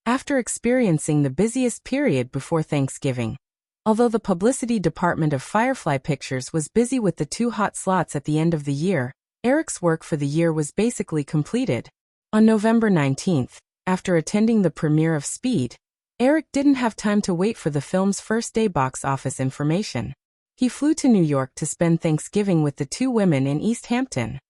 After experiencing the busiest period before Thanksgiving, although the publicity department of Firefly Pictures was busy with the 2 hot slots at the end of the year, Eric's work for the year was basically completed. On November 19th, after attending the premiere of Speed, Eric didn't have time to wait for the film's first-day box office information. He flew to New York to spend Thanksgiving with the 2 women in East Hampton.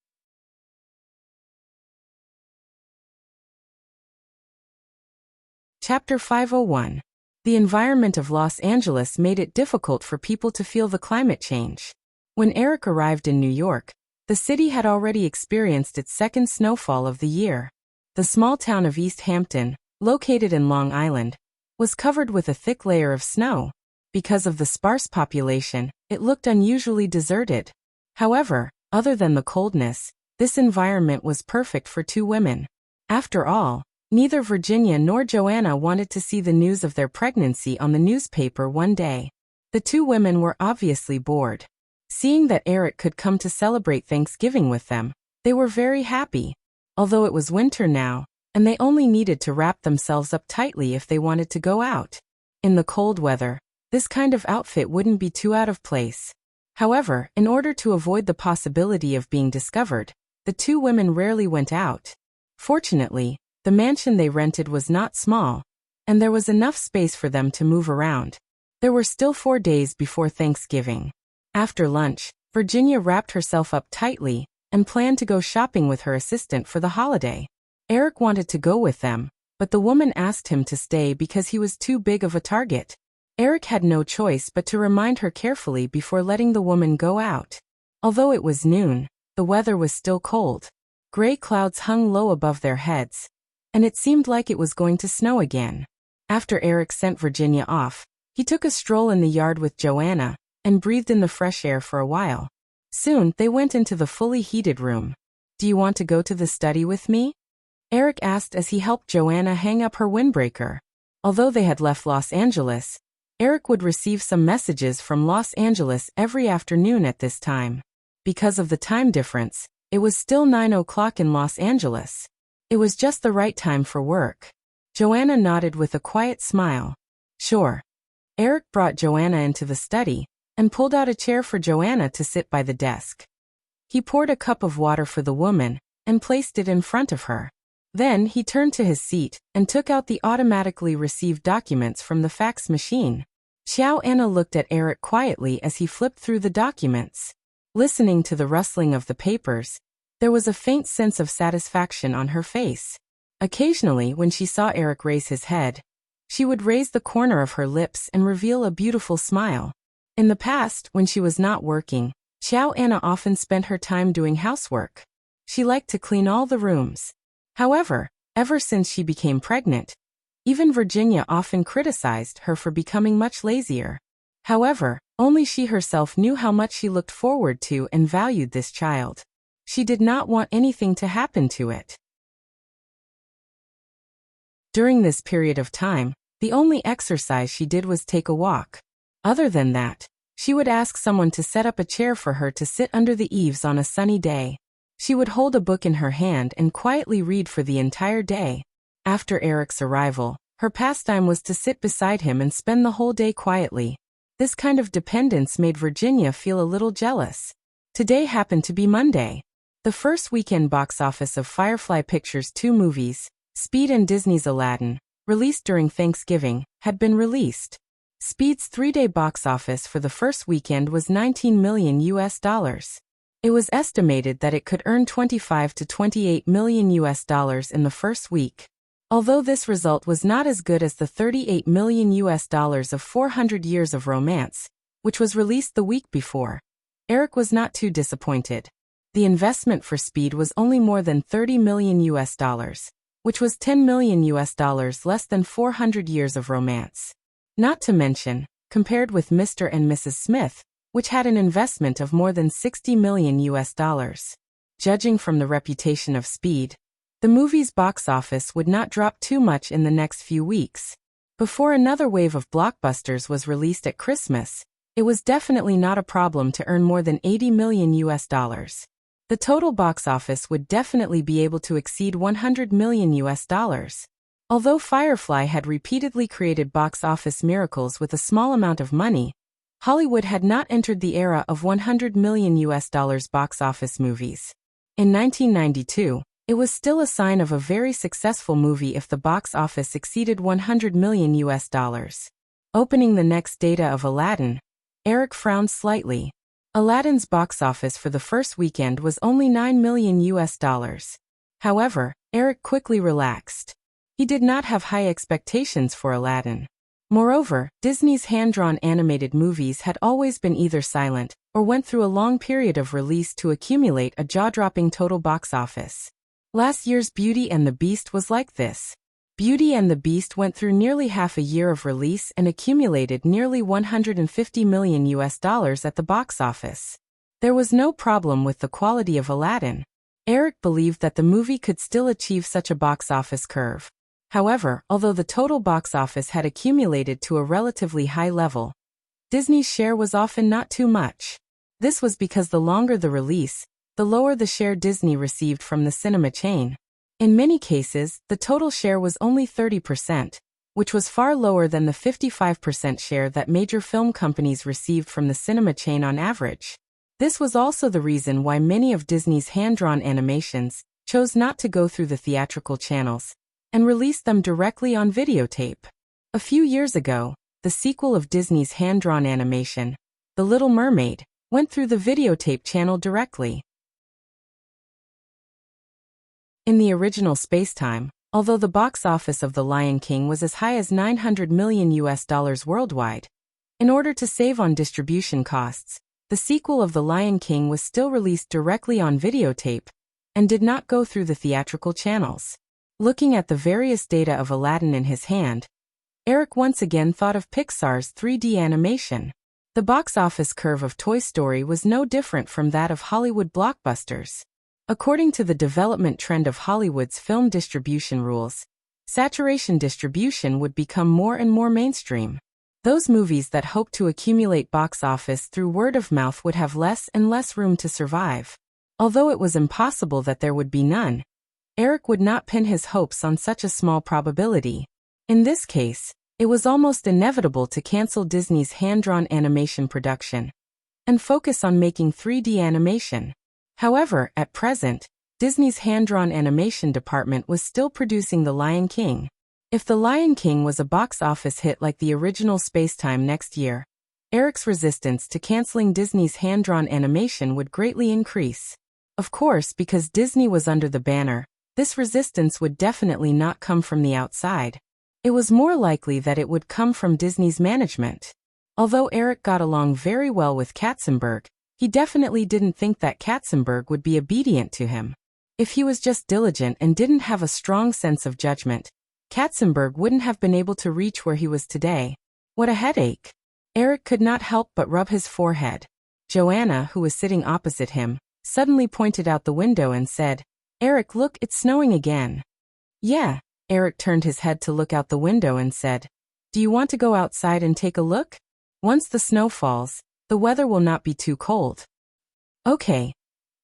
Chapter 501. The environment of Los Angeles made it difficult for people to feel the climate change. When Eric arrived in New York, the city had already experienced its second snowfall of the year. The small town of East Hampton, located in Long Island, was covered with a thick layer of snow. Because of the sparse population, it looked unusually deserted. However, other than the coldness, this environment was perfect for 2 women. After all, neither Virginia nor Joanna wanted to see the news of their pregnancy on the newspaper one day. The 2 women were obviously bored. Seeing that Eric could come to celebrate Thanksgiving with them, they were very happy. Although it was winter now, and they only needed to wrap themselves up tightly if they wanted to go out. In the cold weather, this kind of outfit wouldn't be too out of place. However, in order to avoid the possibility of being discovered, the 2 women rarely went out. Fortunately, the mansion they rented was not small, and there was enough space for them to move around. There were still 4 days before Thanksgiving. After lunch, Virginia wrapped herself up tightly and planned to go shopping with her assistant for the holiday. Eric wanted to go with them, but the woman asked him to stay because he was too big of a target. Eric had no choice but to remind her carefully before letting the woman go out. Although it was noon, the weather was still cold. Gray clouds hung low above their heads, and it seemed like it was going to snow again. After Eric sent Virginia off, he took a stroll in the yard with Joanna and breathed in the fresh air for a while. Soon, they went into the fully heated room. "Do you want to go to the study with me?" Eric asked as he helped Joanna hang up her windbreaker. Although they had left Los Angeles, Eric would receive some messages from Los Angeles every afternoon at this time. Because of the time difference, it was still 9 o'clock in Los Angeles. It was just the right time for work. Joanna nodded with a quiet smile. "Sure." Eric brought Joanna into the study and pulled out a chair for Joanna to sit by the desk. He poured a cup of water for the woman and placed it in front of her. Then he turned to his seat and took out the automatically received documents from the fax machine. Xiao Anna looked at Eric quietly as he flipped through the documents. Listening to the rustling of the papers, there was a faint sense of satisfaction on her face. Occasionally, when she saw Eric raise his head, she would raise the corner of her lips and reveal a beautiful smile. In the past, when she was not working, Xiao Anna often spent her time doing housework. She liked to clean all the rooms. However, ever since she became pregnant, even Virginia often criticized her for becoming much lazier. However, only she herself knew how much she looked forward to and valued this child. She did not want anything to happen to it. During this period of time, the only exercise she did was take a walk. Other than that, she would ask someone to set up a chair for her to sit under the eaves on a sunny day. She would hold a book in her hand and quietly read for the entire day. After Eric's arrival, her pastime was to sit beside him and spend the whole day quietly. This kind of dependence made Virginia feel a little jealous. Today happened to be Monday. The first weekend box office of Firefly Pictures' 2 movies, Speed and Disney's Aladdin, released during Thanksgiving, had been released. Speed's three-day box office for the first weekend was $19 million. It was estimated that it could earn $25 to $28 million in the first week. Although this result was not as good as the $38 million of 400 Years of Romance, which was released the week before, Eric was not too disappointed. The investment for Speed was only more than $30 million, which was $10 million less than 400 Years of Romance. Not to mention, compared with Mr. and Mrs. Smith, which had an investment of more than $60 million. Judging from the reputation of Speed, the movie's box office would not drop too much in the next few weeks. Before another wave of blockbusters was released at Christmas, it was definitely not a problem to earn more than $80 million. The total box office would definitely be able to exceed $100 million. Although Firefly had repeatedly created box office miracles with a small amount of money, Hollywood had not entered the era of $100 million box office movies. In 1992, it was still a sign of a very successful movie if the box office exceeded $100 million. Opening the next data of Aladdin, Eric frowned slightly. Aladdin's box office for the first weekend was only $9 million. However, Eric quickly relaxed. He did not have high expectations for Aladdin. Moreover, Disney's hand-drawn animated movies had always been either silent or went through a long period of release to accumulate a jaw-dropping total box office. Last year's Beauty and the Beast was like this. Beauty and the Beast went through nearly half a year of release and accumulated nearly $150 million at the box office. There was no problem with the quality of Aladdin. Eric believed that the movie could still achieve such a box office curve. However, although the total box office had accumulated to a relatively high level, Disney's share was often not too much. This was because the longer the release, the lower the share Disney received from the cinema chain. In many cases, the total share was only 30%, which was far lower than the 55% share that major film companies received from the cinema chain on average. This was also the reason why many of Disney's hand-drawn animations chose not to go through the theatrical channels and released them directly on videotape. A few years ago, the sequel of Disney's hand-drawn animation, The Little Mermaid, went through the videotape channel directly. In the original Spacetime, although the box office of The Lion King was as high as $900 million worldwide, in order to save on distribution costs, the sequel of The Lion King was still released directly on videotape and did not go through the theatrical channels. Looking at the various data of Aladdin in his hand, Eric once again thought of Pixar's 3D animation. The box office curve of Toy Story was no different from that of Hollywood blockbusters. According to the development trend of Hollywood's film distribution rules, saturation distribution would become more and more mainstream. Those movies that hope to accumulate box office through word of mouth would have less and less room to survive. Although it was impossible that there would be none, Eric would not pin his hopes on such a small probability. In this case, it was almost inevitable to cancel Disney's hand-drawn animation production and focus on making 3D animation. However, at present, Disney's hand-drawn animation department was still producing The Lion King. If The Lion King was a box office hit like the original Spacetime next year, Eric's resistance to canceling Disney's hand-drawn animation would greatly increase. Of course, because Disney was under the banner, this resistance would definitely not come from the outside. It was more likely that it would come from Disney's management. Although Eric got along very well with Katzenberg, he definitely didn't think that Katzenberg would be obedient to him. If he was just diligent and didn't have a strong sense of judgment, Katzenberg wouldn't have been able to reach where he was today. What a headache. Eric could not help but rub his forehead. Joanna, who was sitting opposite him, suddenly pointed out the window and said, "Eric, look, it's snowing again." "Yeah." Eric turned his head to look out the window and said, "Do you want to go outside and take a look? Once the snow falls, the weather will not be too cold." "Okay."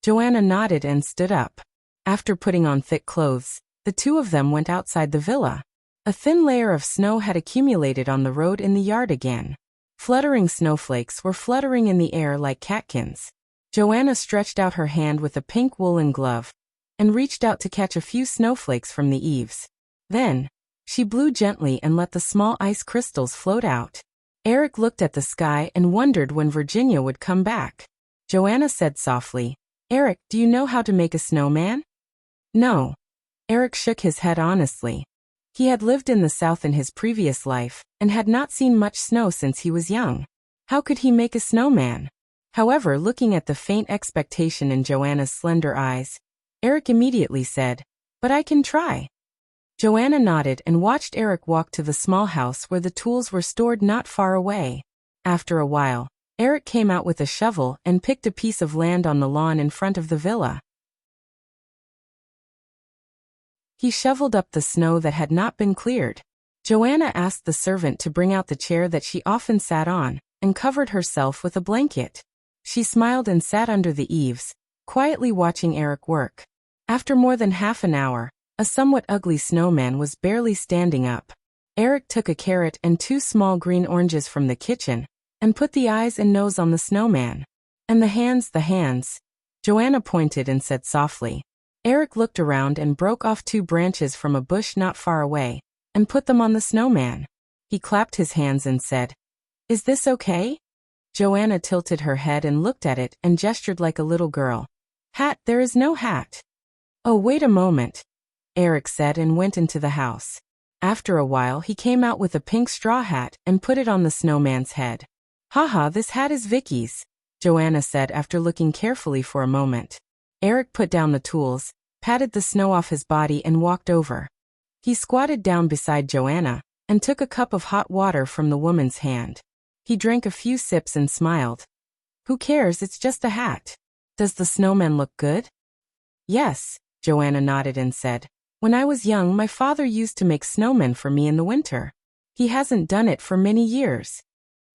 Joanna nodded and stood up. After putting on thick clothes, the two of them went outside the villa. A thin layer of snow had accumulated on the road in the yard again. Fluttering snowflakes were fluttering in the air like catkins. Joanna stretched out her hand with a pink woolen glove and reached out to catch a few snowflakes from the eaves. Then, she blew gently and let the small ice crystals float out. Eric looked at the sky and wondered when Virginia would come back. Joanna said softly, "Eric, do you know how to make a snowman?" "No." Eric shook his head honestly. He had lived in the South in his previous life, and had not seen much snow since he was young. How could he make a snowman? However, looking at the faint expectation in Joanna's slender eyes, Eric immediately said, "But I can try." Joanna nodded and watched Eric walk to the small house where the tools were stored not far away. After a while, Eric came out with a shovel and picked a piece of land on the lawn in front of the villa. He shoveled up the snow that had not been cleared. Joanna asked the servant to bring out the chair that she often sat on, and covered herself with a blanket. She smiled and sat under the eaves, quietly watching Eric work. After more than half an hour, a somewhat ugly snowman was barely standing up. Eric took a carrot and 2 small green oranges from the kitchen, and put the eyes and nose on the snowman. "And the hands," Joanna pointed and said softly. Eric looked around and broke off 2 branches from a bush not far away, and put them on the snowman. He clapped his hands and said, "Is this okay?" Joanna tilted her head and looked at it and gestured like a little girl. "Hat? There is no hat." "Oh, wait a moment," Eric said and went into the house. After a while he came out with a pink straw hat and put it on the snowman's head. "Haha, this hat is Vicky's," Joanna said after looking carefully for a moment. Eric put down the tools, patted the snow off his body and walked over. He squatted down beside Joanna, and took a cup of hot water from the woman's hand. He drank a few sips and smiled. "Who cares, it's just a hat. Does the snowman look good?" "Yes," Joanna nodded and said. "When I was young my father used to make snowmen for me in the winter. He hasn't done it for many years."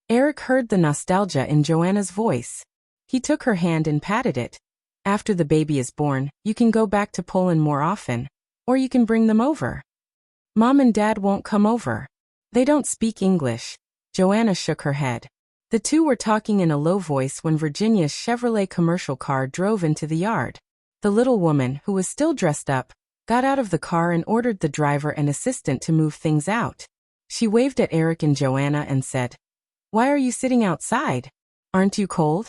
Eric heard the nostalgia in Joanna's voice. He took her hand and patted it. "After the baby is born, you can go back to Poland more often, or you can bring them over." "Mom and Dad won't come over. They don't speak English." Joanna shook her head. The two were talking in a low voice when Virginia's Chevrolet commercial car drove into the yard. The little woman, who was still dressed up, got out of the car and ordered the driver and assistant to move things out. She waved at Eric and Joanna and said, "Why are you sitting outside? Aren't you cold?"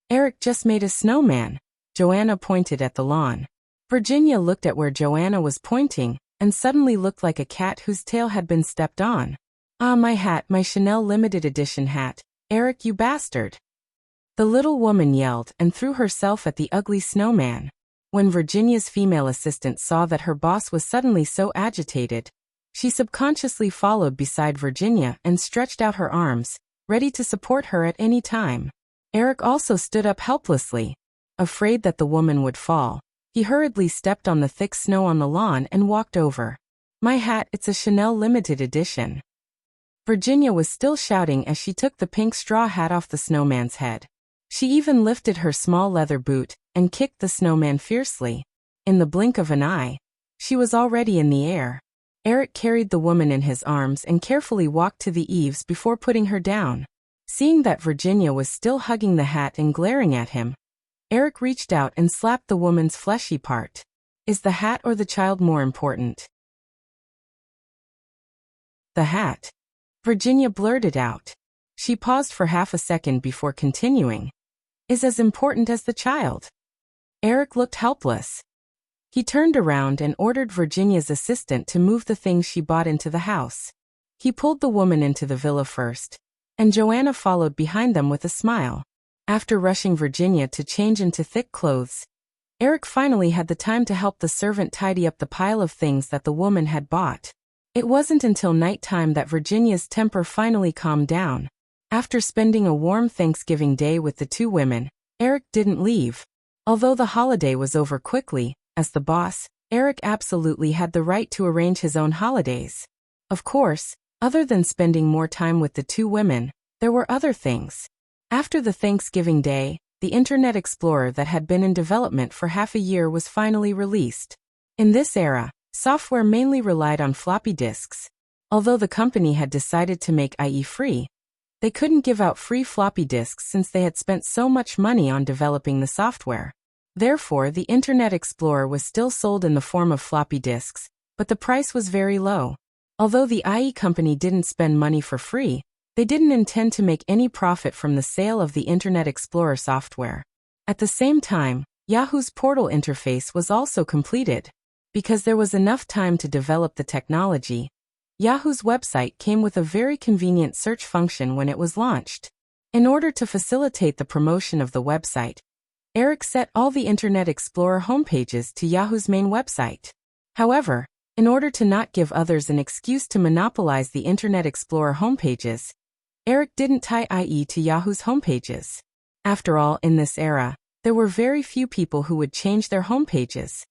"Eric just made a snowman." Joanna pointed at the lawn. Virginia looked at where Joanna was pointing, and suddenly looked like a cat whose tail had been stepped on. "Ah, my hat, my Chanel limited edition hat. Eric, you bastard." The little woman yelled and threw herself at the ugly snowman. When Virginia's female assistant saw that her boss was suddenly so agitated, she subconsciously followed beside Virginia and stretched out her arms, ready to support her at any time. Eric also stood up helplessly. Afraid that the woman would fall, he hurriedly stepped on the thick snow on the lawn and walked over. "My hat, it's a Chanel limited edition." Virginia was still shouting as she took the pink straw hat off the snowman's head. She even lifted her small leather boot and kicked the snowman fiercely. In the blink of an eye, she was already in the air. Eric carried the woman in his arms and carefully walked to the eaves before putting her down. Seeing that Virginia was still hugging the hat and glaring at him, Eric reached out and slapped the woman's fleshy part. "Is the hat or the child more important?" "The hat," Virginia blurted out. She paused for half a second before continuing. "Is as important as the child." Eric looked helpless. He turned around and ordered Virginia's assistant to move the things she bought into the house. He pulled the woman into the villa first, and Joanna followed behind them with a smile. After rushing Virginia to change into thick clothes, Eric finally had the time to help the servant tidy up the pile of things that the woman had bought. It wasn't until nighttime that Virginia's temper finally calmed down. After spending a warm Thanksgiving day with the two women, Eric didn't leave. Although the holiday was over quickly, as the boss, Eric absolutely had the right to arrange his own holidays. Of course, other than spending more time with the two women, there were other things. After the Thanksgiving day, the Internet Explorer that had been in development for half a year was finally released. In this era, software mainly relied on floppy disks. Although the company had decided to make IE free, they couldn't give out free floppy disks since they had spent so much money on developing the software. Therefore, the Internet Explorer was still sold in the form of floppy disks, but the price was very low. Although the IE company didn't spend money for free, they didn't intend to make any profit from the sale of the Internet Explorer software. At the same time, Yahoo's portal interface was also completed. Because there was enough time to develop the technology, Yahoo's website came with a very convenient search function when it was launched. In order to facilitate the promotion of the website, Eric set all the Internet Explorer homepages to Yahoo's main website. However, in order to not give others an excuse to monopolize the Internet Explorer homepages, Eric didn't tie IE to Yahoo's homepages. After all, in this era, there were very few people who would change their homepages.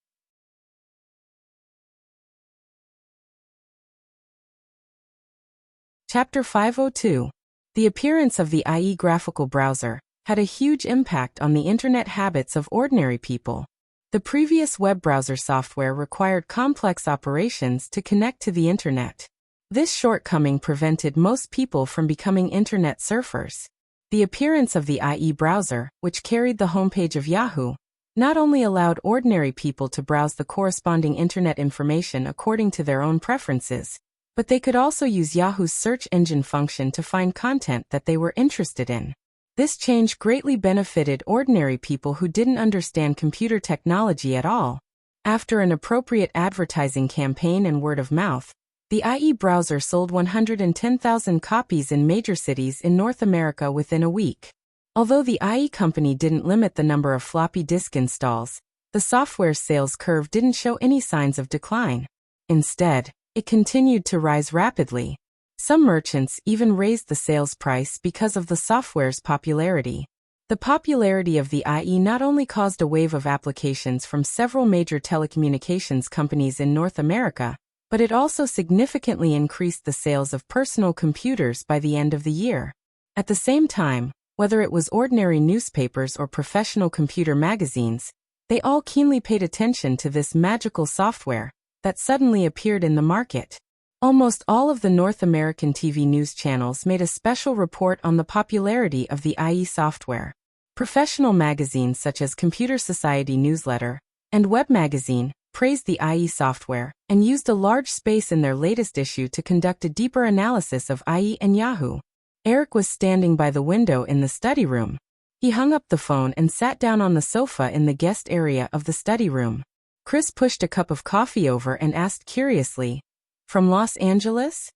Chapter 502. The appearance of the IE graphical browser had a huge impact on the internet habits of ordinary people. The previous web browser software required complex operations to connect to the internet. This shortcoming prevented most people from becoming internet surfers. The appearance of the IE browser, which carried the homepage of Yahoo, not only allowed ordinary people to browse the corresponding internet information according to their own preferences, but they could also use Yahoo's search engine function to find content that they were interested in. This change greatly benefited ordinary people who didn't understand computer technology at all. After an appropriate advertising campaign and word of mouth, the IE browser sold 110,000 copies in major cities in North America within a week. Although the IE company didn't limit the number of floppy disk installs, the software's sales curve didn't show any signs of decline. Instead, it continued to rise rapidly. Some merchants even raised the sales price because of the software's popularity. The popularity of the IE not only caused a wave of applications from several major telecommunications companies in North America, but it also significantly increased the sales of personal computers by the end of the year. At the same time, whether it was ordinary newspapers or professional computer magazines, they all keenly paid attention to this magical software that suddenly appeared in the market. Almost all of the North American TV news channels made a special report on the popularity of the IE software. Professional magazines such as Computer Society Newsletter and Web Magazine praised the IE software and used a large space in their latest issue to conduct a deeper analysis of IE and Yahoo. Eric was standing by the window in the study room. He hung up the phone and sat down on the sofa in the guest area of the study room. Chris pushed a cup of coffee over and asked curiously, "From Los Angeles?"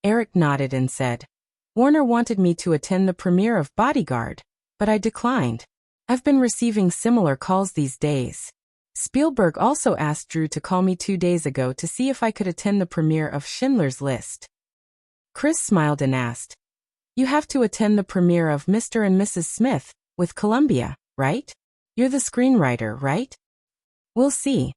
Eric nodded and said, "Warner wanted me to attend the premiere of Bodyguard, but I declined. I've been receiving similar calls these days. Spielberg also asked Drew to call me 2 days ago to see if I could attend the premiere of Schindler's List." Chris smiled and asked, "You have to attend the premiere of Mr. and Mrs. Smith with Columbia, right? You're the screenwriter, right?" "We'll see."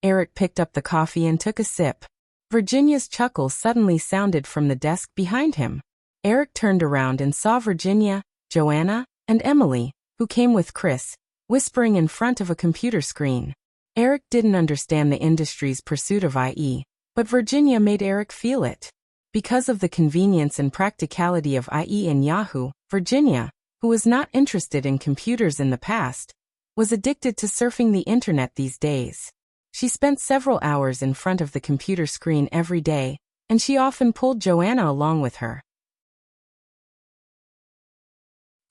Eric picked up the coffee and took a sip. Virginia's chuckle suddenly sounded from the desk behind him. Eric turned around and saw Virginia, Joanna, and Emily, who came with Chris, whispering in front of a computer screen. Eric didn't understand the industry's pursuit of IE, but Virginia made Eric feel it. Because of the convenience and practicality of IE and Yahoo, Virginia, who was not interested in computers in the past, was addicted to surfing the internet these days. She spent several hours in front of the computer screen every day, and she often pulled Joanna along with her.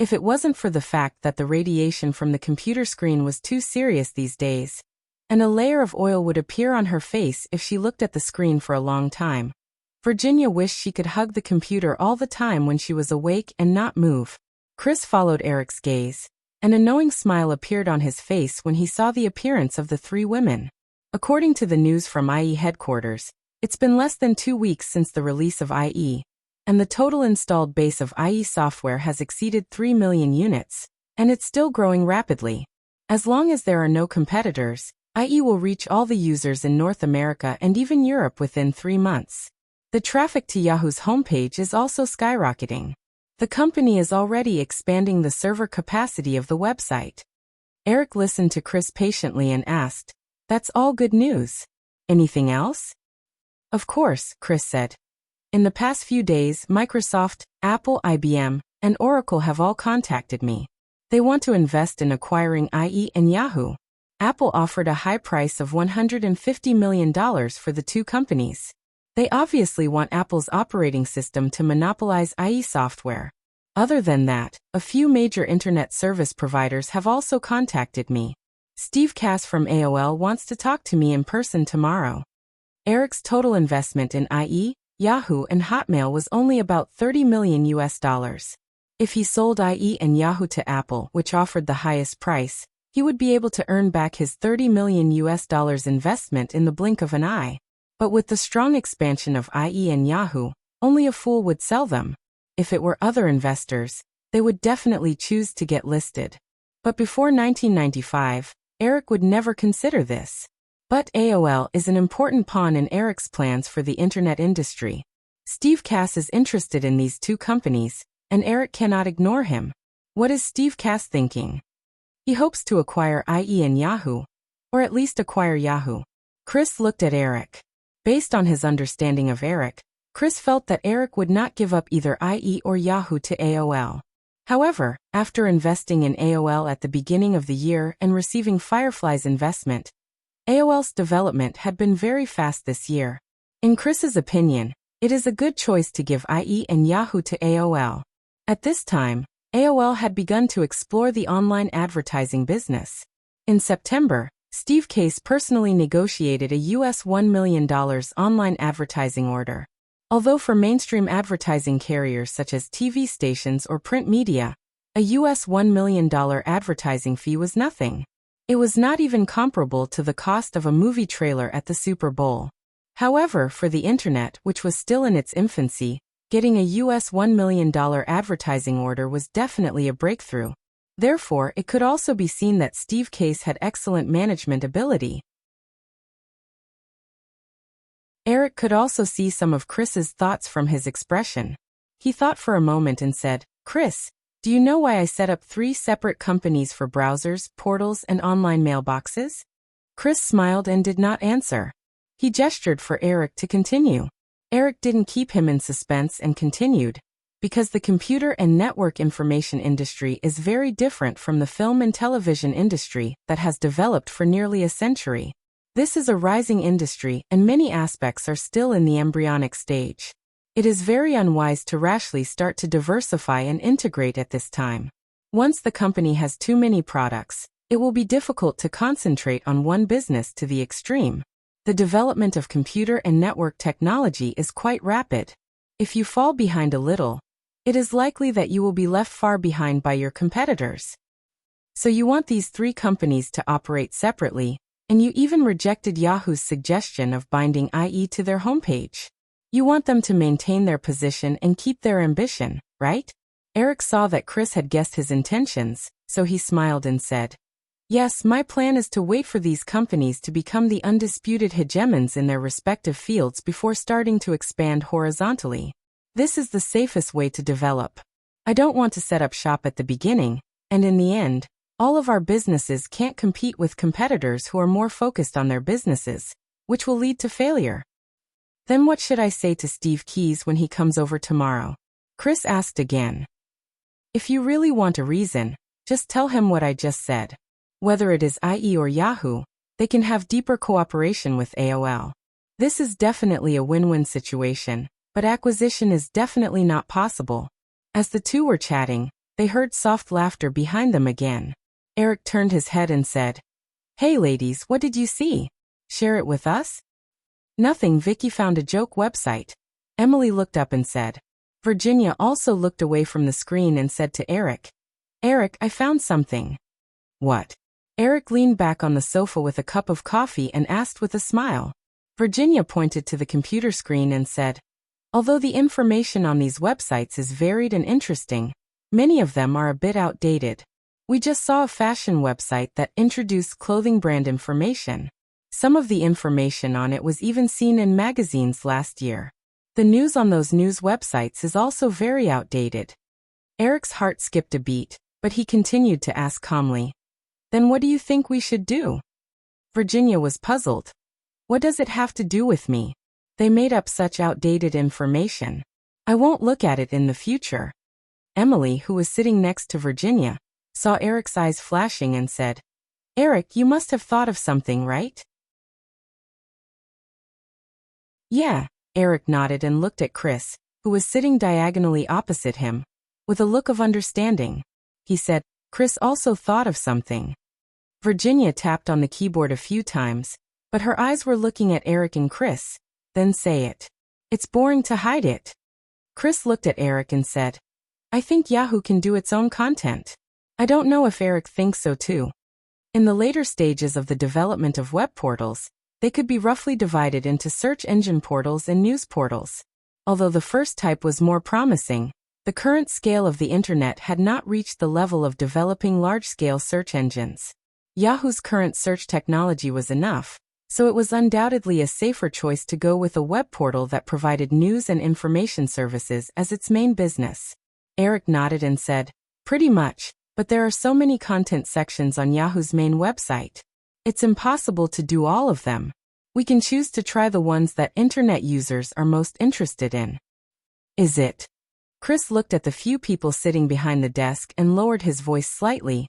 If it wasn't for the fact that the radiation from the computer screen was too serious these days, and a layer of oil would appear on her face if she looked at the screen for a long time, Virginia wished she could hug the computer all the time when she was awake and not move. Chris followed Eric's gaze. An knowing smile appeared on his face when he saw the appearance of the three women. According to the news from IE headquarters, it's been less than 2 weeks since the release of IE, and the total installed base of IE software has exceeded 3 million units, and it's still growing rapidly. As long as there are no competitors, IE will reach all the users in North America and even Europe within 3 months. The traffic to Yahoo's homepage is also skyrocketing. The company is already expanding the server capacity of the website. Eric listened to Chris patiently and asked, "That's all good news. Anything else?" "Of course," Chris said. "In the past few days, Microsoft, Apple, IBM, and Oracle have all contacted me. They want to invest in acquiring IE and Yahoo. Apple offered a high price of $150 million for the two companies. They obviously want Apple's operating system to monopolize IE software. Other than that, a few major internet service providers have also contacted me. Steve Cass from AOL wants to talk to me in person tomorrow. Eric's total investment in IE, Yahoo, and Hotmail was only about $30 million. If he sold IE and Yahoo to Apple, which offered the highest price, he would be able to earn back his $30 million investment in the blink of an eye. But with the strong expansion of IE and Yahoo, only a fool would sell them. If it were other investors, they would definitely choose to get listed. But before 1995, Eric would never consider this. But AOL is an important pawn in Eric's plans for the internet industry. Steve Cass is interested in these two companies, and Eric cannot ignore him. What is Steve Cass thinking? He hopes to acquire IE and Yahoo, or at least acquire Yahoo. Chris looked at Eric. Based on his understanding of Eric, Chris felt that Eric would not give up either IE or Yahoo to AOL. However, after investing in AOL at the beginning of the year and receiving Firefly's investment, AOL's development had been very fast this year. In Chris's opinion, it is a good choice to give IE and Yahoo to AOL. At this time, AOL had begun to explore the online advertising business. In September, Steve Cass personally negotiated a US $1 million online advertising order. Although for mainstream advertising carriers such as TV stations or print media, a US $1 million advertising fee was nothing. It was not even comparable to the cost of a movie trailer at the Super Bowl. However, for the internet, which was still in its infancy, getting a US $1 million advertising order was definitely a breakthrough. Therefore, it could also be seen that Steve Cass had excellent management ability. Eric could also see some of Chris's thoughts from his expression. He thought for a moment and said, "Chris, do you know why I set up 3 separate companies for browsers, portals, and online mailboxes?" Chris smiled and did not answer. He gestured for Eric to continue. Eric didn't keep him in suspense and continued, "Because the computer and network information industry is very different from the film and television industry that has developed for nearly a century. This is a rising industry and many aspects are still in the embryonic stage. It is very unwise to rashly start to diversify and integrate at this time. Once the company has too many products, it will be difficult to concentrate on one business to the extreme. The development of computer and network technology is quite rapid. If you fall behind a little, it is likely that you will be left far behind by your competitors. So you want these 3 companies to operate separately, and you even rejected Yahoo's suggestion of binding IE to their homepage. You want them to maintain their position and keep their ambition, right?" Eric saw that Chris had guessed his intentions, so he smiled and said, "Yes, my plan is to wait for these companies to become the undisputed hegemons in their respective fields before starting to expand horizontally. This is the safest way to develop. I don't want to set up shop at the beginning, and in the end, all of our businesses can't compete with competitors who are more focused on their businesses, which will lead to failure." "Then what should I say to Steve Cass when he comes over tomorrow?" Chris asked again. "If you really want a reason, just tell him what I just said. Whether it is IE or Yahoo, they can have deeper cooperation with AOL. This is definitely a win-win situation, but acquisition is definitely not possible." As the two were chatting, they heard soft laughter behind them again. Eric turned his head and said, "Hey ladies, what did you see? Share it with us?" "Nothing, Vicky found a joke website." Emily looked up and said. Virginia also looked away from the screen and said to Eric, "Eric, I found something." "What?" Eric leaned back on the sofa with a cup of coffee and asked with a smile. Virginia pointed to the computer screen and said, "Although the information on these websites is varied and interesting, many of them are a bit outdated. We just saw a fashion website that introduced clothing brand information. Some of the information on it was even seen in magazines last year. The news on those news websites is also very outdated." Eric's heart skipped a beat, but he continued to ask calmly, "Then what do you think we should do?" Virginia was puzzled. "What does it have to do with me? They made up such outdated information. I won't look at it in the future." Emily, who was sitting next to Virginia, saw Eric's eyes flashing and said, Eric, you must have thought of something, right? Yeah, Eric nodded and looked at Chris, who was sitting diagonally opposite him, with a look of understanding. He said, Chris also thought of something. Virginia tapped on the keyboard a few times, but her eyes were looking at Eric and Chris. Then say it. It's boring to hide it. Chris looked at Eric and said, I think Yahoo can do its own content. I don't know if Eric thinks so too. In the later stages of the development of web portals, they could be roughly divided into search engine portals and news portals. Although the first type was more promising, the current scale of the internet had not reached the level of developing large-scale search engines. Yahoo's current search technology was enough, so it was undoubtedly a safer choice to go with a web portal that provided news and information services as its main business. Eric nodded and said, Pretty much, but there are so many content sections on Yahoo's main website. It's impossible to do all of them. We can choose to try the ones that internet users are most interested in. Is it? Chris looked at the few people sitting behind the desk and lowered his voice slightly.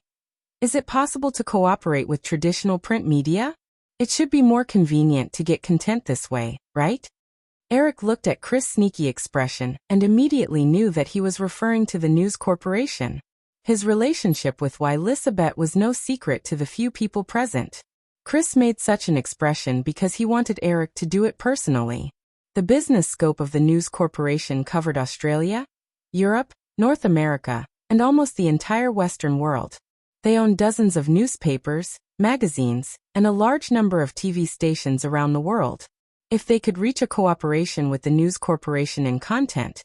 Is it possible to cooperate with traditional print media? It should be more convenient to get content this way, right? Eric looked at Chris' sneaky expression and immediately knew that he was referring to the News Corporation. His relationship with Elizabeth was no secret to the few people present. Chris made such an expression because he wanted Eric to do it personally. The business scope of the News Corporation covered Australia, Europe, North America, and almost the entire Western world. They own dozens of newspapers, magazines, and a large number of TV stations around the world. If they could reach a cooperation with the News Corporation in content,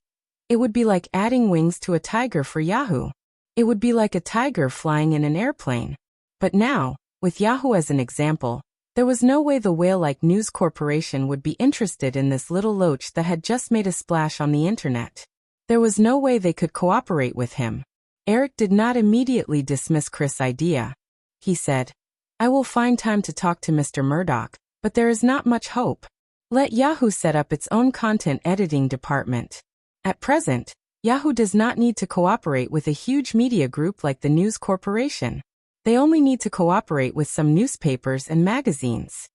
it would be like adding wings to a tiger for Yahoo. It would be like a tiger flying in an airplane. But now, with Yahoo as an example, there was no way the whale-like News Corporation would be interested in this little loach that had just made a splash on the internet. There was no way they could cooperate with him. Eric did not immediately dismiss Chris' idea. He said, I will find time to talk to Mr. Murdoch, but there is not much hope. Let Yahoo set up its own content editing department. At present, Yahoo does not need to cooperate with a huge media group like the News Corporation. They only need to cooperate with some newspapers and magazines.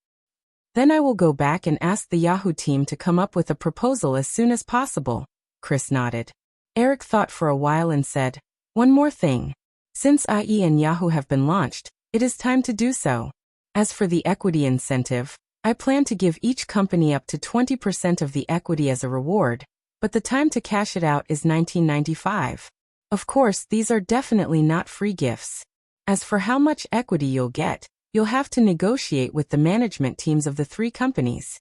Then I will go back and ask the Yahoo team to come up with a proposal as soon as possible. Chris nodded. Eric thought for a while and said, One more thing. Since IE and Yahoo have been launched, it is time to do so. As for the equity incentive, I plan to give each company up to 20% of the equity as a reward, but the time to cash it out is 1995. Of course, these are definitely not free gifts. As for how much equity you'll get, you'll have to negotiate with the management teams of the three companies.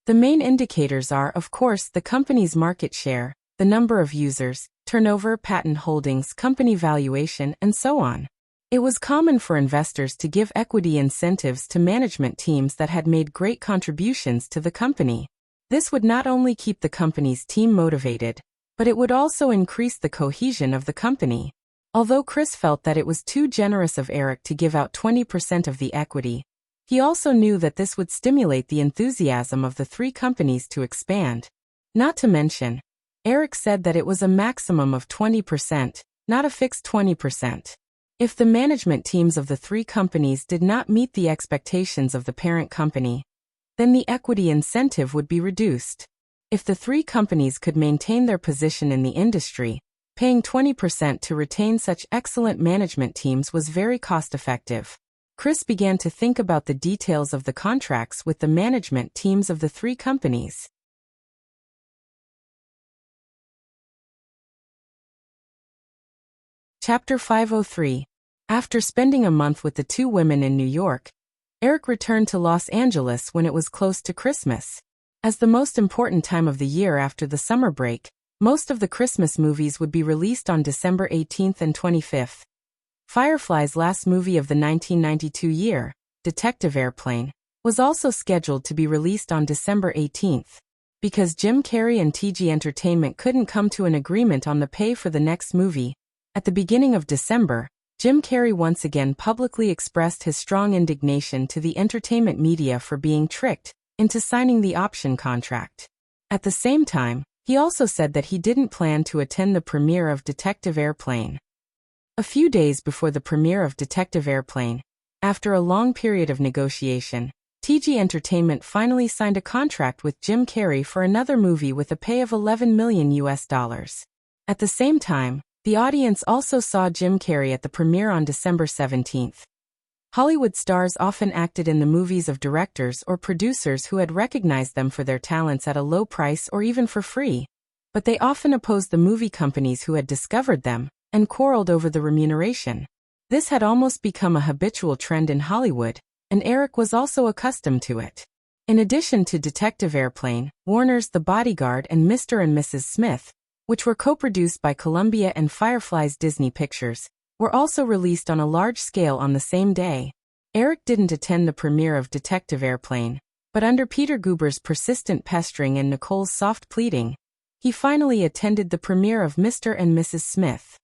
The main indicators are, of course, the company's market share, the number of users, turnover, patent holdings, company valuation, and so on. It was common for investors to give equity incentives to management teams that had made great contributions to the company. This would not only keep the company's team motivated, but it would also increase the cohesion of the company. Although Chris felt that it was too generous of Eric to give out 20% of the equity, he also knew that this would stimulate the enthusiasm of the three companies to expand. Not to mention, Eric said that it was a maximum of 20%, not a fixed 20%. If the management teams of the three companies did not meet the expectations of the parent company, then the equity incentive would be reduced. If the three companies could maintain their position in the industry, paying 20% to retain such excellent management teams was very cost-effective. Chris began to think about the details of the contracts with the management teams of the three companies. Chapter 503. After spending a month with the two women in New York, Eric returned to Los Angeles when it was close to Christmas. As the most important time of the year after the summer break, most of the Christmas movies would be released on December 18th and 25th. Firefly's last movie of the 1992 year, Detective Airplane, was also scheduled to be released on December 18th. Because Jim Carrey and TG Entertainment couldn't come to an agreement on the pay for the next movie, at the beginning of December, Jim Carrey once again publicly expressed his strong indignation to the entertainment media for being tricked into signing the option contract. At the same time, he also said that he didn't plan to attend the premiere of Detective Airplane. A few days before the premiere of Detective Airplane, after a long period of negotiation, TG Entertainment finally signed a contract with Jim Carrey for another movie with a pay of $11 million. At the same time, the audience also saw Jim Carrey at the premiere on December 17th. Hollywood stars often acted in the movies of directors or producers who had recognized them for their talents at a low price or even for free. But they often opposed the movie companies who had discovered them, and quarreled over the remuneration. This had almost become a habitual trend in Hollywood, and Eric was also accustomed to it. In addition to Detective Airplane, Warner's The Bodyguard and Mr. and Mrs. Smith, which were co-produced by Columbia and Firefly's Disney Pictures, were also released on a large scale on the same day. Eric didn't attend the premiere of Detective Airplane, but under Peter Guber's persistent pestering and Nicole's soft pleading, he finally attended the premiere of Mr. and Mrs. Smith.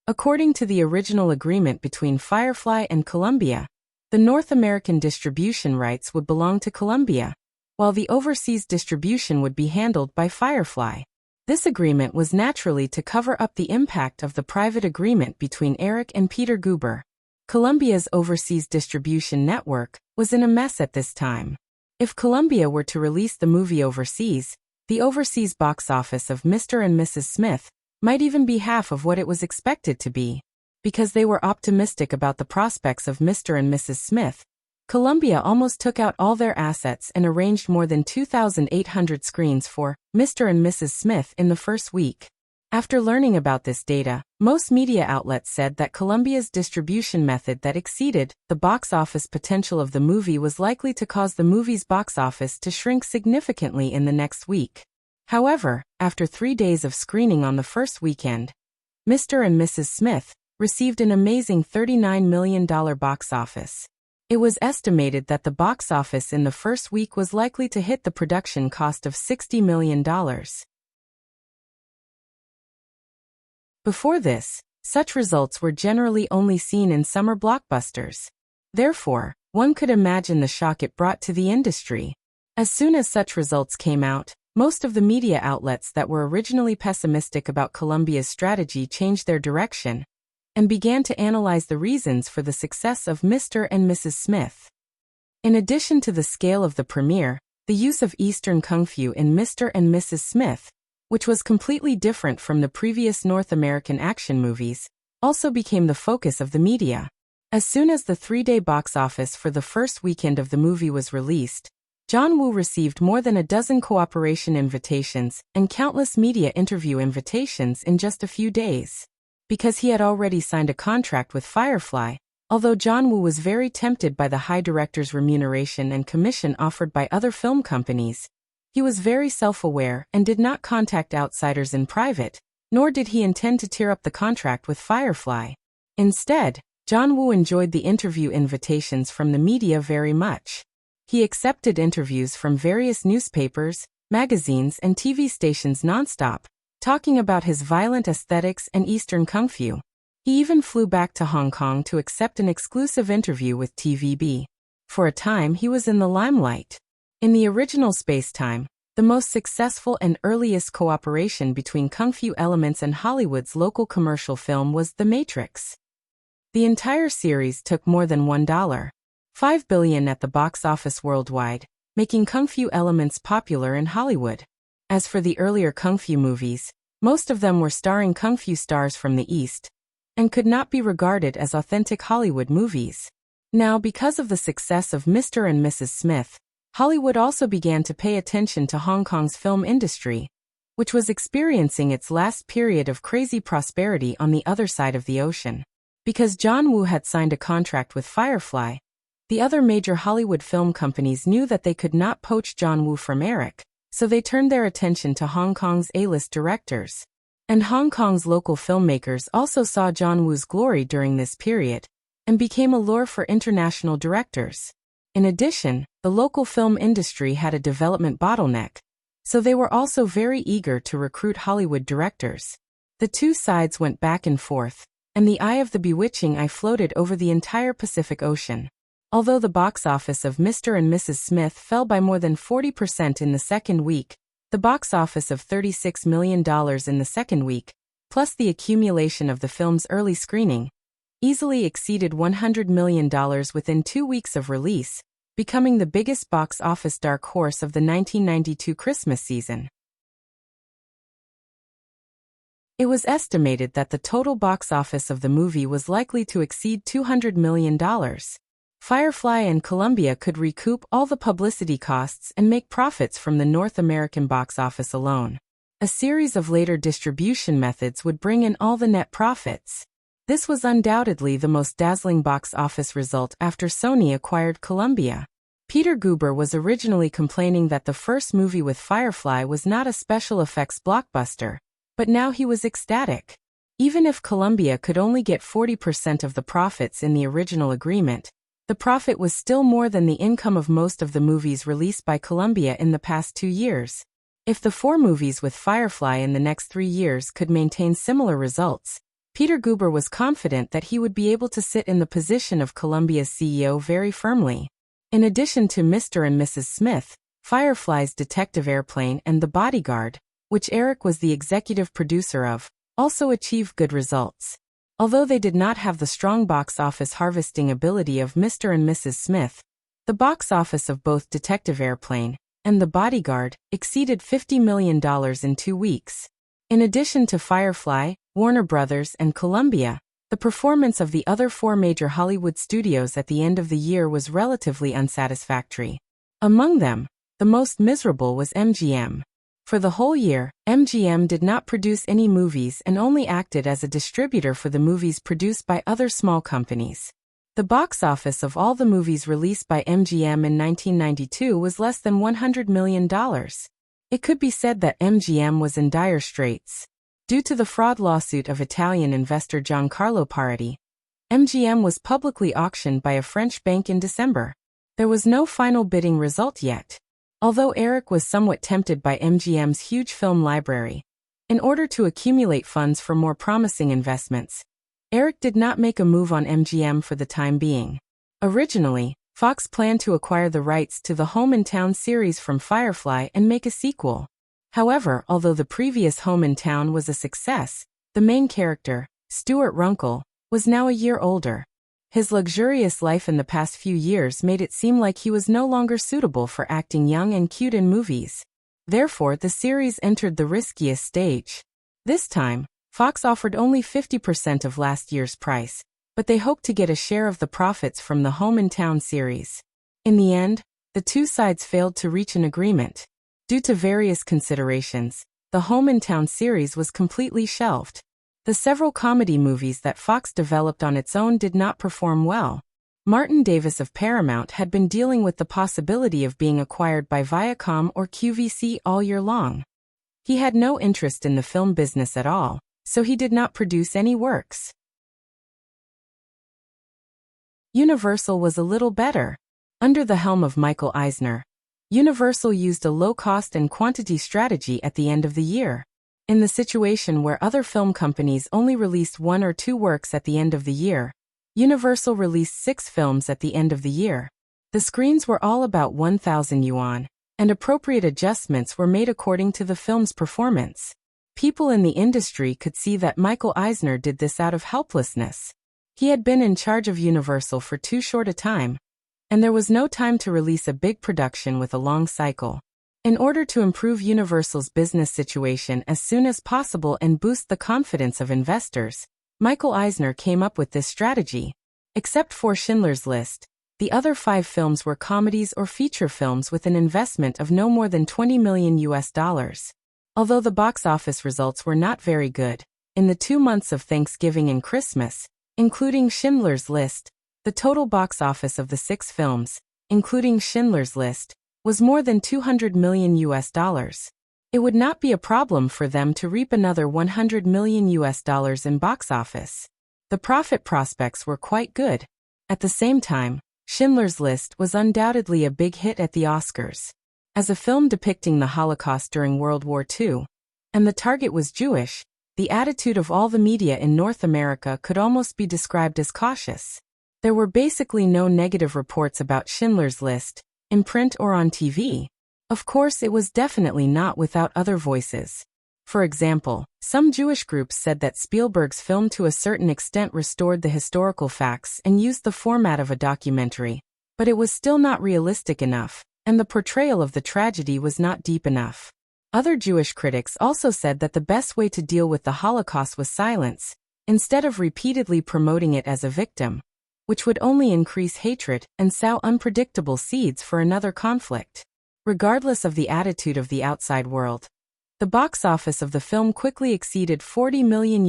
According to the original agreement between Firefly and Columbia, the North American distribution rights would belong to Columbia, while the overseas distribution would be handled by Firefly. This agreement was naturally to cover up the impact of the private agreement between Eric and Peter Guber. Columbia's overseas distribution network was in a mess at this time. If Columbia were to release the movie overseas, the overseas box office of Mr. and Mrs. Smith might even be half of what it was expected to be. Because they were optimistic about the prospects of Mr. and Mrs. Smith, Columbia almost took out all their assets and arranged more than 2,800 screens for Mr. and Mrs. Smith in the first week. After learning about this data, most media outlets said that Columbia's distribution method that exceeded the box office potential of the movie was likely to cause the movie's box office to shrink significantly in the next week. However, after 3 days of screening on the first weekend, Mr. and Mrs. Smith received an amazing $39 million box office. It was estimated that the box office in the first week was likely to hit the production cost of $60 million. Before this, such results were generally only seen in summer blockbusters. Therefore, one could imagine the shock it brought to the industry. As soon as such results came out, most of the media outlets that were originally pessimistic about Columbia's strategy changed their direction and began to analyze the reasons for the success of Mr. and Mrs. Smith. In addition to the scale of the premiere, the use of Eastern Kung Fu in Mr. and Mrs. Smith, which was completely different from the previous North American action movies, also became the focus of the media. As soon as the 3-day box office for the first weekend of the movie was released, John Woo received more than a dozen cooperation invitations and countless media interview invitations in just a few days. Because he had already signed a contract with Firefly, although John Woo was very tempted by the high director's remuneration and commission offered by other film companies, he was very self-aware and did not contact outsiders in private, nor did he intend to tear up the contract with Firefly. Instead, John Woo enjoyed the interview invitations from the media very much. He accepted interviews from various newspapers, magazines, and TV stations nonstop, talking about his violent aesthetics and Eastern Kung Fu. He even flew back to Hong Kong to accept an exclusive interview with TVB. For a time he was in the limelight. In the original space-time, the most successful and earliest cooperation between Kung Fu elements and Hollywood's local commercial film was The Matrix. The entire series took more than $1.5 billion at the box office worldwide, making Kung Fu elements popular in Hollywood. As for the earlier Kung Fu movies, most of them were starring Kung Fu stars from the East, and could not be regarded as authentic Hollywood movies. Now, because of the success of Mr. and Mrs. Smith, Hollywood also began to pay attention to Hong Kong's film industry, which was experiencing its last period of crazy prosperity on the other side of the ocean. Because John Woo had signed a contract with Firefly, the other major Hollywood film companies knew that they could not poach John Woo from Eric, so they turned their attention to Hong Kong's A-list directors. And Hong Kong's local filmmakers also saw John Woo's glory during this period, and became a lure for international directors. In addition, the local film industry had a development bottleneck, so they were also very eager to recruit Hollywood directors. The two sides went back and forth, and the eye of the bewitching eye floated over the entire Pacific Ocean. Although the box office of Mr. and Mrs. Smith fell by more than 40% in the second week, the box office of $36 million in the second week plus the accumulation of the film's early screening, easily exceeded $100 million within 2 weeks of release, becoming the biggest box office dark horse of the 1992 Christmas season. It was estimated that the total box office of the movie was likely to exceed $200 million. Firefly and Columbia could recoup all the publicity costs and make profits from the North American box office alone. A series of later distribution methods would bring in all the net profits. This was undoubtedly the most dazzling box office result after Sony acquired Columbia. Peter Guber was originally complaining that the first movie with Firefly was not a special effects blockbuster, but now he was ecstatic. Even if Columbia could only get 40% of the profits in the original agreement, the profit was still more than the income of most of the movies released by Columbia in the past 2 years. If the 4 movies with Firefly in the next 3 years could maintain similar results, Peter Guber was confident that he would be able to sit in the position of Columbia's CEO very firmly. In addition to Mr. and Mrs. Smith, Firefly's Detective Airplane and The Bodyguard, which Eric was the executive producer of, also achieved good results. Although they did not have the strong box office harvesting ability of Mr. and Mrs. Smith, the box office of both Detective Airplane and The Bodyguard exceeded $50 million in 2 weeks. In addition to Firefly, Warner Brothers, and Columbia, the performance of the other 4 major Hollywood studios at the end of the year was relatively unsatisfactory. Among them, the most miserable was MGM. For the whole year, MGM did not produce any movies and only acted as a distributor for the movies produced by other small companies. The box office of all the movies released by MGM in 1992 was less than $100 million. It could be said that MGM was in dire straits. Due to the fraud lawsuit of Italian investor Giancarlo Parati, MGM was publicly auctioned by a French bank in December. There was no final bidding result yet. Although Eric was somewhat tempted by MGM's huge film library, in order to accumulate funds for more promising investments, Eric did not make a move on MGM for the time being. Originally, Fox planned to acquire the rights to the Home and Town series from Firefly and make a sequel. However, although the previous Home and Town was a success, the main character, Stuart Runkle, was now a year older. His luxurious life in the past few years made it seem like he was no longer suitable for acting young and cute in movies. Therefore, the series entered the riskiest stage. This time, Fox offered only 50% of last year's price, but they hoped to get a share of the profits from the Home and Town series. In the end, the two sides failed to reach an agreement. Due to various considerations, the Home and Town series was completely shelved. The several comedy movies that Fox developed on its own did not perform well. Martin Davis of Paramount had been dealing with the possibility of being acquired by Viacom or QVC all year long. He had no interest in the film business at all, so he did not produce any works. Universal was a little better. Under the helm of Michael Eisner, Universal used a low-cost and quantity strategy at the end of the year. In the situation where other film companies only released 1 or 2 works at the end of the year, Universal released 6 films at the end of the year. The screens were all about 1,000 yuan, and appropriate adjustments were made according to the film's performance. People in the industry could see that Michael Eisner did this out of helplessness. He had been in charge of Universal for too short a time, and there was no time to release a big production with a long cycle. In order to improve Universal's business situation as soon as possible and boost the confidence of investors, Michael Eisner came up with this strategy. Except for Schindler's List, the other 5 films were comedies or feature films with an investment of no more than $20 million. Although the box office results were not very good, in the 2 months of Thanksgiving and Christmas, including Schindler's List, the total box office of the 6 films, including Schindler's List, was more than $200 million. It would not be a problem for them to reap another $100 million in box office. The profit prospects were quite good. At the same time, Schindler's List was undoubtedly a big hit at the Oscars. As a film depicting the Holocaust during World War II, and the target was Jewish, the attitude of all the media in North America could almost be described as cautious. There were basically no negative reports about Schindler's List, in print or on TV. Of course, it was definitely not without other voices. For example, some Jewish groups said that Spielberg's film to a certain extent restored the historical facts and used the format of a documentary, but it was still not realistic enough, and the portrayal of the tragedy was not deep enough. Other Jewish critics also said that the best way to deal with the Holocaust was silence, instead of repeatedly promoting it as a victim, which would only increase hatred and sow unpredictable seeds for another conflict. Regardless of the attitude of the outside world, the box office of the film quickly exceeded $40 million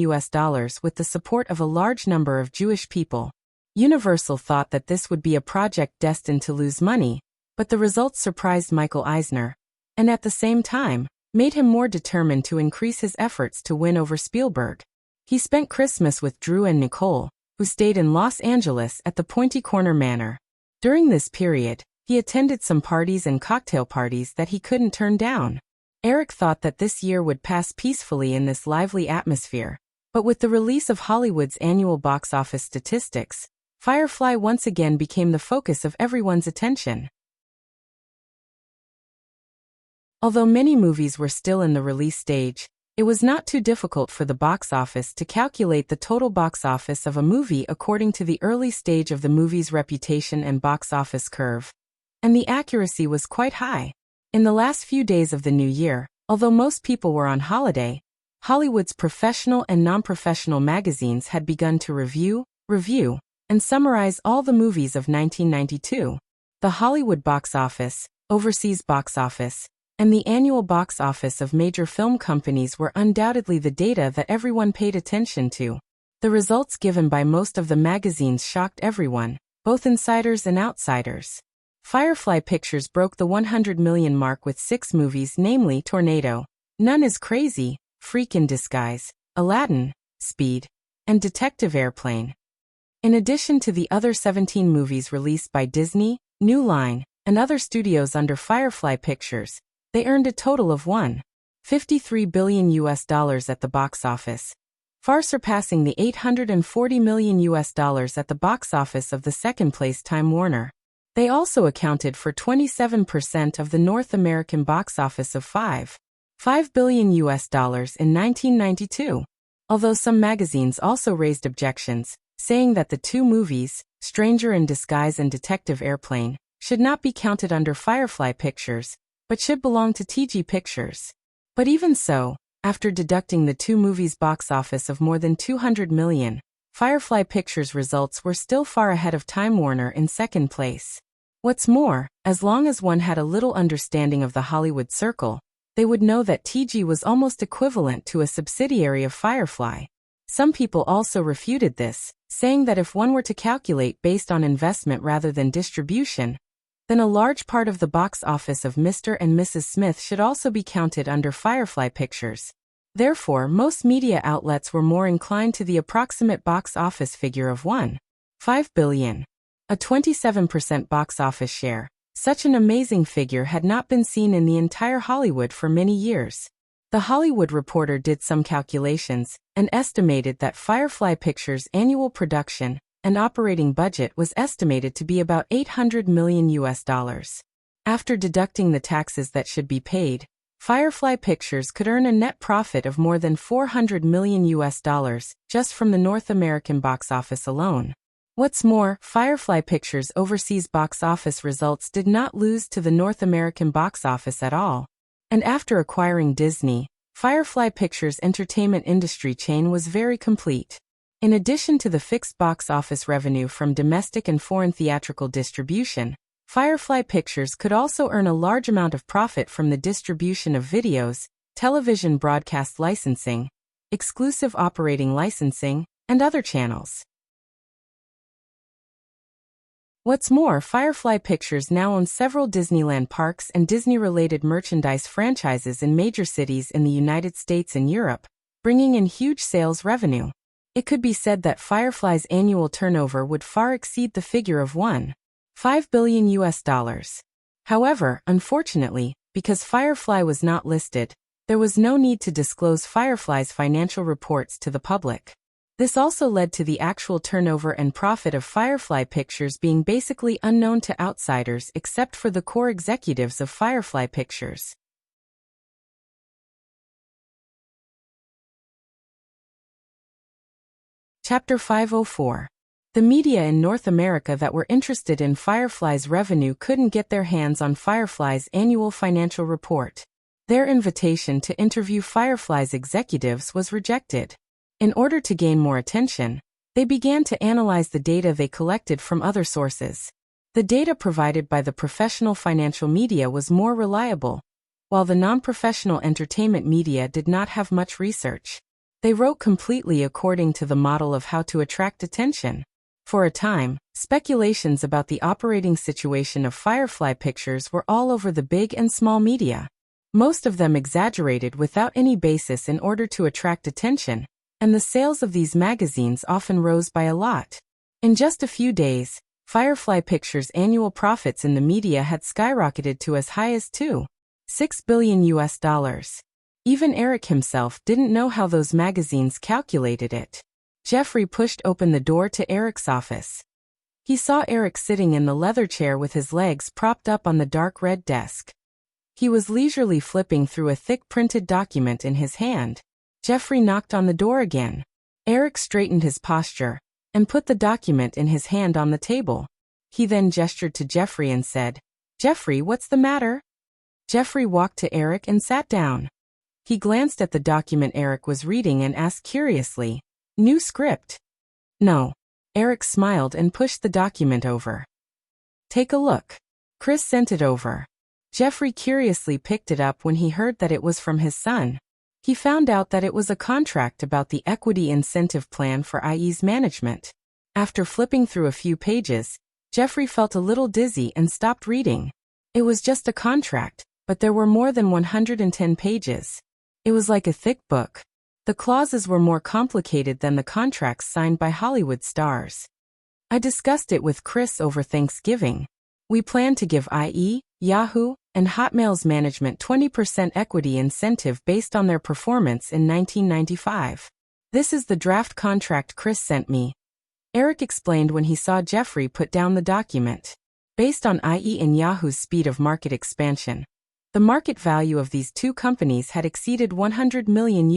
with the support of a large number of Jewish people. Universal thought that this would be a project destined to lose money, but the results surprised Michael Eisner, and at the same time, made him more determined to increase his efforts to win over Spielberg. He spent Christmas with Drew and Nicole, who stayed in Los Angeles at the Pointy Corner Manor. During this period, he attended some parties and cocktail parties that he couldn't turn down. Eric thought that this year would pass peacefully in this lively atmosphere, but with the release of Hollywood's annual box office statistics, Firefly once again became the focus of everyone's attention. Although many movies were still in the release stage, it was not too difficult for the box office to calculate the total box office of a movie according to the early stage of the movie's reputation and box office curve, and the accuracy was quite high. In the last few days of the new year, although most people were on holiday, Hollywood's professional and non-professional magazines had begun to review, and summarize all the movies of 1992. The Hollywood box office, overseas box office, and the annual box office of major film companies were undoubtedly the data that everyone paid attention to. The results given by most of the magazines shocked everyone, both insiders and outsiders. Firefly Pictures broke the 100 million mark with 6 movies, namely Tornado, None is Crazy, Freak in Disguise, Aladdin, Speed, and Detective Airplane. In addition to the other 17 movies released by Disney, New Line, and other studios under Firefly Pictures, they earned a total of $153 billion at the box office, far surpassing the $840 million at the box office of the second-place Time Warner. They also accounted for 27% of the North American box office of $5 billion in 1992. Although some magazines also raised objections, saying that the two movies, Stranger in Disguise and Detective Airplane, should not be counted under Firefly Pictures, but should belong to TG Pictures. But even so, after deducting the two movies' box office of more than $200 million, Firefly Pictures' results were still far ahead of Time Warner in second place. What's more, as long as one had a little understanding of the Hollywood circle, they would know that TG was almost equivalent to a subsidiary of Firefly. Some people also refuted this, saying that if one were to calculate based on investment rather than distribution, then a large part of the box office of Mr. and Mrs. Smith should also be counted under Firefly Pictures. Therefore, most media outlets were more inclined to the approximate box office figure of $1.5 billion. A 27% box office share. Such an amazing figure had not been seen in the entire Hollywood for many years. The Hollywood Reporter did some calculations and estimated that Firefly Pictures' annual production and operating budget was estimated to be about $800 million. After deducting the taxes that should be paid, Firefly Pictures could earn a net profit of more than $400 million just from the North American box office alone. What's more, Firefly Pictures' overseas box office results did not lose to the North American box office at all. And after acquiring Disney, Firefly Pictures' entertainment industry chain was very complete. In addition to the fixed box office revenue from domestic and foreign theatrical distribution, Firefly Pictures could also earn a large amount of profit from the distribution of videos, television broadcast licensing, exclusive operating licensing, and other channels. What's more, Firefly Pictures now owns several Disneyland parks and Disney-related merchandise franchises in major cities in the United States and Europe, bringing in huge sales revenue. It could be said that Firefly's annual turnover would far exceed the figure of $1.5 billion. However, unfortunately, because Firefly was not listed, there was no need to disclose Firefly's financial reports to the public. This also led to the actual turnover and profit of Firefly Pictures being basically unknown to outsiders except for the core executives of Firefly Pictures. Chapter 504. The media in North America that were interested in Firefly's revenue couldn't get their hands on Firefly's annual financial report. Their invitation to interview Firefly's executives was rejected. In order to gain more attention, they began to analyze the data they collected from other sources. The data provided by the professional financial media was more reliable, while the non-professional entertainment media did not have much research. They wrote completely according to the model of how to attract attention. For a time, speculations about the operating situation of Firefly Pictures were all over the big and small media. Most of them exaggerated without any basis in order to attract attention, and the sales of these magazines often rose by a lot. In just a few days, Firefly Pictures' annual profits in the media had skyrocketed to as high as $2.6 billion. Even Eric himself didn't know how those magazines calculated it. Jeffrey pushed open the door to Eric's office. He saw Eric sitting in the leather chair with his legs propped up on the dark red desk. He was leisurely flipping through a thick printed document in his hand. Jeffrey knocked on the door again. Eric straightened his posture and put the document in his hand on the table. He then gestured to Jeffrey and said, "Jeffrey, what's the matter?" Jeffrey walked to Eric and sat down. He glanced at the document Eric was reading and asked curiously, "New script?" "No." Eric smiled and pushed the document over. "Take a look." Chris sent it over. Jeffrey curiously picked it up when he heard that it was from his son. He found out that it was a contract about the equity incentive plan for IE's management. After flipping through a few pages, Jeffrey felt a little dizzy and stopped reading. It was just a contract, but there were more than 110 pages. It was like a thick book. The clauses were more complicated than the contracts signed by Hollywood stars. "I discussed it with Chris over Thanksgiving. We plan to give IE, Yahoo, and Hotmail's management 20% equity incentive based on their performance in 1995. This is the draft contract Chris sent me," Eric explained when he saw Jeffrey put down the document. Based on IE and Yahoo's speed of market expansion, the market value of these two companies had exceeded $100 million.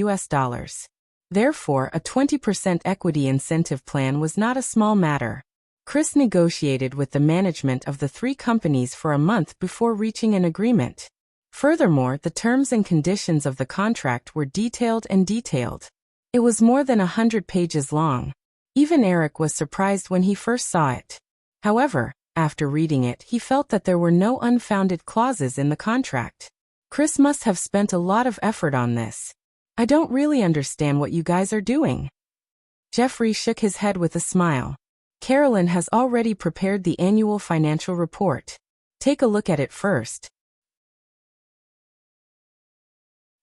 Therefore, a 20% equity incentive plan was not a small matter. Chris negotiated with the management of the three companies for a month before reaching an agreement. Furthermore, the terms and conditions of the contract were detailed. It was more than 100 pages long. Even Eric was surprised when he first saw it. However, after reading it, he felt that there were no unfounded clauses in the contract. Chris must have spent a lot of effort on this. "I don't really understand what you guys are doing." Jeffrey shook his head with a smile. "Carolyn has already prepared the annual financial report. Take a look at it first."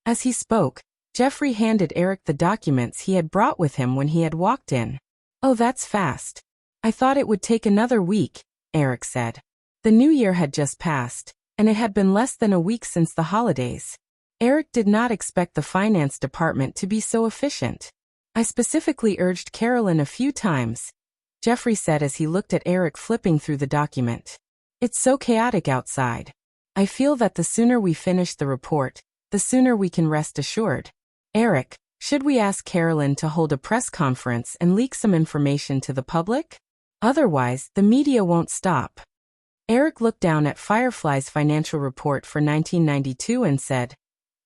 As he spoke, Jeffrey handed Eric the documents he had brought with him when he had walked in. "Oh, that's fast. I thought it would take another week," Eric said. The new year had just passed, and it had been less than a week since the holidays. Eric did not expect the finance department to be so efficient. "I specifically urged Carolyn a few times," Jeffrey said as he looked at Eric flipping through the document. "It's so chaotic outside. I feel that the sooner we finish the report, the sooner we can rest assured. Eric, should we ask Carolyn to hold a press conference and leak some information to the public? Otherwise, the media won't stop." Eric looked down at Firefly's financial report for 1992 and said,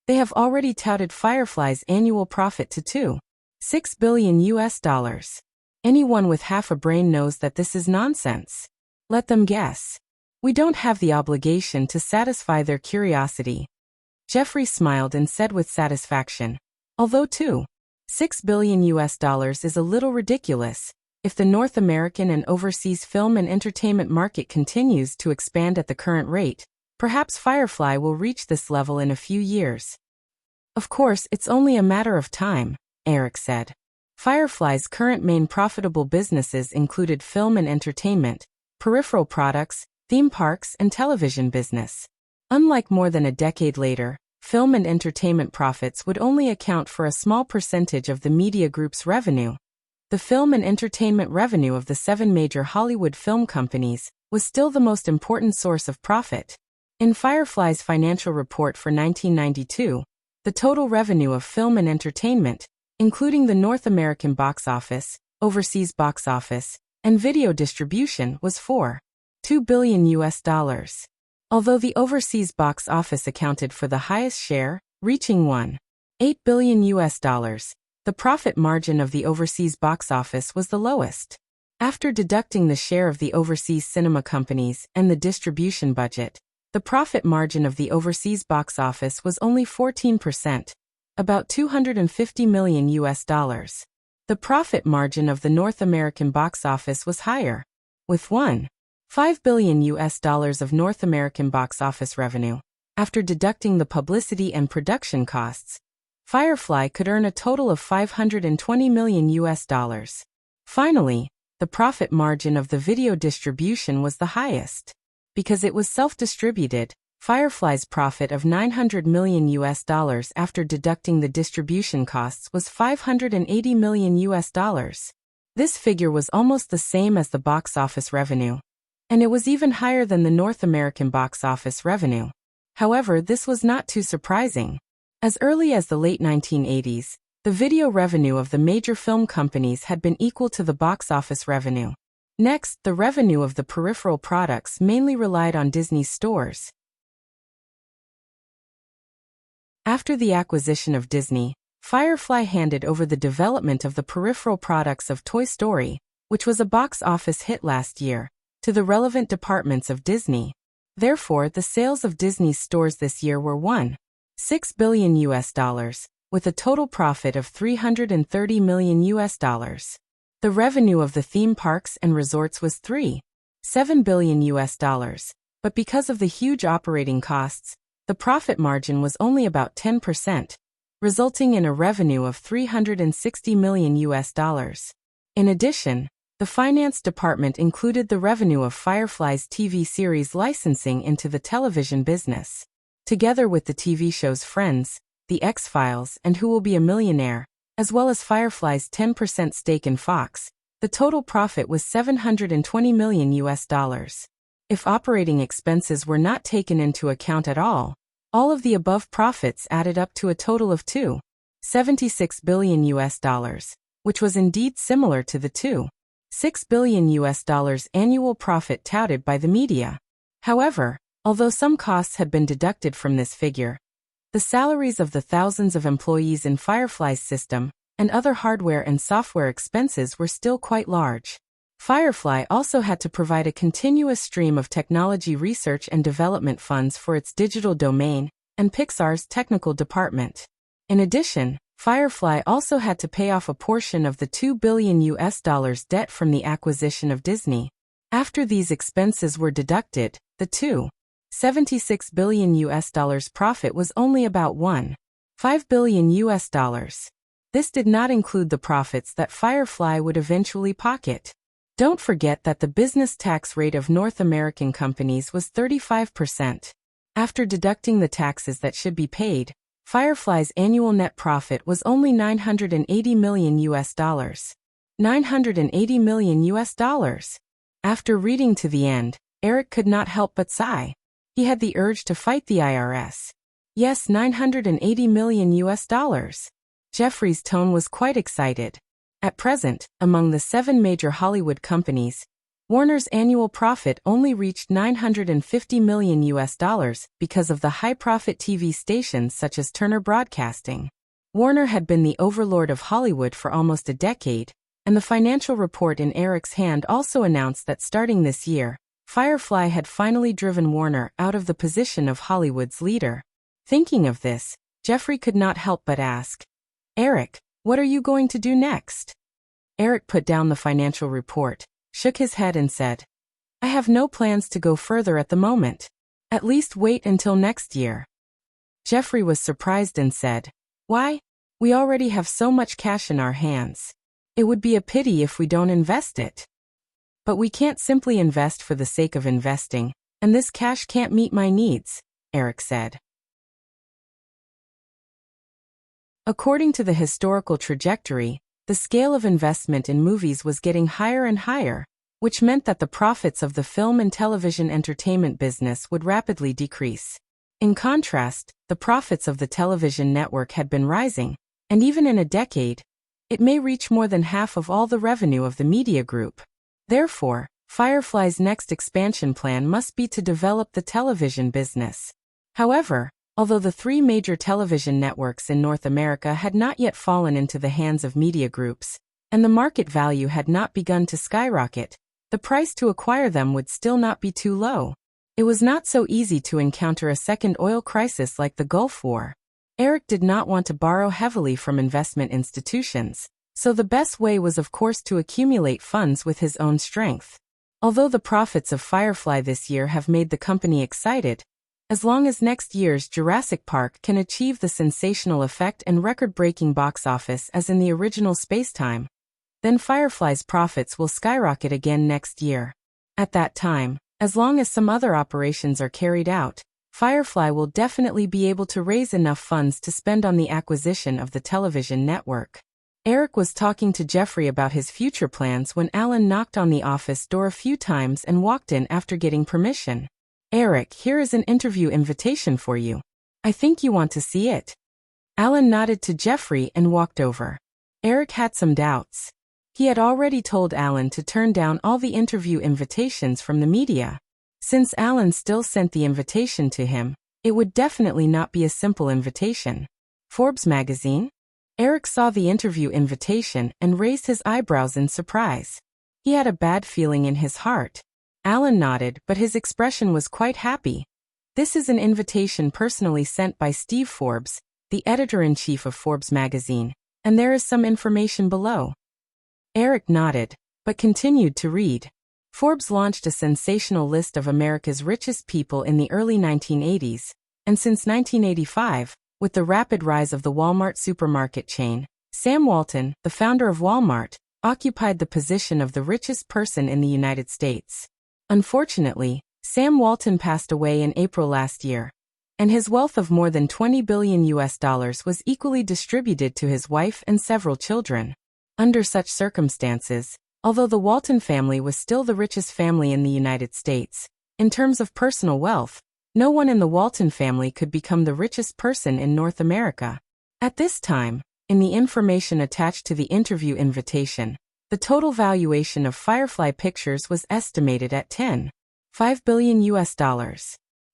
"They have already touted Firefly's annual profit to $2.6 billion. Anyone with half a brain knows that this is nonsense. Let them guess. We don't have the obligation to satisfy their curiosity." Jeffrey smiled and said with satisfaction, "Although $2.6 billion is a little ridiculous, if the North American and overseas film and entertainment market continues to expand at the current rate, perhaps Firefly will reach this level in a few years." "Of course, it's only a matter of time," Eric said. Firefly's current main profitable businesses included film and entertainment, peripheral products, theme parks, and television business. Unlike more than a decade later, film and entertainment profits would only account for a small percentage of the media group's revenue. The film and entertainment revenue of the 7 major Hollywood film companies was still the most important source of profit. In Firefly's financial report for 1992, the total revenue of film and entertainment, including the North American box office, overseas box office, and video distribution was $4.2 billion. Although the overseas box office accounted for the highest share, reaching $1.8 billion, the profit margin of the overseas box office was the lowest. After deducting the share of the overseas cinema companies and the distribution budget, the profit margin of the overseas box office was only 14%, about $250 million. The profit margin of the North American box office was higher, with $1.5 billion of North American box office revenue. After deducting the publicity and production costs, Firefly could earn a total of $520 million. Finally, the profit margin of the video distribution was the highest. Because it was self-distributed, Firefly's profit of $900 million after deducting the distribution costs was $580 million. This figure was almost the same as the box office revenue, and it was even higher than the North American box office revenue. However, this was not too surprising. As early as the late 1980s, the video revenue of the major film companies had been equal to the box office revenue. Next, the revenue of the peripheral products mainly relied on Disney's stores. After the acquisition of Disney, Firefly handed over the development of the peripheral products of Toy Story, which was a box office hit last year, to the relevant departments of Disney. Therefore, the sales of Disney's stores this year were $1.6 billion, with a total profit of $330 million. The revenue of the theme parks and resorts was $3.7 billion, but because of the huge operating costs, the profit margin was only about 10%, resulting in a revenue of $360 million. In addition, the finance department included the revenue of Firefly's TV series licensing into the television business. Together with the TV shows Friends, The X-Files, and Who Will Be a Millionaire, as well as Firefly's 10% stake in Fox, the total profit was $720 million. If operating expenses were not taken into account at all of the above profits added up to a total of $2.76 billion, which was indeed similar to the $2.6 billion annual profit touted by the media. However, although some costs had been deducted from this figure, the salaries of the thousands of employees in Firefly's system and other hardware and software expenses were still quite large. Firefly also had to provide a continuous stream of technology research and development funds for its digital domain and Pixar's technical department. In addition, Firefly also had to pay off a portion of the $2 billion debt from the acquisition of Disney. After these expenses were deducted, the $2.76 billion profit was only about $1.5 billion. This did not include the profits that Firefly would eventually pocket. Don't forget that the business tax rate of North American companies was 35%. After deducting the taxes that should be paid, Firefly's annual net profit was only $980 million. $980 million. After reading to the end, Eric could not help but sigh. He had the urge to fight the IRS. Yes, $980 million. Jeffrey's tone was quite excited. At present, among the 7 major Hollywood companies, Warner's annual profit only reached $950 million because of the high-profit TV stations such as Turner Broadcasting. Warner had been the overlord of Hollywood for almost a decade, and the financial report in Eric's hand also announced that starting this year, Firefly had finally driven Warner out of the position of Hollywood's leader. Thinking of this, Jeffrey could not help but ask, "Eric, what are you going to do next?" Eric put down the financial report, shook his head and said, "I have no plans to go further at the moment. At least wait until next year." Jeffrey was surprised and said, "Why? We already have so much cash in our hands. It would be a pity if we don't invest it." "But we can't simply invest for the sake of investing, and this cash can't meet my needs," Eric said. According to the historical trajectory, the scale of investment in movies was getting higher and higher, which meant that the profits of the film and television entertainment business would rapidly decrease. In contrast, the profits of the television network had been rising, and even in a decade, it may reach more than half of all the revenue of the media group. Therefore, Firefly's next expansion plan must be to develop the television business. However, although the three major television networks in North America had not yet fallen into the hands of media groups, and the market value had not begun to skyrocket, the price to acquire them would still not be too low. It was not so easy to encounter a second oil crisis like the Gulf War. Eric did not want to borrow heavily from investment institutions, so the best way was of course to accumulate funds with his own strength. Although the profits of Firefly this year have made the company excited, as long as next year's Jurassic Park can achieve the sensational effect and record-breaking box office as in the original Spacetime, then Firefly's profits will skyrocket again next year. At that time, as long as some other operations are carried out, Firefly will definitely be able to raise enough funds to spend on the acquisition of the television network. Eric was talking to Jeffrey about his future plans when Alan knocked on the office door a few times and walked in after getting permission. "Eric, here is an interview invitation for you. I think you want to see it." Alan nodded to Jeffrey and walked over. Eric had some doubts. He had already told Alan to turn down all the interview invitations from the media. Since Alan still sent the invitation to him, it would definitely not be a simple invitation. Forbes magazine? Eric saw the interview invitation and raised his eyebrows in surprise. He had a bad feeling in his heart. Alan nodded, but his expression was quite happy. "This is an invitation personally sent by Steve Forbes, the editor-in-chief of Forbes magazine, and there is some information below." Eric nodded, but continued to read. Forbes launched a sensational list of America's richest people in the early 1980s, and since 1985, with the rapid rise of the Walmart supermarket chain, Sam Walton, the founder of Walmart, occupied the position of the richest person in the United States. Unfortunately, Sam Walton passed away in April last year, and his wealth of more than $20 billion was equally distributed to his wife and several children. Under such circumstances, although the Walton family was still the richest family in the United States, in terms of personal wealth, no one in the Walton family could become the richest person in North America. At this time, in the information attached to the interview invitation, the total valuation of Firefly Pictures was estimated at $10.5 billion.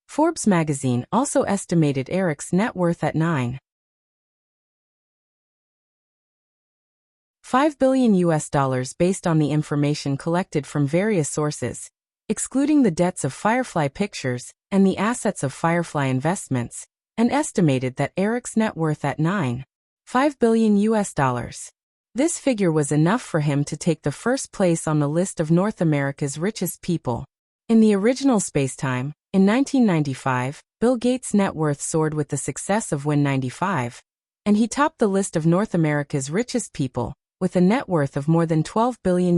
Forbes magazine also estimated Eric's net worth at $9.5 billion based on the information collected from various sources, excluding the debts of Firefly Pictures and the assets of Firefly Investments, and estimated that Eric's net worth at $9.5 billion. This figure was enough for him to take the first place on the list of North America's richest people. In the original Spacetime, in 1995, Bill Gates' net worth soared with the success of Win 95, and he topped the list of North America's richest people, with a net worth of more than $12 billion.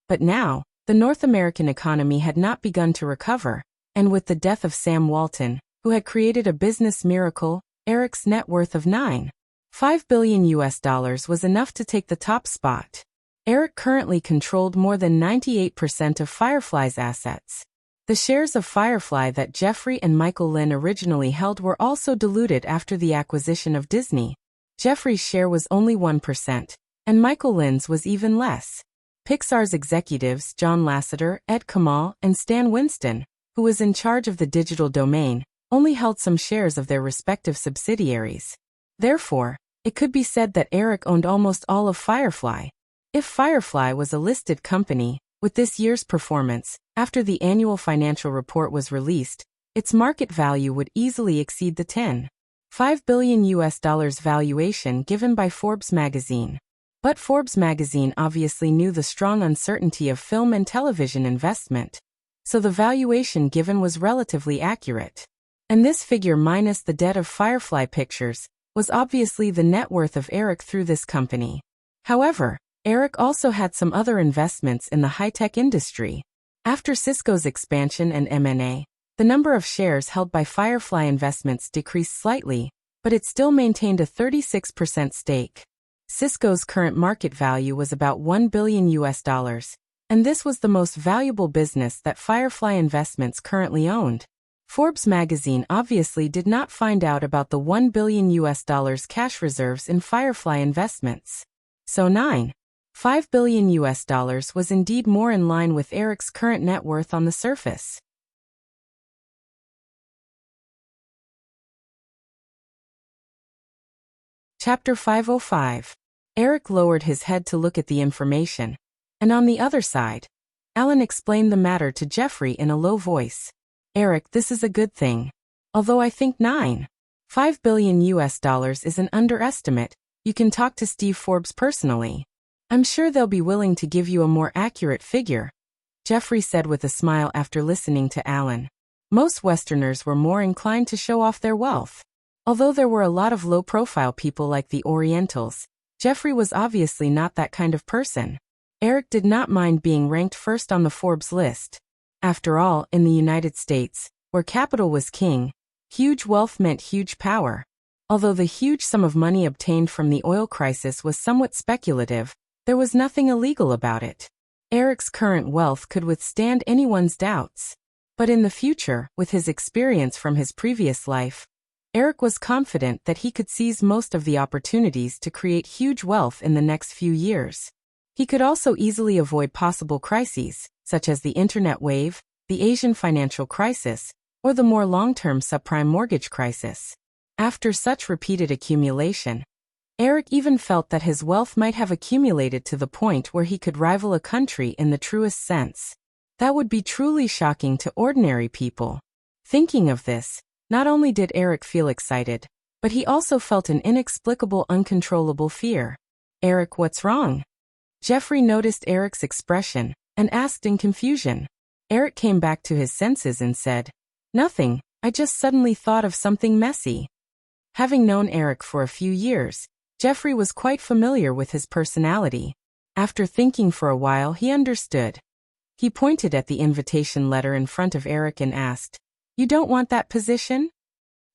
But now, the North American economy had not begun to recover, and with the death of Sam Walton, who had created a business miracle, Eric's net worth of $9.5 billion was enough to take the top spot. Eric currently controlled more than 98% of Firefly's assets. The shares of Firefly that Jeffrey and Michael Lynn originally held were also diluted after the acquisition of Disney. Jeffrey's share was only 1%, and Michael Lynn's was even less. Pixar's executives John Lasseter, Ed Kamal, and Stan Winston, who was in charge of the digital domain, only held some shares of their respective subsidiaries. Therefore, it could be said that Eric owned almost all of Firefly. If Firefly was a listed company, with this year's performance, after the annual financial report was released, its market value would easily exceed the $10.5 billion valuation given by Forbes magazine. But Forbes magazine obviously knew the strong uncertainty of film and television investment, so the valuation given was relatively accurate. And this figure minus the debt of Firefly Pictures was obviously the net worth of Eric through this company. However, Eric also had some other investments in the high-tech industry. After Cisco's expansion and M&A, the number of shares held by Firefly Investments decreased slightly, but it still maintained a 36% stake. Cisco's current market value was about $1 billion, and this was the most valuable business that Firefly Investments currently owned. Forbes magazine obviously did not find out about the $1 billion cash reserves in Firefly Investments. So $5 billion was indeed more in line with Eric's current net worth on the surface. Chapter 505. Eric lowered his head to look at the information. And on the other side, Alan explained the matter to Jeffrey in a low voice. Eric, this is a good thing. Although I think $5 billion is an underestimate, you can talk to Steve Forbes personally. I'm sure they'll be willing to give you a more accurate figure, Jeffrey said with a smile after listening to Alan. Most Westerners were more inclined to show off their wealth. Although there were a lot of low-profile people like the Orientals, Jeffrey was obviously not that kind of person. Eric did not mind being ranked first on the Forbes list. After all, in the United States, where capital was king, huge wealth meant huge power. Although the huge sum of money obtained from the oil crisis was somewhat speculative, there was nothing illegal about it. Eric's current wealth could withstand anyone's doubts. But in the future, with his experience from his previous life, Eric was confident that he could seize most of the opportunities to create huge wealth in the next few years. He could also easily avoid possible crises, such as the internet wave, the Asian financial crisis, or the more long-term subprime mortgage crisis. After such repeated accumulation, Eric even felt that his wealth might have accumulated to the point where he could rival a country in the truest sense. That would be truly shocking to ordinary people. Thinking of this, not only did Eric feel excited, but he also felt an inexplicable, uncontrollable fear. Eric, what's wrong? Jeffrey noticed Eric's expression and asked in confusion. Eric came back to his senses and said, "Nothing, I just suddenly thought of something messy." Having known Eric for a few years, Jeffrey was quite familiar with his personality. After thinking for a while, he understood. He pointed at the invitation letter in front of Eric and asked, "You don't want that position?"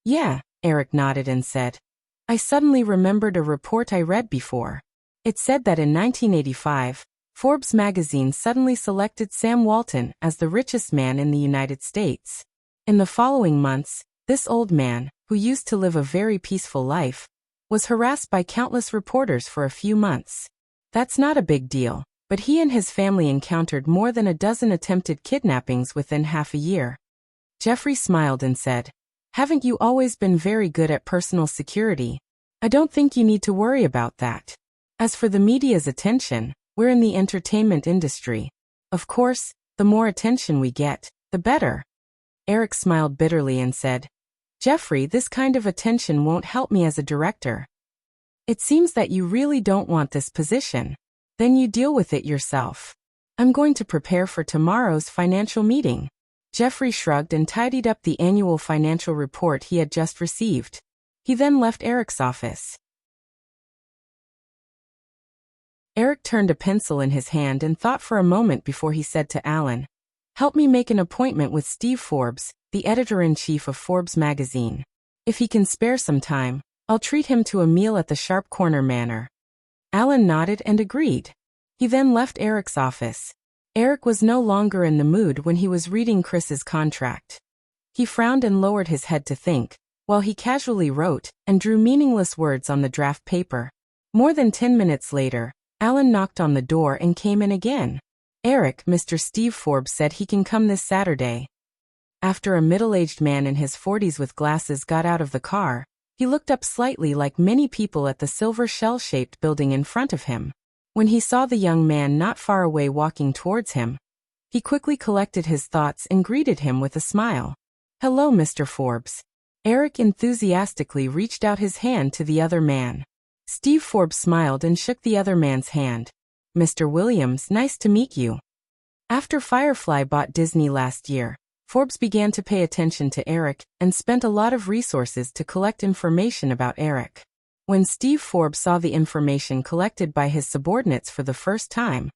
"Yeah," Eric nodded and said. "I suddenly remembered a report I read before. It said that in 1985, Forbes magazine suddenly selected Sam Walton as the richest man in the United States. In the following months, this old man, who used to live a very peaceful life, was harassed by countless reporters for a few months. That's not a big deal, but he and his family encountered more than a dozen attempted kidnappings within half a year." Jeffrey smiled and said, "Haven't you always been very good at personal security? I don't think you need to worry about that. As for the media's attention, we're in the entertainment industry. Of course, the more attention we get, the better." Eric smiled bitterly and said, "Jeffrey, this kind of attention won't help me as a director. It seems that you really don't want this position. Then you deal with it yourself. I'm going to prepare for tomorrow's financial meeting." Jeffrey shrugged and tidied up the annual financial report he had just received. He then left Eric's office. Eric turned a pencil in his hand and thought for a moment before he said to Alan, "Help me make an appointment with Steve Forbes, the editor-in-chief of Forbes magazine. If he can spare some time, I'll treat him to a meal at the Sharp Corner Manor." Alan nodded and agreed. He then left Eric's office. Eric was no longer in the mood when he was reading Chris's contract. He frowned and lowered his head to think, while he casually wrote and drew meaningless words on the draft paper. More than 10 minutes later, Alan knocked on the door and came in again. "Eric, Mr. Steve Forbes said he can come this Saturday." After a middle-aged man in his 40s with glasses got out of the car, he looked up slightly like many people at the silver shell-shaped building in front of him. When he saw the young man not far away walking towards him, he quickly collected his thoughts and greeted him with a smile. "Hello, Mr. Forbes." Eric enthusiastically reached out his hand to the other man. Steve Forbes smiled and shook the other man's hand. "Mr. Williams, nice to meet you." After Firefly bought Disney last year, Forbes began to pay attention to Eric and spent a lot of resources to collect information about Eric. When Steve Forbes saw the information collected by his subordinates for the first time,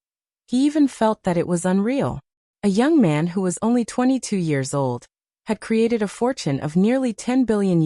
he even felt that it was unreal. A young man who was only 22 years old had created a fortune of nearly $10 billion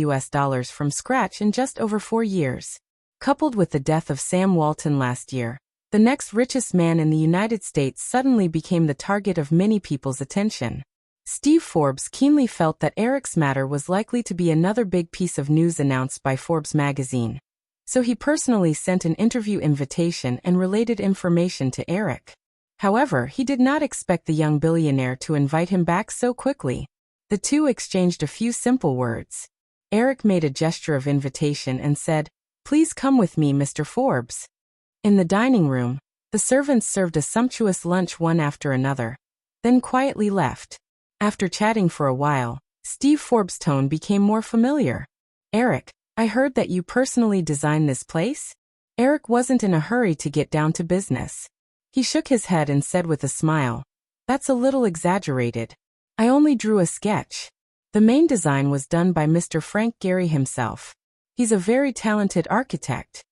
from scratch in just over 4 years. Coupled with the death of Sam Walton last year, the next richest man in the United States suddenly became the target of many people's attention. Steve Forbes keenly felt that Eric's matter was likely to be another big piece of news announced by Forbes magazine. So he personally sent an interview invitation and related information to Eric. However, he did not expect the young billionaire to invite him back so quickly. The two exchanged a few simple words. Eric made a gesture of invitation and said, "Please come with me, Mr. Forbes." In the dining room, the servants served a sumptuous lunch one after another, then quietly left. After chatting for a while, Steve Forbes' tone became more familiar. "Eric, I heard that you personally designed this place?" Eric wasn't in a hurry to get down to business. He shook his head and said with a smile, "That's a little exaggerated. I only drew a sketch. The main design was done by Mr. Frank Gehry himself. He's a very talented architect."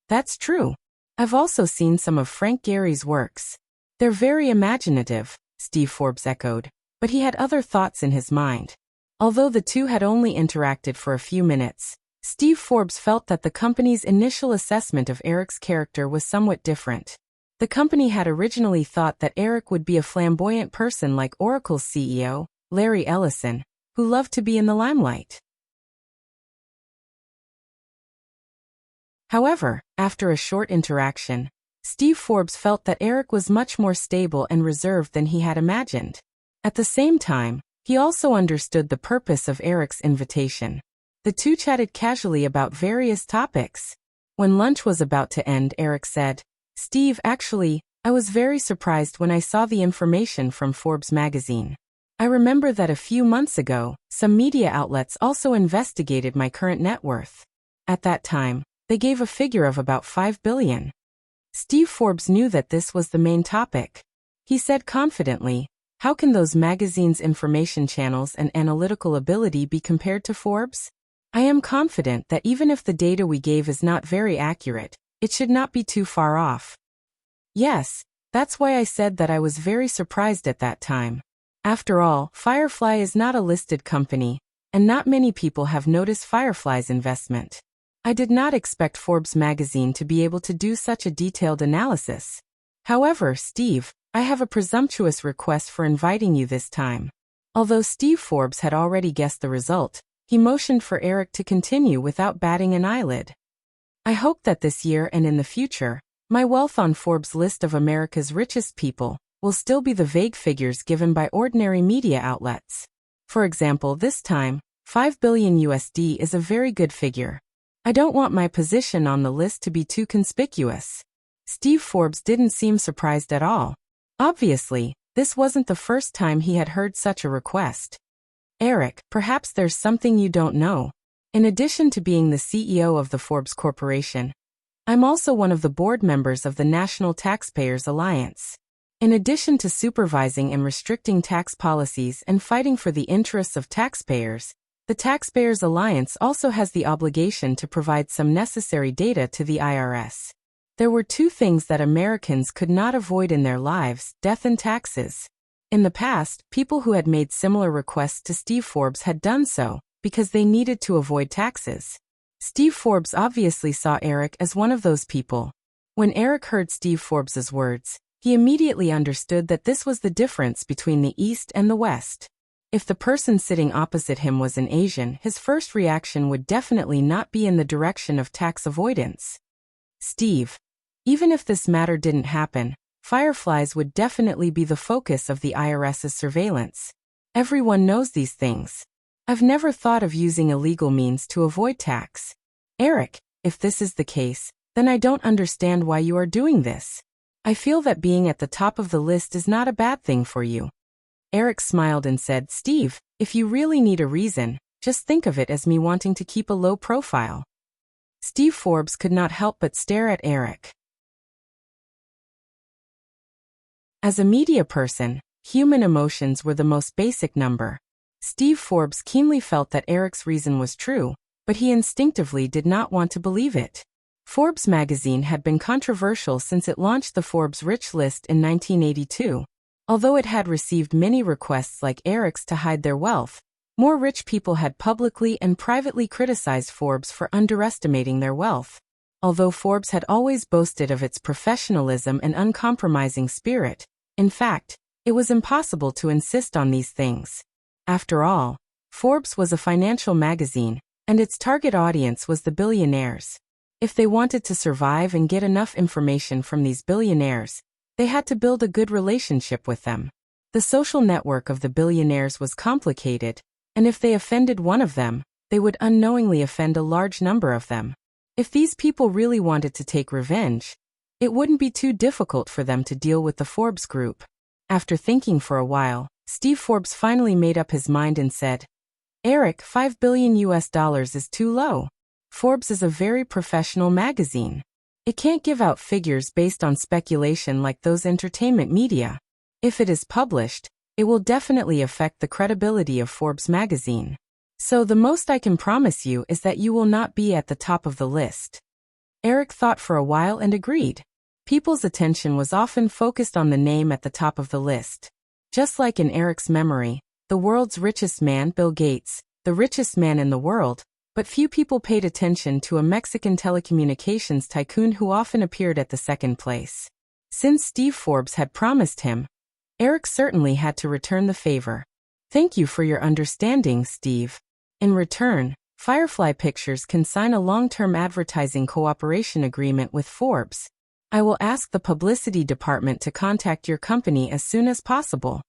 "That's true. I've also seen some of Frank Gehry's works. They're very imaginative," Steve Forbes echoed. But he had other thoughts in his mind. Although the two had only interacted for a few minutes, Steve Forbes felt that the company's initial assessment of Eric's character was somewhat different. The company had originally thought that Eric would be a flamboyant person like Oracle's CEO, Larry Ellison, who loved to be in the limelight. However, after a short interaction, Steve Forbes felt that Eric was much more stable and reserved than he had imagined. At the same time, he also understood the purpose of Eric's invitation. The two chatted casually about various topics. When lunch was about to end, Eric said, "Steve, actually, I was very surprised when I saw the information from Forbes magazine. I remember that a few months ago, some media outlets also investigated my current net worth. At that time, they gave a figure of about $5 billion. Steve Forbes knew that this was the main topic. He said confidently, "How can those magazines' information channels and analytical ability be compared to Forbes? I am confident that even if the data we gave is not very accurate, it should not be too far off." "Yes, that's why I said that I was very surprised at that time. After all, Firefly is not a listed company, and not many people have noticed Firefly's investment. I did not expect Forbes magazine to be able to do such a detailed analysis. However, Steve, I have a presumptuous request for inviting you this time." Although Steve Forbes had already guessed the result, he motioned for Eric to continue without batting an eyelid. "I hope that this year and in the future, my wealth on Forbes' list of America's richest people will still be the vague figures given by ordinary media outlets. For example, this time, $5 billion USD is a very good figure. I don't want my position on the list to be too conspicuous." Steve Forbes didn't seem surprised at all. Obviously, this wasn't the first time he had heard such a request. "Eric, perhaps there's something you don't know. In addition to being the CEO of the Forbes Corporation, I'm also one of the board members of the National Taxpayers Alliance. In addition to supervising and restricting tax policies and fighting for the interests of taxpayers, the Taxpayers Alliance also has the obligation to provide some necessary data to the IRS. There were two things that Americans could not avoid in their lives: death and taxes. In the past, people who had made similar requests to Steve Forbes had done so because they needed to avoid taxes. Steve Forbes obviously saw Eric as one of those people. When Eric heard Steve Forbes's words, he immediately understood that this was the difference between the East and the West. If the person sitting opposite him was an Asian, his first reaction would definitely not be in the direction of tax avoidance. "Steve, even if this matter didn't happen, Fireflies would definitely be the focus of the IRS's surveillance. Everyone knows these things. I've never thought of using illegal means to avoid tax. Eric, if this is the case, then I don't understand why you are doing this. I feel that being at the top of the list is not a bad thing for you." Eric smiled and said, "Steve, if you really need a reason, just think of it as me wanting to keep a low profile." Steve Forbes could not help but stare at Eric. As a media person, human emotions were the most basic number. Steve Forbes keenly felt that Eric's reason was true, but he instinctively did not want to believe it. Forbes magazine had been controversial since it launched the Forbes Rich list in 1982. Although it had received many requests like Eric's to hide their wealth, more rich people had publicly and privately criticized Forbes for underestimating their wealth. Although Forbes had always boasted of its professionalism and uncompromising spirit, in fact, It was impossible to insist on these things. After all, Forbes was a financial magazine, and its target audience was the billionaires. If they wanted to survive and get enough information from these billionaires, they had to build a good relationship with them. The social network of the billionaires was complicated, and if they offended one of them, they would unknowingly offend a large number of them. If these people really wanted to take revenge, it wouldn't be too difficult for them to deal with the Forbes group. After thinking for a while, Steve Forbes finally made up his mind and said, "Eric, $5 billion is too low. Forbes is a very professional magazine. It can't give out figures based on speculation like those entertainment media. If it is published, it will definitely affect the credibility of Forbes magazine. So the most I can promise you is that you will not be at the top of the list." Eric thought for a while and agreed. People's attention was often focused on the name at the top of the list. Just like in Eric's memory, the world's richest man, Bill Gates, the richest man in the world, but few people paid attention to a Mexican telecommunications tycoon who often appeared at the second place. Since Steve Forbes had promised him, Eric certainly had to return the favor. "Thank you for your understanding, Steve. In return, Firefly Pictures can sign a long-term advertising cooperation agreement with Forbes. I will ask the publicity department to contact your company as soon as possible."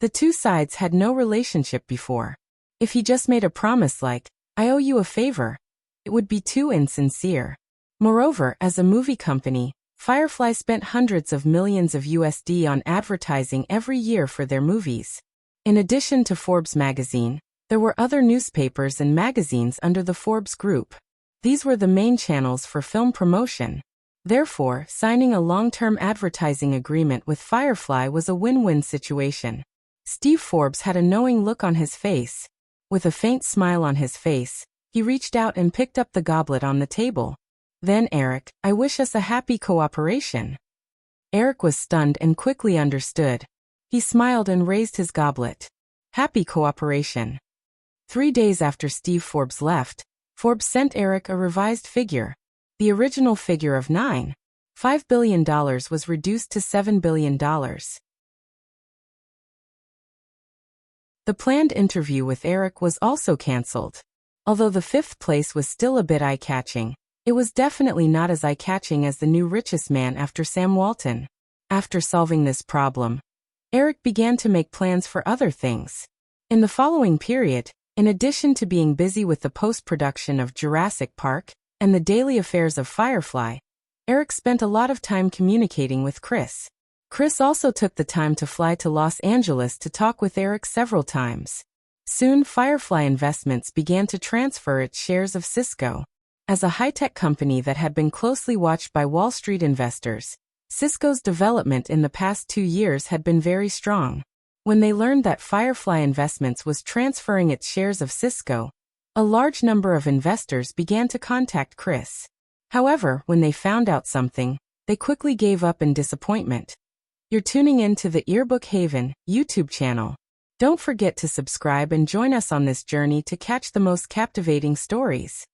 The two sides had no relationship before. If he just made a promise like, "I owe you a favor," it would be too insincere. Moreover, as a movie company, Firefly spent hundreds of millions of USD on advertising every year for their movies. In addition to Forbes magazine, there were other newspapers and magazines under the Forbes group. These were the main channels for film promotion. Therefore, signing a long-term advertising agreement with Firefly was a win-win situation. Steve Forbes had a knowing look on his face. With a faint smile on his face, he reached out and picked up the goblet on the table. "Then Eric, I wish us a happy cooperation." Eric was stunned and quickly understood. He smiled and raised his goblet. Happy cooperation. 3 days after Steve Forbes left, Forbes sent Eric a revised figure. The original figure of $9.5 billion was reduced to $7 billion. The planned interview with Eric was also cancelled. Although the 5th place was still a bit eye-catching, it was definitely not as eye-catching as the new richest man after Sam Walton. After solving this problem, Eric began to make plans for other things. In the following period, in addition to being busy with the post-production of Jurassic Park and the daily affairs of Firefly, Eric spent a lot of time communicating with Chris. Chris also took the time to fly to Los Angeles to talk with Eric several times. Soon Firefly Investments began to transfer its shares of Cisco. As a high-tech company that had been closely watched by Wall Street investors, Cisco's development in the past 2 years had been very strong. When they learned that Firefly Investments was transferring its shares of Cisco, a large number of investors began to contact Chris. However, when they found out something, they quickly gave up in disappointment. You're tuning in to the Earbook Haven YouTube channel. Don't forget to subscribe and join us on this journey to catch the most captivating stories.